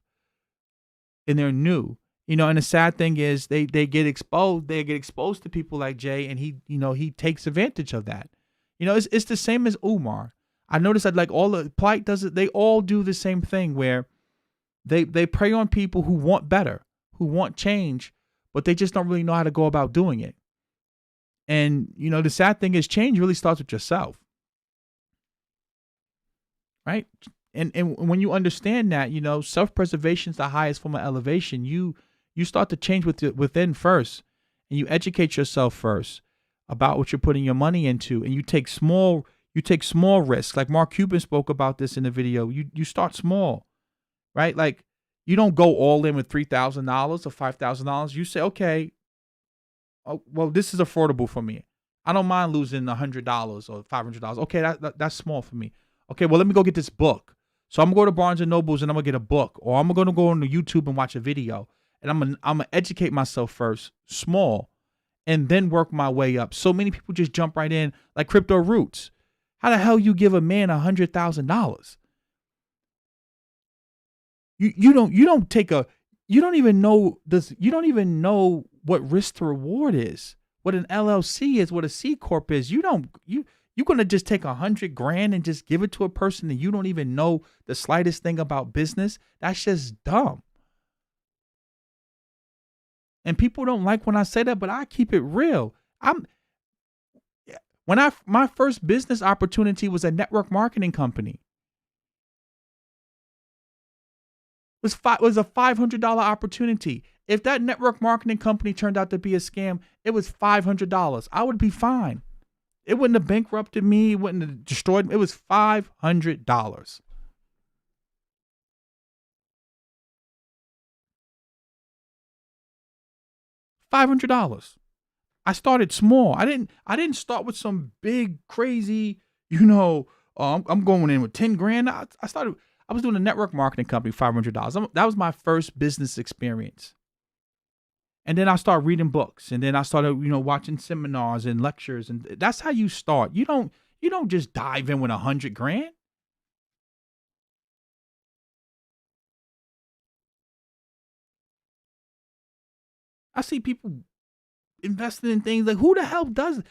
And they're new. And the sad thing is they get exposed. They get exposed to people like Jay, and he takes advantage of that. It's the same as Umar. I noticed that like all the Plight does it, they all do the same thing where they prey on people who want better, who want change, but they just don't really know how to go about doing it. And, the sad thing is change really starts with yourself. Right? And when you understand that, self-preservation is the highest form of elevation. You start to change within first, and you educate yourself first about what you're putting your money into, and you take small risks. Like Mark Cuban spoke about this in the video. You start small, right? Like you don't go all in with $3,000 or $5,000. You say, okay, oh, well, this is affordable for me. I don't mind losing $100 or $500. Okay, that's small for me. Okay, well, let me go get this book. So I'm going to go to Barnes and Nobles and I'm going to get a book, or I'm going to go on YouTube and watch a video, and I'm going to educate myself first, small, and then work my way up. So many people just jump right in, like Crypto Roots. How the hell you give a man $100,000? You don't even know what risk to reward is, what an LLC is, what a C corp is. You're going to just take $100,000 and just give it to a person that you don't even know the slightest thing about business? That's just dumb. And people don't like when I say that, but I keep it real. My first business opportunity was a network marketing company. was a $500 opportunity. If that network marketing company turned out to be a scam, it was $500. I would be fine. It wouldn't have bankrupted me. It wouldn't have destroyed me. It was $500. $500. I started small. I didn't start with some big crazy, I'm going in with 10 grand. I was doing a network marketing company, $500. That was my first business experience. And then I started reading books, and then I started, watching seminars and lectures, and that's how you start. You don't just dive in with 100 grand. I see people investing in things like, who the hell does it?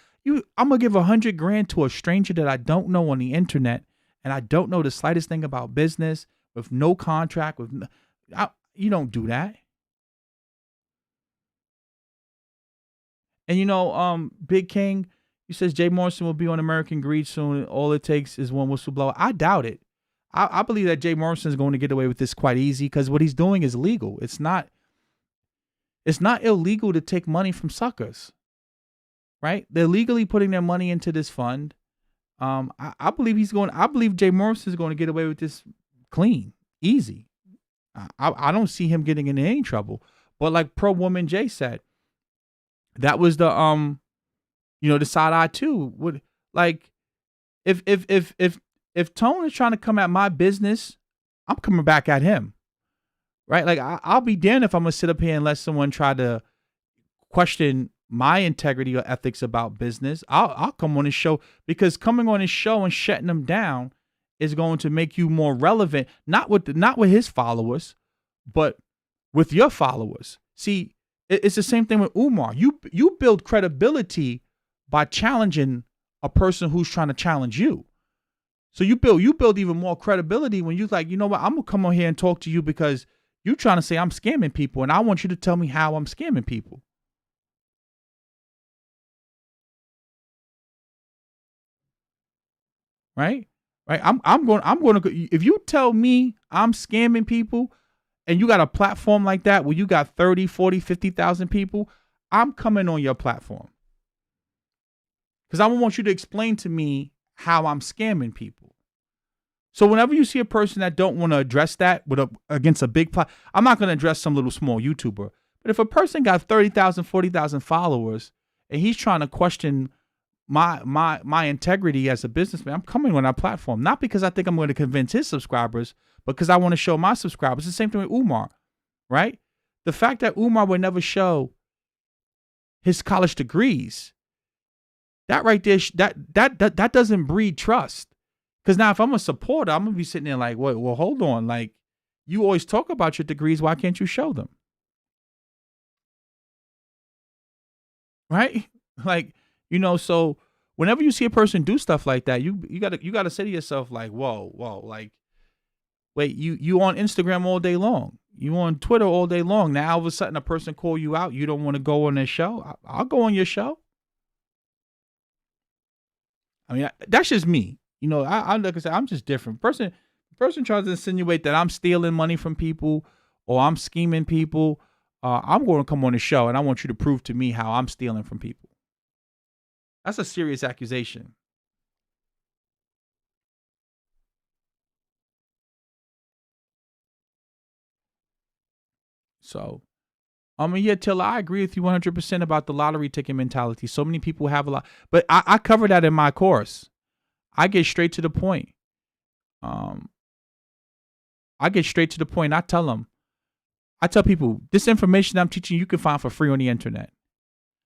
I'm gonna give 100 grand to a stranger that I don't know on the internet, and I don't know the slightest thing about business, with no contract, you don't do that. And Big King, he says Jay Morrison will be on American Greed soon. All it takes is one whistleblower. I doubt it. I believe that Jay Morrison is going to get away with this quite easy, because what he's doing is legal. It's not illegal to take money from suckers, right? They're legally putting their money into this fund. I believe Jay Morrison is going to get away with this clean, easy. I don't see him getting into any trouble. But like Pro Woman Jay said, that was the the side eye too. Would, like, if Tone is trying to come at my business, I'm coming back at him, right? Like, I'll be damned if I'm gonna sit up here and let someone try to question my integrity or ethics about business. I'll come on his show, because coming on his show and shutting them down is going to make you more relevant, not with his followers, but with your followers. See, it's the same thing with Umar. You build credibility by challenging a person who's trying to challenge you. So you build even more credibility when you like, you know what, I'm gonna come on here and talk to you because you're trying to say I'm scamming people, and I want you to tell me how I'm scamming people. Right? Right? I'm going to, if you tell me I'm scamming people, and you got a platform like that where you got 30, 40, 50,000 people, I'm coming on your platform. Because I want you to explain to me how I'm scamming people. So whenever you see a person that don't want to address that against a big platform, I'm not going to address some little small YouTuber. But if a person got 30,000, 40,000 followers, and he's trying to question my integrity as a businessman, I'm coming on our platform. Not because I think I'm going to convince his subscribers, because I want to show my subscribers. It's the same thing with Umar, right? The fact that Umar would never show his college degrees, that right there, that doesn't breed trust. Because now if I'm a supporter, I'm going to be sitting there like, well, hold on. Like, you always talk about your degrees. Why can't you show them? Right? Like, so whenever you see a person do stuff like that, you gotta say to yourself, like, whoa, like, wait, you on Instagram all day long. You on Twitter all day long. Now all of a sudden a person call you out. You don't want to go on their show. I'll go on your show. I mean, that's just me. I like I said, I'm just different. Person tries to insinuate that I'm stealing money from people or I'm scheming people. I'm going to come on the show, and I want you to prove to me how I'm stealing from people. That's a serious accusation. So, yeah, Tilla, I agree with you 100% about the lottery ticket mentality. So many people have a lot, but I cover that in my course. I get straight to the point. I tell people, this information I'm teaching you can find for free on the internet.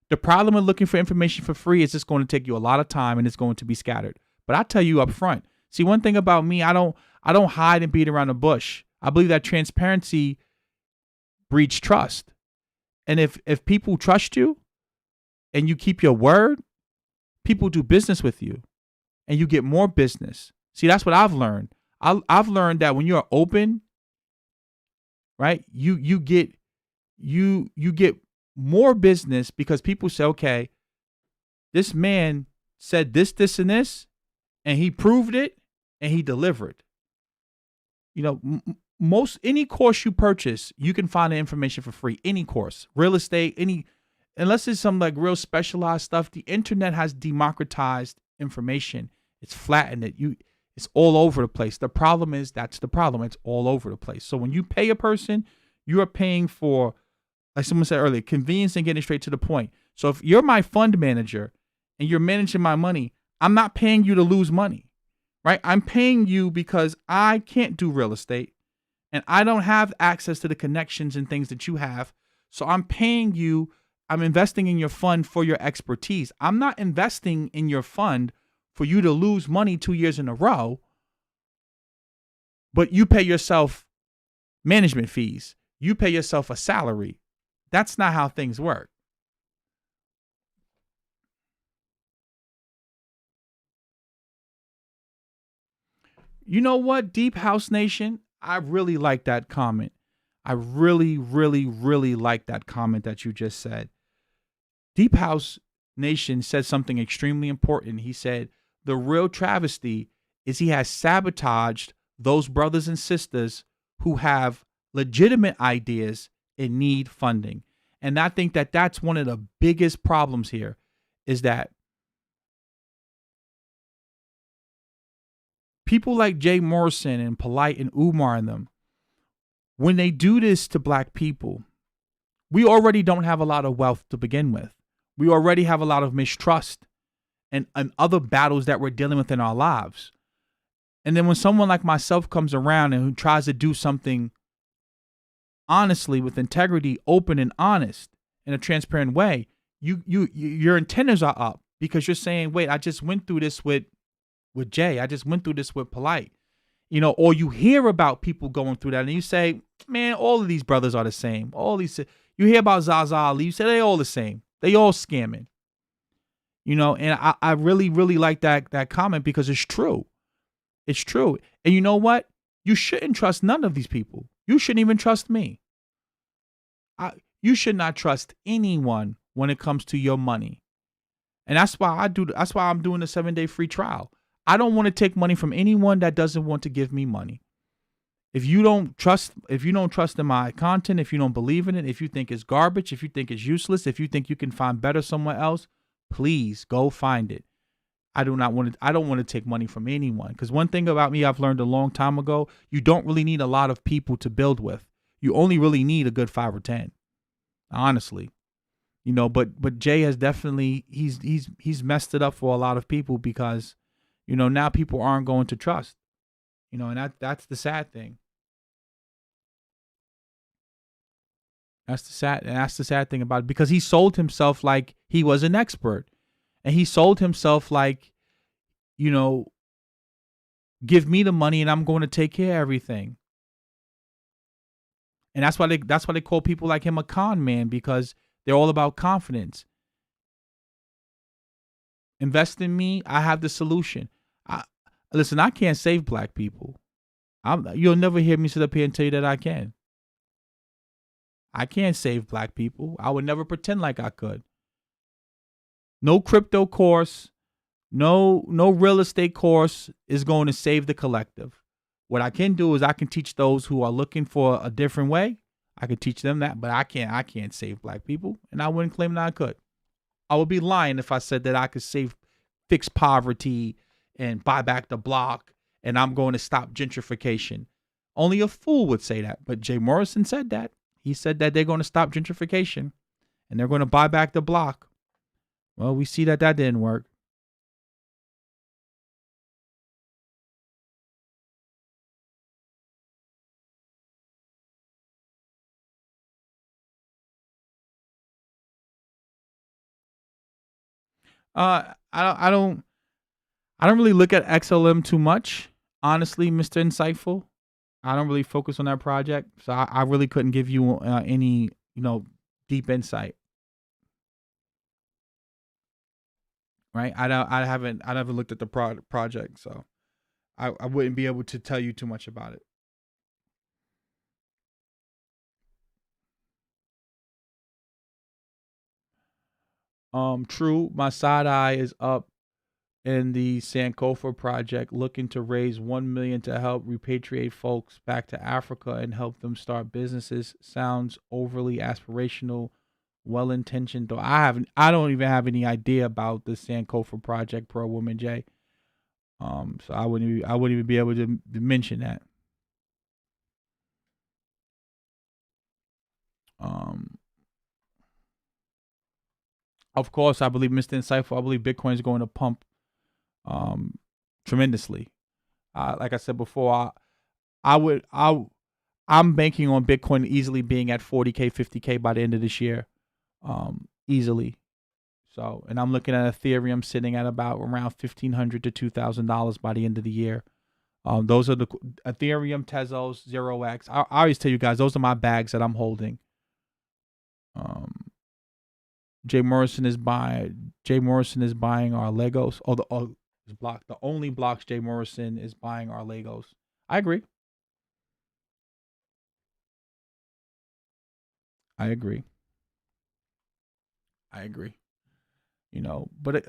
The problem with looking for information for free is it's going to take you a lot of time, and it's going to be scattered. But I tell you up front. See, one thing about me, I don't hide and beat around the bush. I believe that transparency breeds trust. And if people trust you and you keep your word, people do business with you and you get more business. See, that's what I've learned. I've learned that when you're open, right, you get more business because people say, okay, this man said this, and this, and he proved it and he delivered. any course you purchase, you can find the information for free. Any course, real estate, unless it's some like real specialized stuff, the internet has democratized information. It's flattened it. It's all over the place. The problem is that's the problem. It's all over the place. So when you pay a person, you are paying for, like someone said earlier, convenience and getting straight to the point. So if you're my fund manager and you're managing my money, I'm not paying you to lose money, right? I'm paying you because I can't do real estate and I don't have access to the connections and things that you have. So I'm paying you. I'm investing in your fund for your expertise. I'm not investing in your fund for you to lose money 2 years in a row, but you pay yourself management fees. You pay yourself a salary. That's not how things work. You know what, Deep House Nation? I really like that comment. I really, really, really like that comment that you just said. Deep House Nation said something extremely important. He said, the real travesty is he has sabotaged those brothers and sisters who have legitimate ideas and need funding. And I think that that's one of the biggest problems here is that people like Jay Morrison and Polite and Umar and them, when they do this to black people, we already don't have a lot of wealth to begin with. We already have a lot of mistrust and other battles that we're dealing with in our lives. And then when someone like myself comes around and who tries to do something honestly, with integrity, open and honest, in a transparent way, your antennas are up because you're saying, wait, I just went through this with Jay. I just went through this with Polite. Or you hear about people going through that and you say, man, all of these brothers are the same. You hear about Zaza Ali, you say they all the same. They all scamming. And I really, really like that comment because it's true. It's true. And you know what? You shouldn't trust none of these people. You shouldn't even trust me. You should not trust anyone when it comes to your money. And that's why I'm doing the 7-day free trial. I don't want to take money from anyone that doesn't want to give me money. If you don't trust in my content, if you don't believe in it, if you think it's garbage, if you think it's useless, if you think you can find better somewhere else, please go find it. I don't want to take money from anyone. Because one thing about me I've learned a long time ago, you don't really need a lot of people to build with. You only really need a good 5 or 10. Honestly. But Jay has definitely he's messed it up for a lot of people because, now people aren't going to trust. And that's the sad thing. That's the sad thing about it, because he sold himself like he was an expert. And he sold himself like, give me the money and I'm going to take care of everything. And that's why they call people like him a con man, because they're all about confidence. Invest in me. I have the solution. Listen, I can't save black people. You'll never hear me sit up here and tell you that I can. I can't save black people. I would never pretend like I could. No crypto course, no real estate course is going to save the collective. What I can do is I can teach those who are looking for a different way. I can teach them that, but I can't save black people, and I wouldn't claim that I could. I would be lying if I said that I could fix poverty and buy back the block and I'm going to stop gentrification. Only a fool would say that, but Jay Morrison said that. He said that they're going to stop gentrification and they're going to buy back the block. Well, we see that didn't work. I don't really look at XLM too much, honestly, Mr. Insightful. I don't really focus on that project, so I really couldn't give you any deep insight. Right? I never looked at the project, so I wouldn't be able to tell you too much about it. True. My side eye is up in the Sankofa project looking to raise 1 million to help repatriate folks back to Africa and help them start businesses. Sounds overly aspirational, well intentioned, though I don't even have any idea about the Sankofa project, Pro Woman J. So I wouldn't even be able to mention that. Of course, I believe Mr. Insightful. I believe Bitcoin is going to pump tremendously. Like I said before, I'm banking on Bitcoin easily being at 40K, 50K by the end of this year, easily. So, and I'm looking at Ethereum sitting at about around $1,500 to $2,000 by the end of the year. Those are the Ethereum, Tezos, 0x. I always tell you guys, those are my bags that I'm holding. Jay Morrison is buying our Legos. The only blocks Jay Morrison is buying our Legos. I agree. You know, but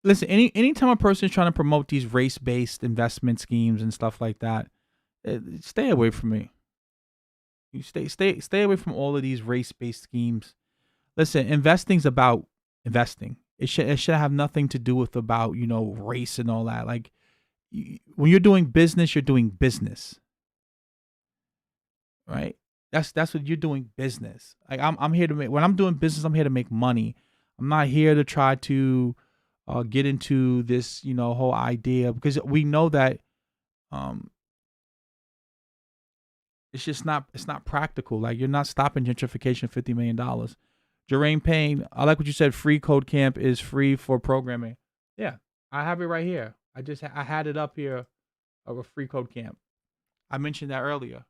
listen, anytime a person is trying to promote these race-based investment schemes and stuff like that, stay away from me. You stay away from all of these race-based schemes. Listen, investing's about investing. It should have nothing to do with about, race and all that. Like, when you're doing business, right? That's what you're doing, business. Like, I'm here to make, when I'm doing business, I'm here to make money. I'm not here to try to get into this, whole idea, because we know that it's not practical. Like, you're not stopping gentrification $50 million. Jermaine Payne, I like what you said. Free Code Camp is free for programming. Yeah, I have it right here. I had it up here of a Free Code Camp. I mentioned that earlier.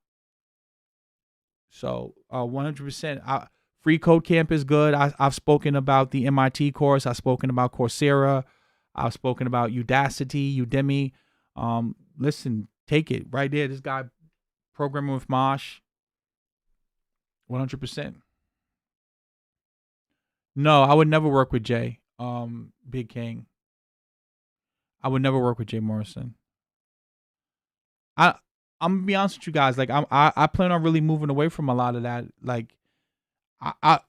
So 100%. Free Code Camp is good. I've spoken about the MIT course. I've spoken about Coursera. I've spoken about Udemy. Listen, take it right there. This guy programming with Mosh. 100%. No, I would never work with Jay. Big King. I would never work with Jay Morrison. I'm gonna be honest with you guys. Like, I plan on really moving away from a lot of that. Like,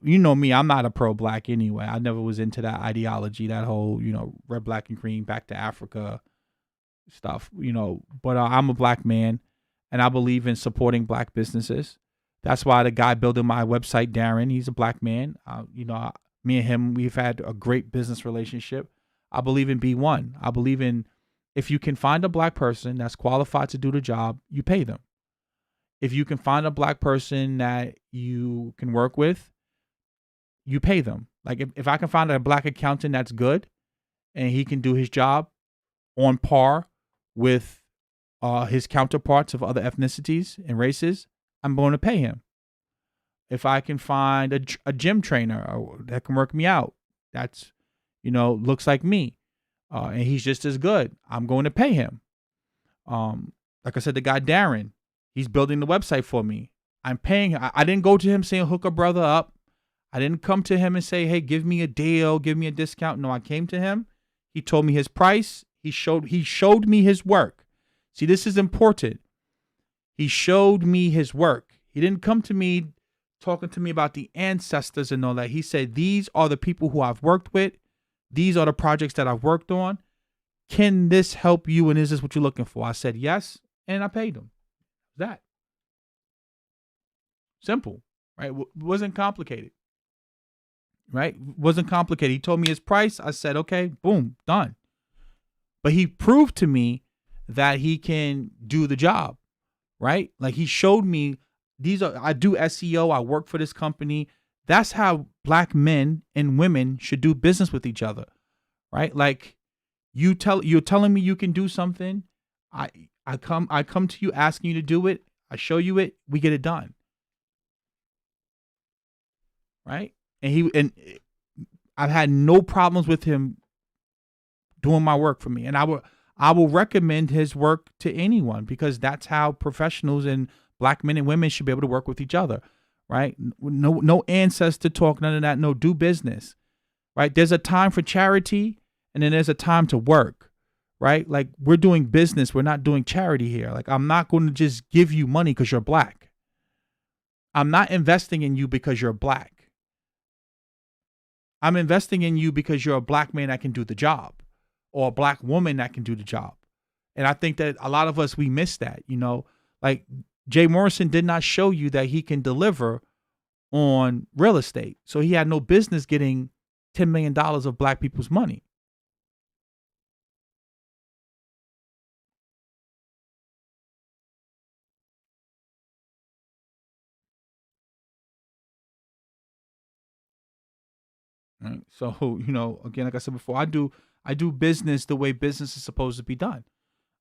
you know me, I'm not a pro black anyway. I never was into that ideology, that whole, red, black, and green, back to Africa stuff, but I'm a black man and I believe in supporting black businesses. That's why the guy building my website, Darren, he's a black man. Me and him, we've had a great business relationship. I believe in B1. I believe in, if you can find a black person that's qualified to do the job, you pay them. If you can find a black person that you can work with, you pay them. Like, if I can find a black accountant that's good and he can do his job on par with his counterparts of other ethnicities and races, I'm going to pay him. If I can find a gym trainer that can work me out, that's, looks like me, and he's just as good, I'm going to pay him. Like I said, the guy Darren, he's building the website for me. I'm paying. I didn't go to him saying hook a brother up. I didn't come to him and say, hey, give me a deal, give me a discount. No, I came to him. He told me his price. He showed me his work. See, this is important. He showed me his work. He didn't come to me talking to me about the ancestors and all that. He said, these are the people who I've worked with. These are the projects that I've worked on. Can this help you? And is this what you're looking for? I said, yes. And I paid him. That. Simple, right? Wasn't complicated, right? Wasn't complicated. He told me his price. I said, okay, boom, done. But he proved to me that he can do the job, right? Like, he showed me I do SEO. I work for this company. That's how black men and women should do business with each other, right? Like, you're telling me you can do something. I come to you asking you to do it. I show you it. We get it done, right? And I've had no problems with him doing my work for me, and I will recommend his work to anyone, because that's how professionals and black men and women should be able to work with each other, right? No ancestor talk, none of that. No, do business, right? There's a time for charity, and then there's a time to work. right? Like, we're doing business. We're not doing charity here. Like, I'm not going to just give you money because you're black. I'm not investing in you because you're black. I'm investing in you because you're a black man that can do the job, or a black woman that can do the job. And I think that a lot of us, we miss that, like Jay Morrison did not show you that he can deliver on real estate. So he had no business getting $10 million of black people's money. Right? So, again, like I said before, I do business the way business is supposed to be done.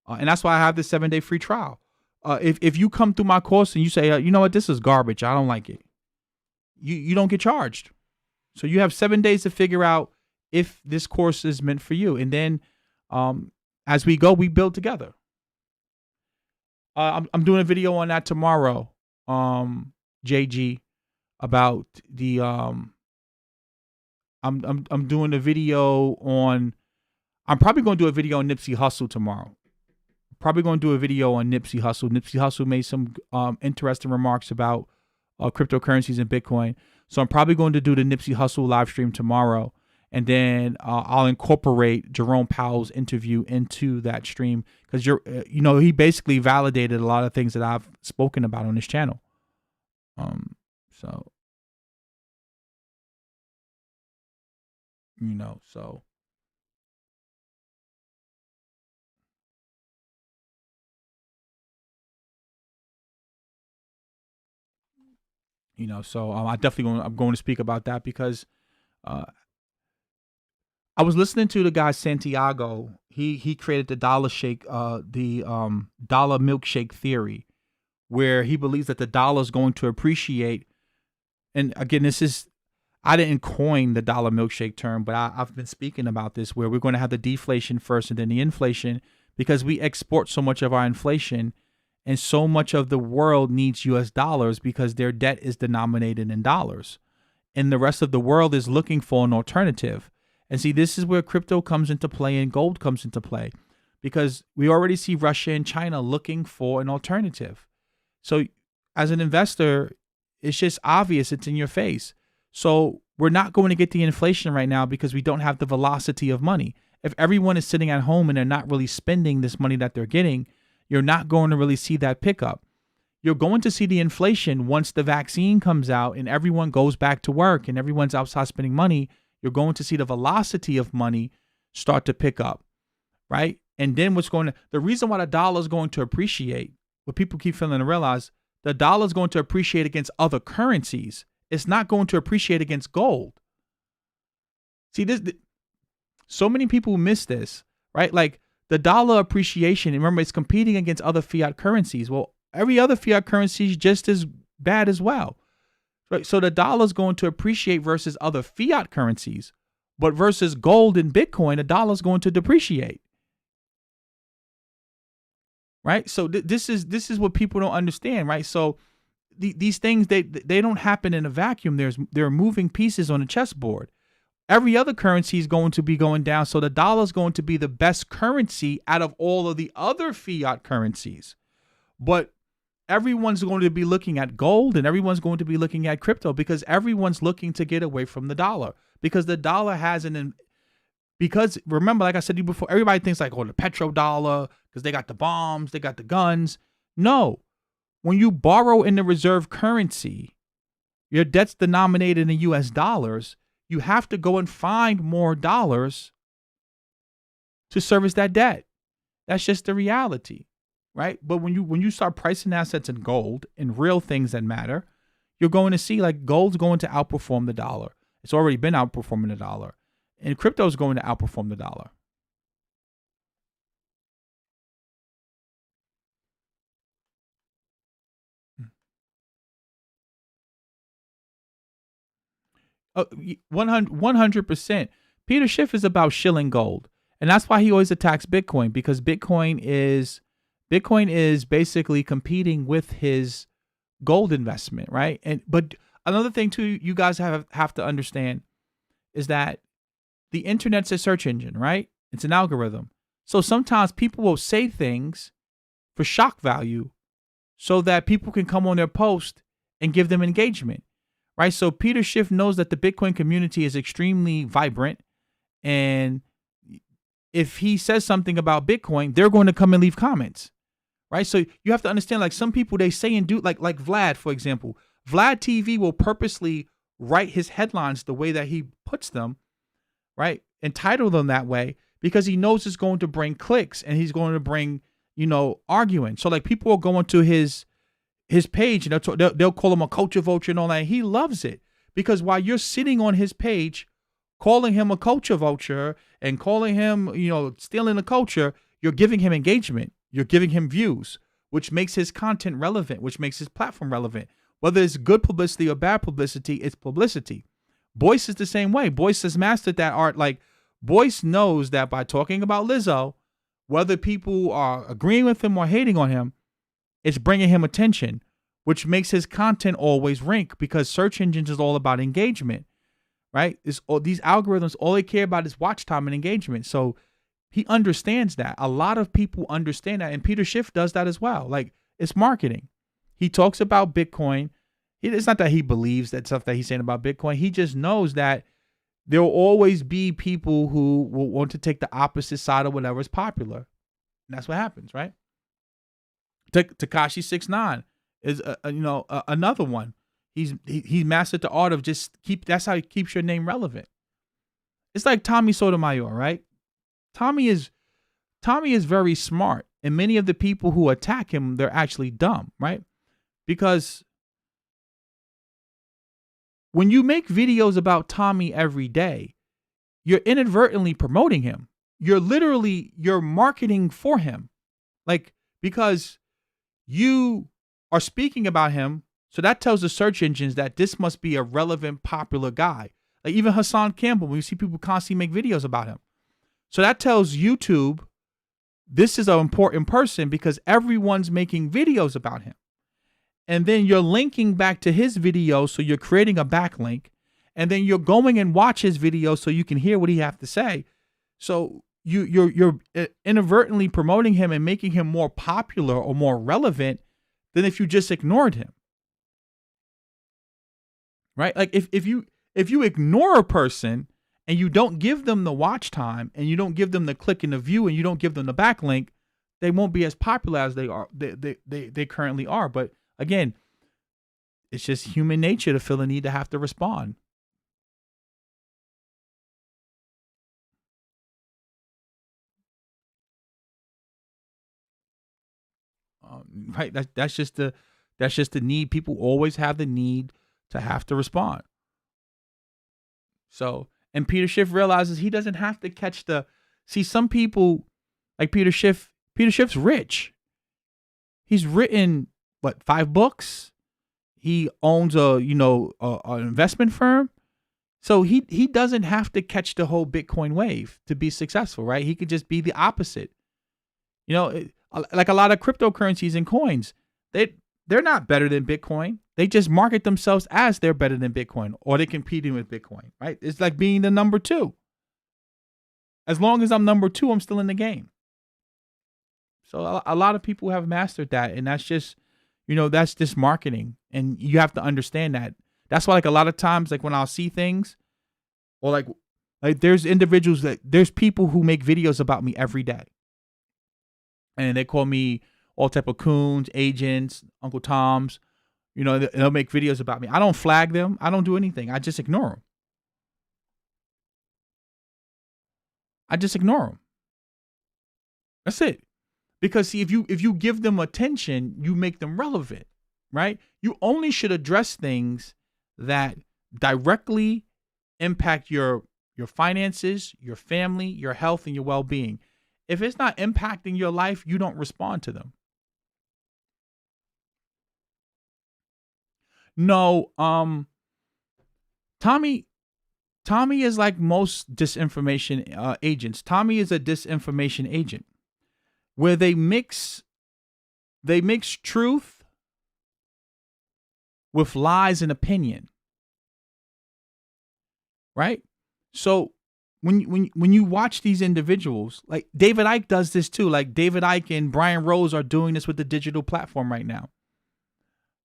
And that's why I have this 7-day free trial. If you come through my course and you say, you know what, this is garbage, I don't like it, you don't get charged. So you have 7 days to figure out if this course is meant for you. And then as we go, we build together. I'm doing a video on that tomorrow, JG, about the I'm doing a video on. I'm probably going to do a video on Nipsey Hussle tomorrow. Probably going to do a video on Nipsey Hussle. Nipsey Hussle made some interesting remarks about cryptocurrencies and Bitcoin. So I'm probably going to do the Nipsey Hussle live stream tomorrow. And then I'll incorporate Jerome Powell's interview into that stream because he basically validated a lot of things that I've spoken about on this channel. So I'm going to speak about that because I was listening to the guy Santiago. He created the dollar shake, the dollar milkshake theory, where he believes that the dollar is going to appreciate. And again, I didn't coin the dollar milkshake term, but I've been speaking about this, where we're going to have the deflation first and then the inflation, because we export so much of our inflation, and so much of the world needs US dollars because their debt is denominated in dollars. And the rest of the world is looking for an alternative. And see, this is where crypto comes into play and gold comes into play, because we already see Russia and China looking for an alternative. So as an investor, it's just obvious, it's in your face. So we're not going to get the inflation right now because we don't have the velocity of money. If everyone is sitting at home and they're not really spending this money that they're getting, you're not going to really see that pickup. You're going to see the inflation once the vaccine comes out and everyone goes back to work and everyone's outside spending money. You're going to see the velocity of money start to pick up, right? And then the reason why the dollar is going to appreciate, what people keep failing to realize, the dollar is going to appreciate against other currencies. It's not going to appreciate against gold. See, so many people miss this, right? Like the dollar appreciation, remember, it's competing against other fiat currencies. Well, every other fiat currency is just as bad as well. Right? So the dollar is going to appreciate versus other fiat currencies, but versus gold and Bitcoin, the dollar is going to depreciate. Right? So this is what people don't understand, right? So these things, they don't happen in a vacuum. There are moving pieces on a chessboard. Every other currency is going to be going down, so the dollar is going to be the best currency out of all of the other fiat currencies. But everyone's going to be looking at gold and everyone's going to be looking at crypto because everyone's looking to get away from the dollar, because the dollar has because remember, like I said to you before, everybody thinks like, oh, the petrodollar, because they got the bombs, they got the guns. No, when you borrow in the reserve currency, your debt's denominated in US dollars. You have to go and find more dollars to service that debt. That's just the reality. Right? But when you start pricing assets in gold and real things that matter, you're going to see like gold's going to outperform the dollar. It's already been outperforming the dollar. And crypto is going to outperform the dollar. Uh, 100%. Peter Schiff is about shilling gold. And that's why he always attacks Bitcoin, because Bitcoin is basically competing with his gold investment, right? But another thing too, you guys have to understand is that the internet's a search engine, right? It's an algorithm. So sometimes people will say things for shock value so that people can come on their post and give them engagement, right? So Peter Schiff knows that the Bitcoin community is extremely vibrant, and if he says something about Bitcoin, they're going to come and leave comments, right? So you have to understand, like, some people, they say and do, like Vlad, for example. Vlad TV will purposely write his headlines the way that he puts them, right? And title them that way because he knows it's going to bring clicks and he's going to bring, arguing. So like people will go into his page and they'll call him a culture vulture and all that. And he loves it because while you're sitting on his page, calling him a culture vulture and calling him, stealing the culture, you're giving him engagement. You're giving him views, which makes his content relevant, which makes his platform relevant. Whether it's good publicity or bad publicity, it's publicity. Boyce is the same way. Boyce has mastered that art. Like, Boyce knows that by talking about Lizzo, whether people are agreeing with him or hating on him, it's bringing him attention, which makes his content always rank because search engines is all about engagement, right? These algorithms, all they care about is watch time and engagement. So he understands that. A lot of people understand that, and Peter Schiff does that as well. Like, it's marketing. He talks about Bitcoin. It's not that he believes that stuff that he's saying about Bitcoin. He just knows that there will always be people who will want to take the opposite side of whatever is popular. And that's what happens, right? Tekashi 6ix9ine is another one. He's mastered the art of that's how he keeps your name relevant. It's like Tommy Sotomayor, right? Tommy is very smart, and many of the people who attack him, they're actually dumb, right? Because when you make videos about Tommy every day, you're inadvertently promoting him. You're marketing for him. Like, because you are speaking about him, so that tells the search engines that this must be a relevant, popular guy. Like even Hassan Campbell, when you see people constantly make videos about him. So that tells YouTube this is an important person because everyone's making videos about him. And then you're linking back to his video, so you're creating a backlink. And then you're going and watch his video so you can hear what he has to say. So you're inadvertently promoting him and making him more popular or more relevant than if you just ignored him. Right? Like if you ignore a person and you don't give them the watch time and you don't give them the click and the view and you don't give them the backlink, they won't be as popular as they currently are. But again, it's just human nature to feel the need to have to respond. Right? That's just the need. People always have the need to have to respond. So, and Peter Schiff realizes he doesn't have to catch some people like Peter Schiff. Peter Schiff's rich. He's written 5 books. He owns an investment firm. So he doesn't have to catch the whole Bitcoin wave to be successful, right? He could just be the opposite. Like a lot of cryptocurrencies and coins, they're not better than Bitcoin. They just market themselves as they're better than Bitcoin or they're competing with Bitcoin, right? It's like being the number 2. As long as I'm number 2, I'm still in the game. So a lot of people have mastered that, and that's just, that's just marketing, and you have to understand that. That's why, like, a lot of times, like when I'll see things, or like there's there's people who make videos about me every day, and they call me all type of coons, agents, Uncle Toms. They'll make videos about me. I don't flag them. I don't do anything. I just ignore them. That's it. Because see, if you give them attention, you make them relevant, right? You only should address things that directly impact your finances, your family, your health, and your well-being. If it's not impacting your life, you don't respond to them. No, Tommy is like most disinformation agents. Tommy is a disinformation agent where they mix truth with lies and opinion. Right? So when you watch these individuals, like David Icke does this too. Like David Icke and Brian Rose are doing this with the digital platform right now.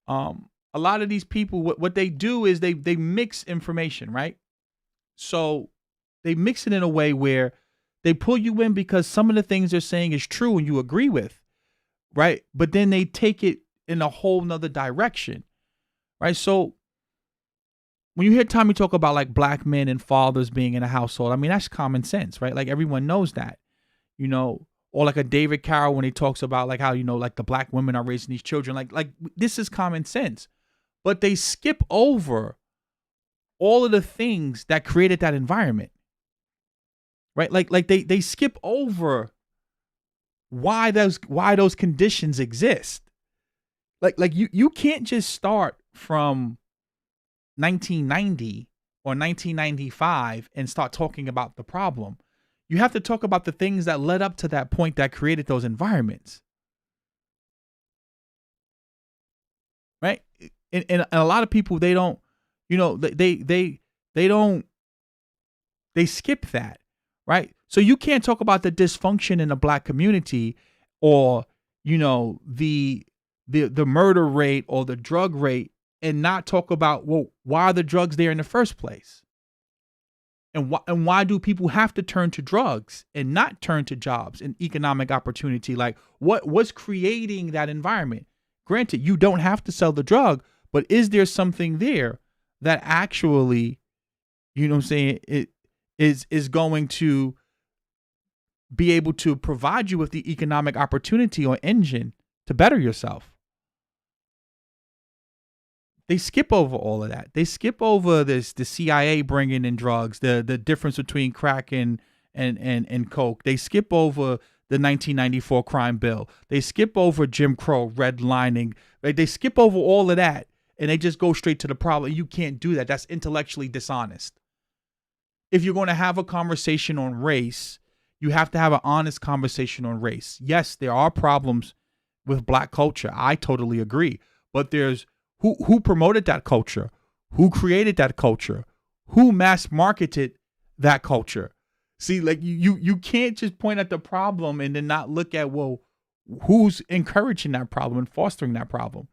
A lot of these people, what they do is they mix information, right? So they mix it in a way where they pull you in because some of the things they're saying is true and you agree with, right? But then they take it in a whole nother direction, right? So when you hear Tommy talk about like black men and fathers being in a household, I mean, that's common sense, right? Like everyone knows that, or like a David Carroll when he talks about like how, like the black women are raising these children, like this is common sense, but they skip over all of the things that created that environment, right? Like they skip over why those conditions exist. Like you can't just start from 1990 or 1995 and start talking about the problem. You have to talk about the things that led up to that point that created those environments, right? And a lot of people, they don't, they skip that, right? So you can't talk about the dysfunction in the black community, or the murder rate or the drug rate, and not talk about, well, why are the drugs there in the first place? And why do people have to turn to drugs and not turn to jobs and economic opportunity? Like what's creating that environment? Granted, you don't have to sell the drug, but is there something there that actually, it is going to be able to provide you with the economic opportunity or engine to better yourself? They skip over all of that. They skip over the CIA bringing in drugs, the difference between crack and coke. They skip over the 1994 crime bill. They skip over Jim Crow, redlining. They skip over all of that, and they just go straight to the problem. You can't do that. That's intellectually dishonest. If you're going to have a conversation on race, you have to have an honest conversation on race. Yes, there are problems with black culture. I totally agree. But there's who promoted that culture, who created that culture, who mass marketed that culture. See, like you can't just point at the problem and then not look at, well, who's encouraging that problem and fostering that problem,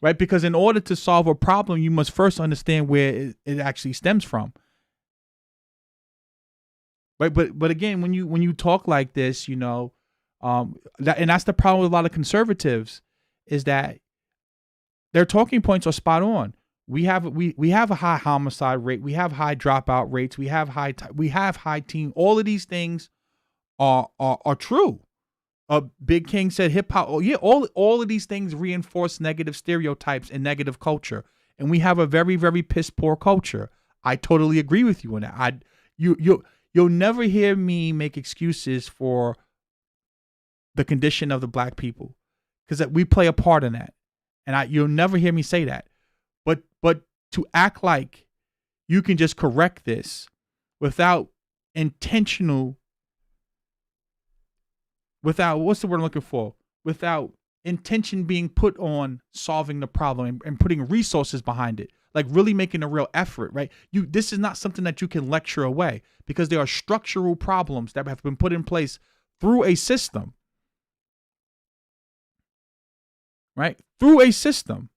right? Because in order to solve a problem, you must first understand where it actually stems from, right? But again, when you talk like this, and that's the problem with a lot of conservatives, is that their talking points are spot on. We have a high homicide rate. We have high dropout rates. We have high teen. All of these things are true. Big King said hip hop. Oh yeah, all of these things reinforce negative stereotypes and negative culture, and we have a very, very piss poor culture. I totally agree with you on that. You'll never hear me make excuses for the condition of the black people, because we play a part in that. And you'll never hear me say that. But to act like you can just correct this without what's the word I'm looking for? Without intention being put on solving the problem and putting resources behind it, like really making a real effort, right? This is not something that you can lecture away, because there are structural problems that have been put in place through a system. Right? Through a system,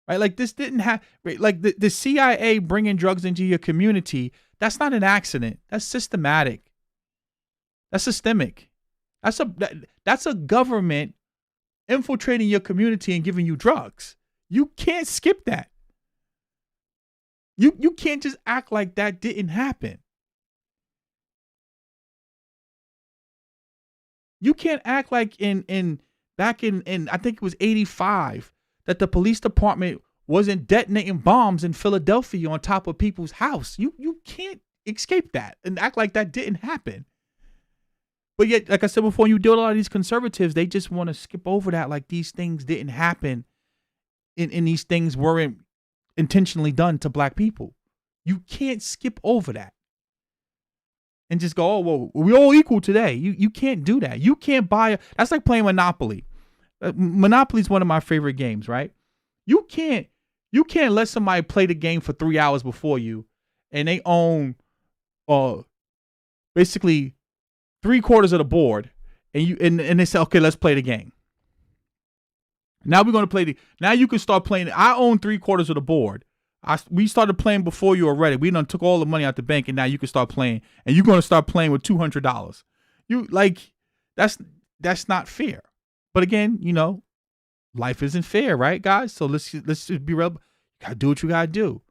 right? Like this didn't have, right? Like the CIA bringing drugs into your community. That's not an accident. That's systematic. That's systemic. That's a government infiltrating your community and giving you drugs. You can't skip that. You can't just act like that didn't happen. You can't act like back in I think it was 85, that the police department wasn't detonating bombs in Philadelphia on top of people's house. You can't escape that and act like that didn't happen. But yet, like I said before, you deal with a lot of these conservatives, they just want to skip over that, like these things didn't happen and these things weren't intentionally done to black people. You can't skip over that and just go, oh, well, we're all equal today. You can't do that. You can't that's like playing Monopoly. Monopoly is one of my favorite games, right? You can't let somebody play the game for 3 hours before you and they own basically 3/4 of the board, and they say, okay, let's play the game. Now we're going to play now you can start playing. I own 3/4 of the board. We started playing before you were ready. We done took all the money out the bank, and now you can start playing. And you're going to start playing with $200. That's not fair. But again, life isn't fair, right, guys? So let's just be real. You gotta do what you gotta do,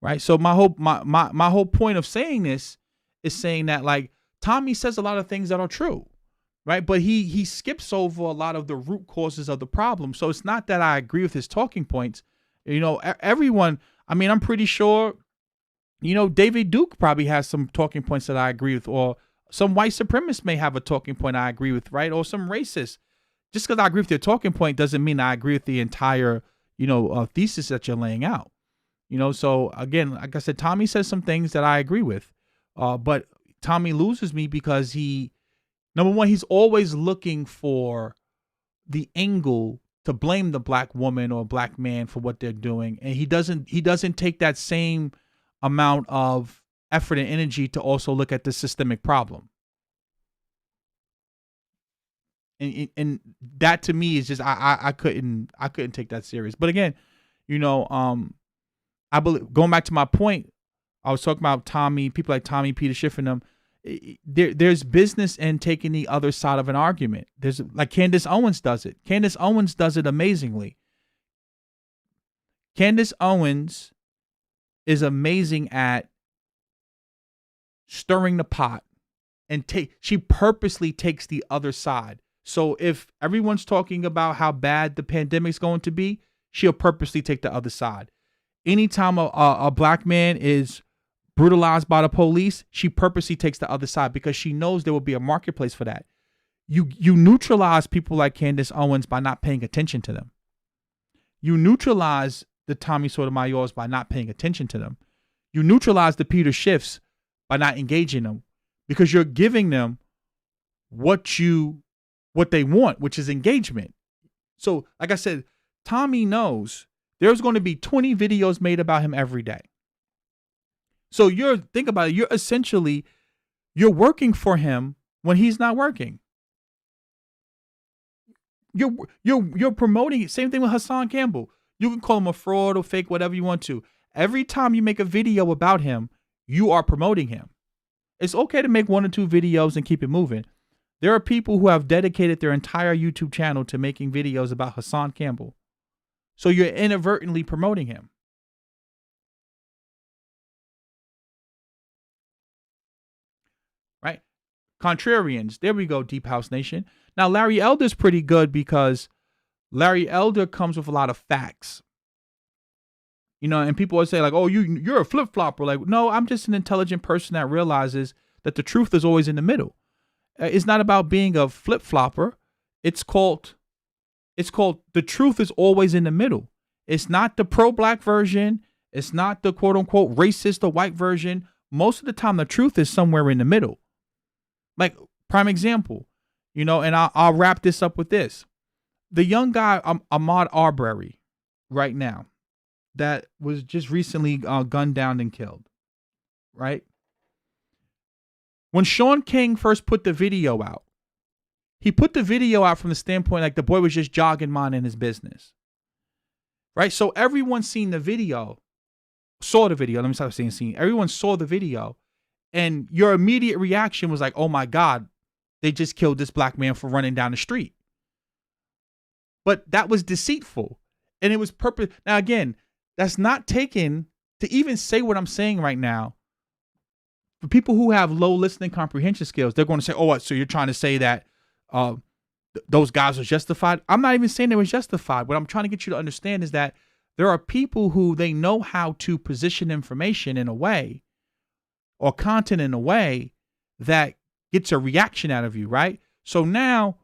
right? So my whole point of saying this is saying that, like, Tommy says a lot of things that are true, right? But he skips over a lot of the root causes of the problem. So it's not that I agree with his talking points. Everyone. I mean, I'm pretty sure, David Duke probably has some talking points that I agree with, or some white supremacist may have a talking point I agree with, right? Or some racist. Just because I agree with your talking point doesn't mean I agree with the entire, thesis that you're laying out. So again, like I said, Tommy says some things that I agree with, but Tommy loses me because number one, he's always looking for the angle to blame the black woman or black man for what they're doing, and he doesn't take that same amount of effort and energy to also look at the systemic problem. And that to me is just I couldn't take that serious. But again, I believe, going back to my point, I was talking about Tommy, people like Tommy, Peter Schiff and them. There's business in taking the other side of an argument. There's, like, Candace Owens does it. Candace Owens does it amazingly. Candace Owens is amazing at stirring the pot, and she purposely takes the other side. So if everyone's talking about how bad the pandemic's going to be, she'll purposely take the other side. Anytime a black man is brutalized by the police, she purposely takes the other side because she knows there will be a marketplace for that. You neutralize people like Candace Owens by not paying attention to them. You neutralize the Tommy Sotomayors by not paying attention to them. You neutralize the Peter Schiffs by not engaging them, because you're giving them what they want, which is engagement. So, like I said, Tommy knows there's going to be 20 videos made about him every day. So think about it. You're working for him when he's not working. You're promoting it. Same thing with Hassan Campbell. You can call him a fraud or fake, whatever you want to. Every time you make a video about him, you are promoting him. It's okay to make 1 or 2 videos and keep it moving. There are people who have dedicated their entire YouTube channel to making videos about Hassan Campbell. So you're inadvertently promoting him. Right? Contrarians. There we go, Deep House Nation. Now, Larry Elder's pretty good because Larry Elder comes with a lot of facts. And people always say, like, oh, you're a flip-flopper. Like, no, I'm just an intelligent person that realizes that the truth is always in the middle. It's not about being a flip-flopper. It's called the truth is always in the middle. It's not the pro-black version. It's not the quote-unquote racist or white version. Most of the time, the truth is somewhere in the middle. Like, prime example, and I'll wrap this up with this. The young guy, Ahmaud Arbery, right now, that was just recently gunned down and killed, right? When Sean King first put the video out, he put the video out from the standpoint like the boy was just jogging, minding his business, right? So everyone saw the video. Let me stop saying seen. Everyone saw the video, and your immediate reaction was like, oh my God, they just killed this black man for running down the street. But that was deceitful, and it was purpose. Now, again, that's not taken to even say what I'm saying right now. For people who have low listening comprehension skills, they're going to say, oh, what? So you're trying to say that those guys are justified? I'm not even saying they were justified. What I'm trying to get you to understand is that there are people who they know how to position information in a way, or content in a way, that gets a reaction out of you, right? So now,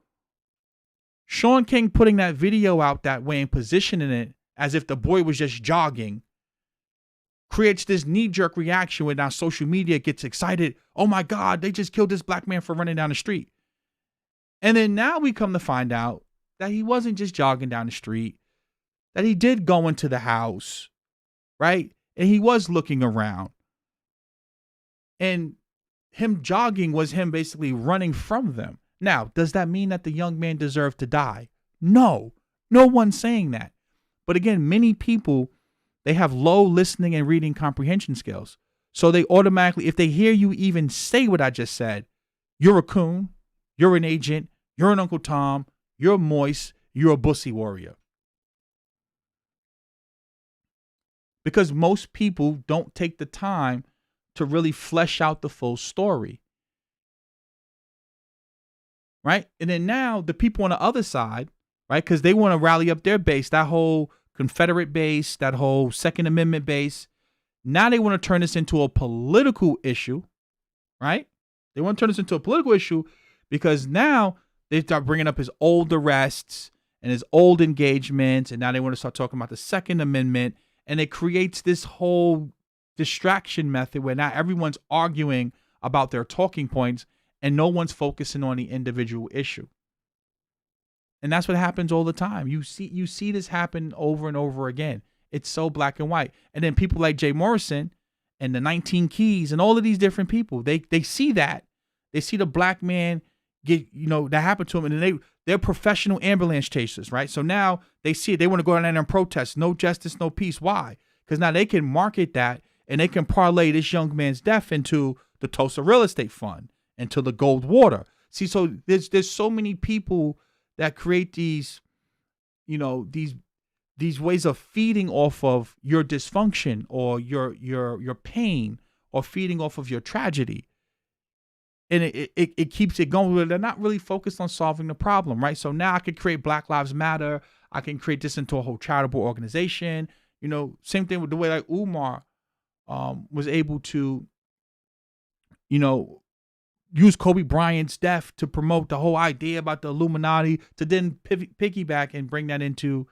Sean King putting that video out that way and positioning it as if the boy was just jogging creates this knee-jerk reaction where now social media gets excited. Oh my God, they just killed this black man for running down the street. And then now we come to find out that he wasn't just jogging down the street, that he did go into the house, right? And he was looking around. And him jogging was him basically running from them. Now, does that mean that the young man deserved to die? No, no one's saying that. But again, many people, they have low listening and reading comprehension skills. So they automatically, if they hear you even say what I just said, you're a coon, you're an agent, you're an Uncle Tom, you're moist, you're a bussy warrior. Because most people don't take the time to really flesh out the full story. Right? And then now the people on the other side, right, because they want to rally up their base, that whole Confederate base, that whole Second Amendment base. Now they want to turn this into a political issue, right? They want to turn this into a political issue because now they start bringing up his old arrests and his old engagements, and now they want to start talking about the Second Amendment, and it creates this whole distraction method where now everyone's arguing about their talking points and no one's focusing on the individual issue. And that's what happens all the time. You see this happen over and over again. It's so black and white. And then people like Jay Morrison and the 19 Keys and all of these different people, they see that. They see the black man get, that happened to him. And then they're professional ambulance chasers, right? So now they see it. They want to go out there and protest. No justice, no peace. Why? Because now they can market that and they can parlay this young man's death into the Tulsa Real Estate Fund, into the gold water. See, so there's so many people that create these ways of feeding off of your dysfunction or your pain, or feeding off of your tragedy. And it keeps it going. They're not really focused on solving the problem, right? So now I could create Black Lives Matter. I can create this into a whole charitable organization. Same thing with the way like Umar was able to, use Kobe Bryant's death to promote the whole idea about the Illuminati, to then piggyback and bring that into,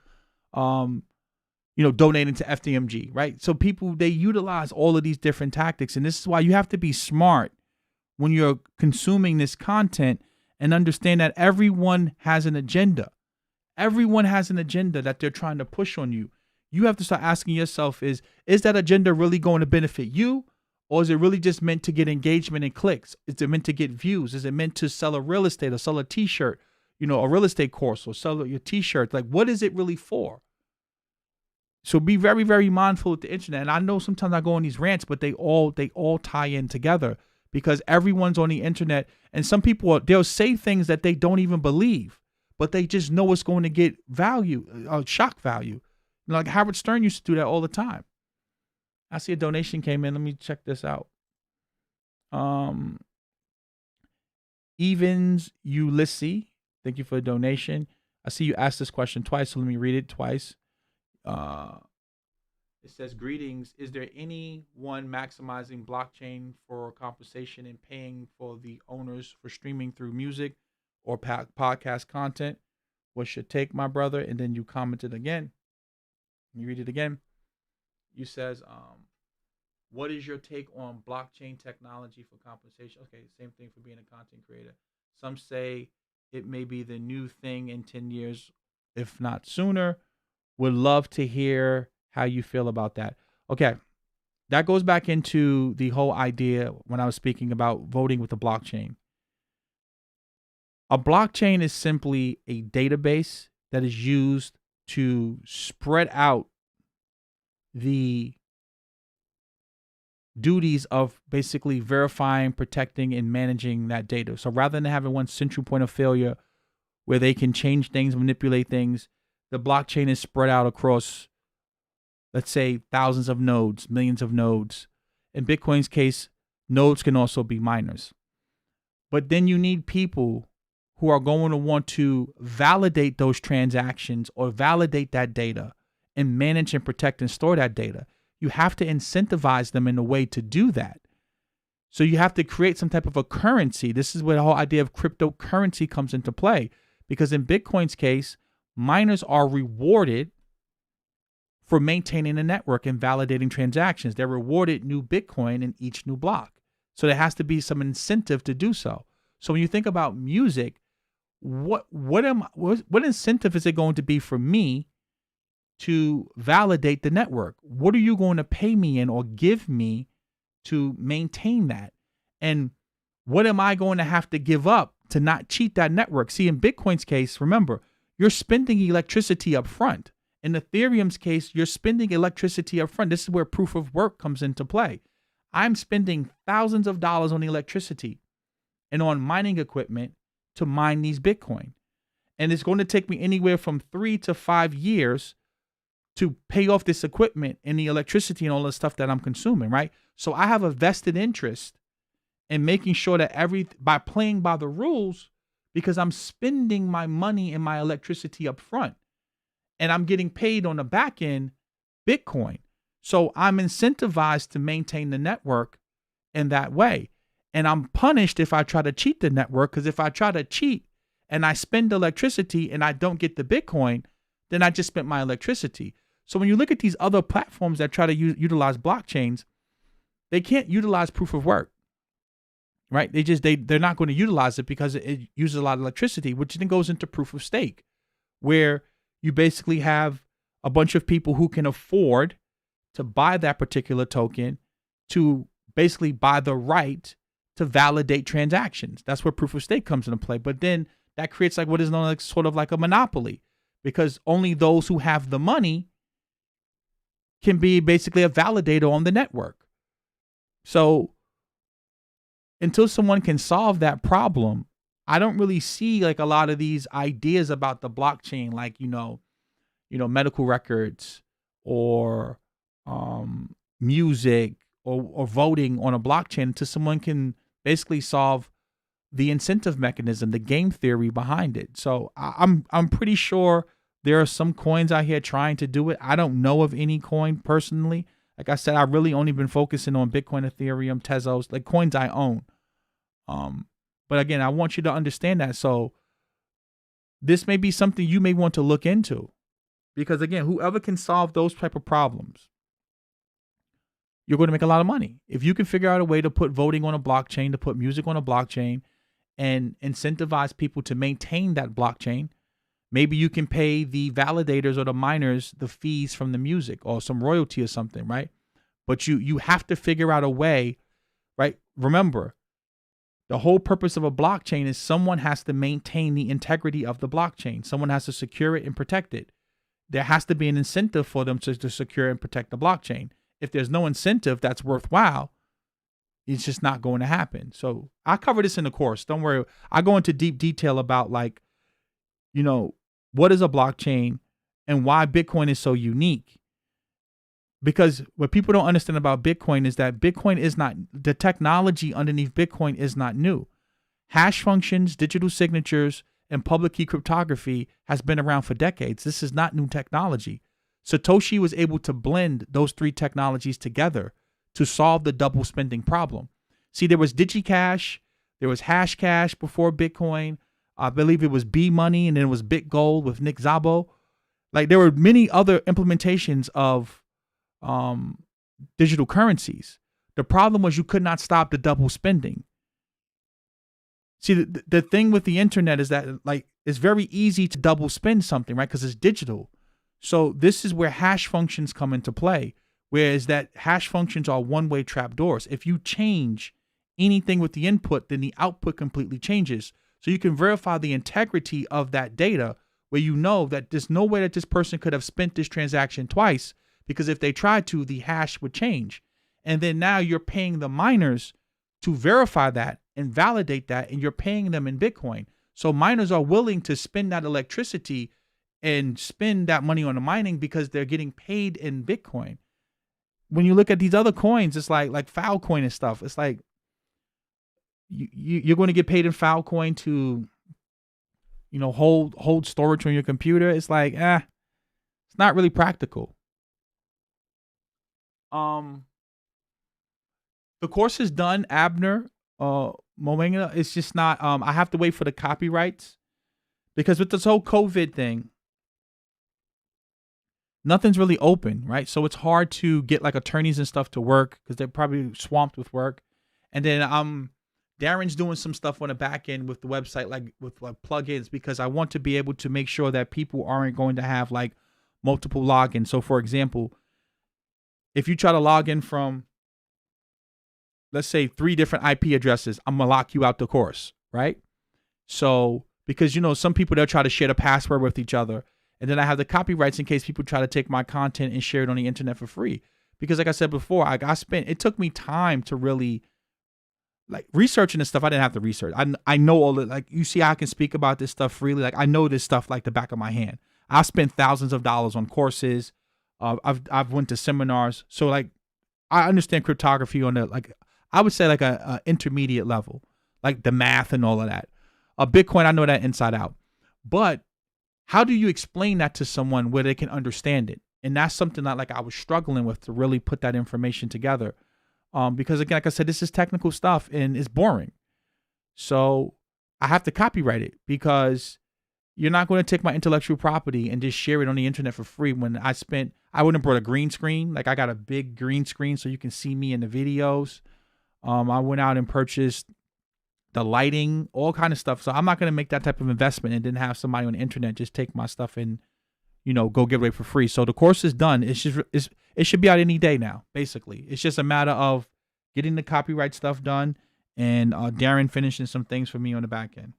donating to FDMG, right? So people, they utilize all of these different tactics. And this is why you have to be smart when you're consuming this content and understand that everyone has an agenda. Everyone has an agenda that they're trying to push on you. You have to start asking yourself, is that agenda really going to benefit you? Or is it really just meant to get engagement and clicks? Is it meant to get views? Is it meant to sell a real estate or sell a t-shirt, a real estate course, or sell your t-shirt? Like, what is it really for? So be very, very mindful with the internet. And I know sometimes I go on these rants, but they all tie in together because everyone's on the internet. And some people, they'll say things that they don't even believe, but they just know it's going to get value, shock value. Like Howard Stern used to do that all the time. I see a donation came in. Let me check this out. Evans Ulysses, thank you for the donation. I see you asked this question twice, so let me read it twice. It says, greetings. Is there anyone maximizing blockchain for compensation and paying for the owners for streaming through music or podcast content? What's your take, my brother? And then you commented again. Let me read it again. You says, what is your take on blockchain technology for compensation? Okay, same thing for being a content creator. Some say it may be the new thing in 10 years, if not sooner. Would love to hear how you feel about that. Okay, that goes back into the whole idea when I was speaking about voting with the blockchain. A blockchain is simply a database that is used to spread out the duties of basically verifying, protecting, and managing that data. So rather than having one central point of failure where they can change things, manipulate things, the blockchain is spread out across, let's say, thousands of nodes, millions of nodes. In Bitcoin's case, nodes can also be miners. But then you need people who are going to want to validate those transactions or validate that data and manage and protect and store that data. You have to incentivize them in a way to do that. So you have to create some type of a currency. This is where the whole idea of cryptocurrency comes into play. Because in Bitcoin's case, miners are rewarded for maintaining the network and validating transactions. They're rewarded new Bitcoin in each new block. So there has to be some incentive to do so. So when you think about music, what incentive is it going to be for me to validate the network? What are you going to pay me in or give me to maintain that? And what am I going to have to give up to not cheat that network? See, in Bitcoin's case, remember, you're spending electricity up front. In Ethereum's case, you're spending electricity up front. This is where proof of work comes into play. I'm spending thousands of dollars on electricity and on mining equipment to mine these Bitcoin. And it's going to take me anywhere from 3 to 5 years to pay off this equipment and the electricity and all the stuff that I'm consuming, right? So I have a vested interest in making sure that by playing by the rules, because I'm spending my money and my electricity up front and I'm getting paid on the back end Bitcoin. So I'm incentivized to maintain the network in that way. And I'm punished if I try to cheat the network, because if I try to cheat and I spend electricity and I don't get the Bitcoin, then I just spent my electricity. So when you look at these other platforms that try to utilize blockchains, they can't utilize proof of work, right? They're not going to utilize it because it uses a lot of electricity, which then goes into proof of stake, where you basically have a bunch of people who can afford to buy that particular token to basically buy the right to validate transactions. That's where proof of stake comes into play. But then that creates like what is known as sort of like a monopoly, because only those who have the money can be basically a validator on the network. So until someone can solve that problem, I don't really see like a lot of these ideas about the blockchain, like, medical records or music or voting on a blockchain, until someone can basically solve the incentive mechanism, the game theory behind it. So I'm pretty sure there are some coins out here trying to do it. I don't know of any coin personally. Like I said, I've really only been focusing on Bitcoin, Ethereum, Tezos, like coins I own. But again, I want you to understand that. So this may be something you may want to look into, because again, whoever can solve those type of problems, you're going to make a lot of money. If you can figure out a way to put voting on a blockchain, to put music on a blockchain, and incentivize people to maintain that blockchain, maybe you can pay the validators or the miners the fees from the music or some royalty or something, right? But you have to figure out a way, right? Remember, the whole purpose of a blockchain is someone has to maintain the integrity of the blockchain. Someone has to secure it and protect it. There has to be an incentive for them to secure and protect the blockchain. If there's no incentive that's worthwhile, it's just not going to happen. So I cover this in the course. Don't worry. I go into deep detail about what is a blockchain and why Bitcoin is so unique. Because what people don't understand about Bitcoin is that Bitcoin is not, the technology underneath Bitcoin is not new. Hash functions, digital signatures, and public key cryptography has been around for decades. This is not new technology. Satoshi was able to blend those three technologies together to solve the double spending problem. See, there was DigiCash, there was Hashcash before Bitcoin. I believe it was B Money, and then it was BitGold with Nick Szabo. Like, there were many other implementations of digital currencies. The problem was you could not stop the double spending. See, the thing with the internet is that it's very easy to double spend something, right? Because it's digital. So this is where hash functions come into play, whereas that hash functions are one-way trapdoors. If you change anything with the input, then the output completely changes. So you can verify the integrity of that data, where you know that there's no way that this person could have spent this transaction twice, because if they tried to, the hash would change. And then now you're paying the miners to verify that and validate that, and you're paying them in Bitcoin. So miners are willing to spend that electricity and spend that money on the mining because they're getting paid in Bitcoin. When you look at these other coins, it's like Filecoin and stuff. It's like you're going to get paid in Filecoin to, hold storage on your computer. It's like, it's not really practical. The course is done, Abner. Moenga. It's just not. I have to wait for the copyrights, because with this whole COVID thing, nothing's really open, right? So it's hard to get like attorneys and stuff to work because they're probably swamped with work. And then Darren's doing some stuff on the back end with the website, like with plugins, because I want to be able to make sure that people aren't going to have like multiple logins. So for example, if you try to log in from let's say 3 different IP addresses, I'm gonna lock you out the course, right? So because some people, they'll try to share the password with each other, and then I have the copyrights in case people try to take my content and share it on the internet for free. Because like I said before, it took me time to really like researching this stuff. I didn't have to research. I know all the, like, you see how I can speak about this stuff freely. Like I know this stuff like the back of my hand. I spent thousands of dollars on courses. I've went to seminars. So like I understand cryptography on I would say like a intermediate level, like the math and all of that. Bitcoin, I know that inside out. But how do you explain that to someone where they can understand it? And that's something that like I was struggling with to really put that information together. Because again, like I said, this is technical stuff and it's boring. So I have to copyright it because you're not going to take my intellectual property and just share it on the internet for free when I wouldn't have brought a green screen. Like I got a big green screen so you can see me in the videos. I went out and purchased the lighting, all kind of stuff. So I'm not going to make that type of investment and then have somebody on the internet just take my stuff and, go give it away for free. So the course is done. It should be out any day now, basically. It's just a matter of getting the copyright stuff done and Darren finishing some things for me on the back end.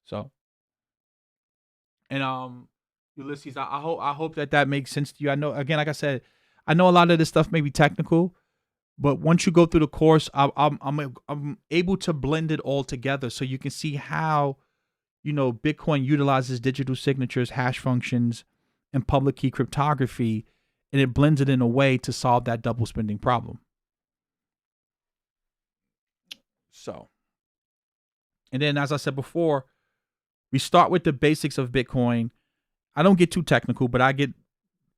So, and Ulysses, I hope that makes sense to you. I know, again, like I said, I know a lot of this stuff may be technical, but once you go through the course, I'm able to blend it all together so you can see how, Bitcoin utilizes digital signatures, hash functions, and public key cryptography, and it blends it in a way to solve that double spending problem. So, and then as I said before, we start with the basics of Bitcoin. I don't get too technical, but I get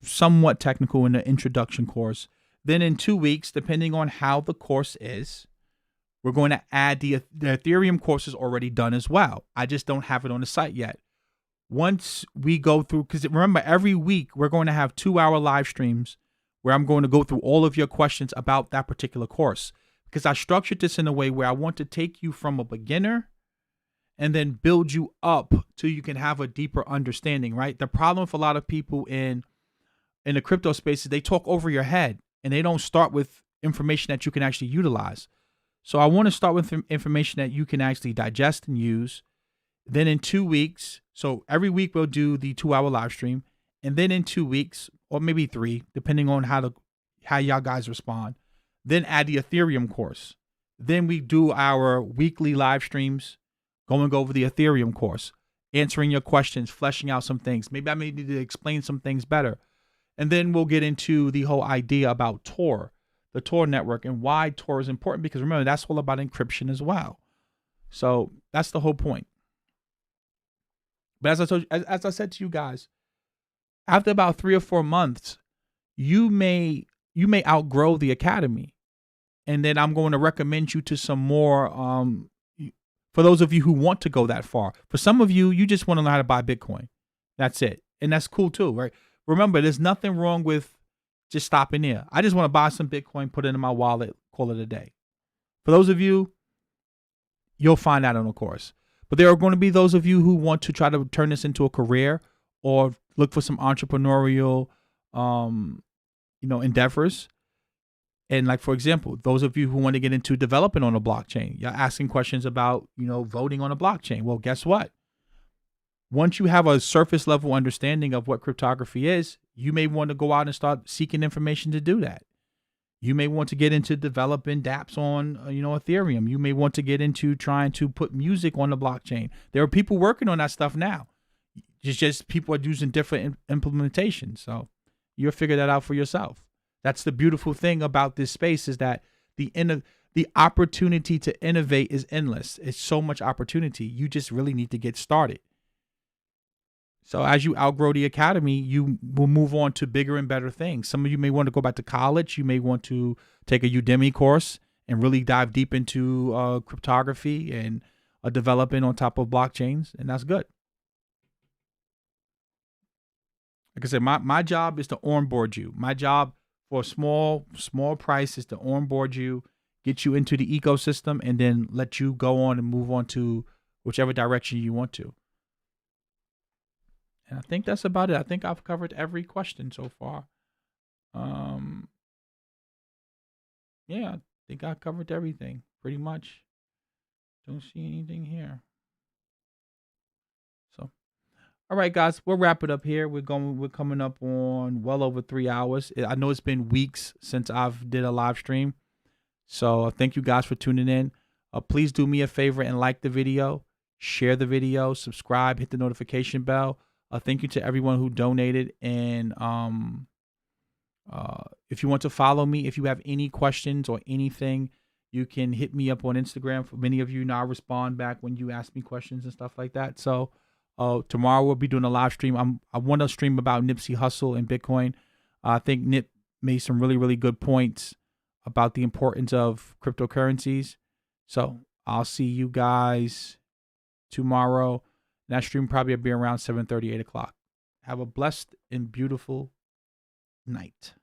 somewhat technical in the introduction course. Then in 2 weeks, depending on how the course is, we're going to add the Ethereum course is already done as well. I just don't have it on the site yet. Once we go through, because remember, every week we're going to have 2-hour live streams where I'm going to go through all of your questions about that particular course. Because I structured this in a way where I want to take you from a beginner and then build you up till you can have a deeper understanding, right? The problem with a lot of people in the crypto space is they talk over your head and they don't start with information that you can actually utilize. So I want to start with information that you can actually digest and use. Then in 2 weeks, so every week we'll do the 2-hour live stream. And then in 2 weeks, or maybe 3, depending on how y'all guys respond, then add the Ethereum course. Then we do our weekly live streams, going over the Ethereum course, answering your questions, fleshing out some things. Maybe I may need to explain some things better. And then we'll get into the whole idea about Tor, the Tor network, and why Tor is important, because remember, that's all about encryption as well. So that's the whole point. But as I said to you guys, after about 3 or 4 months, you may outgrow the academy. And then I'm going to recommend you to some more, for those of you who want to go that far. For some of you, you just want to learn how to buy Bitcoin. That's it. And that's cool too, right? Remember, there's nothing wrong with just stopping there. I just want to buy some Bitcoin, put it in my wallet, call it a day. For those of you, you'll find out on the course. But there are going to be those of you who want to try to turn this into a career or look for some entrepreneurial, endeavors. And like, for example, those of you who want to get into developing on a blockchain, you're asking questions about, voting on a blockchain. Well, guess what? Once you have a surface level understanding of what cryptography is, you may want to go out and start seeking information to do that. You may want to get into developing dApps on, Ethereum. You may want to get into trying to put music on the blockchain. There are people working on that stuff now. It's just people are using different implementations. So you'll figure that out for yourself. That's the beautiful thing about this space, is that the opportunity to innovate is endless. It's so much opportunity. You just really need to get started. So as you outgrow the academy, you will move on to bigger and better things. Some of you may want to go back to college. You may want to take a Udemy course and really dive deep into cryptography and developing on top of blockchains, and that's good. Like I said, my job is to onboard you. My job for a small price is to onboard you, get you into the ecosystem, and then let you go on and move on to whichever direction you want to. And I think that's about it. I think I've covered every question so far. Um, yeah, I think I covered everything pretty much. Don't see anything here. So, all right, guys, we'll wrap it up here. We're coming up on well over 3 hours. I know it's been weeks since I've did a live stream. So thank you guys for tuning in. Please do me a favor and like the video, share the video, subscribe, hit the notification bell. Thank you to everyone who donated. And if you want to follow me, if you have any questions or anything, you can hit me up on Instagram. For many of you now, I respond back when you ask me questions and stuff like that. So tomorrow we'll be doing a live stream. I want to stream about Nipsey Hussle and Bitcoin. I think Nip made some really, really good points about the importance of cryptocurrencies. So I'll see you guys tomorrow. That stream probably will be around 7:30, 8 o'clock. Have a blessed and beautiful night.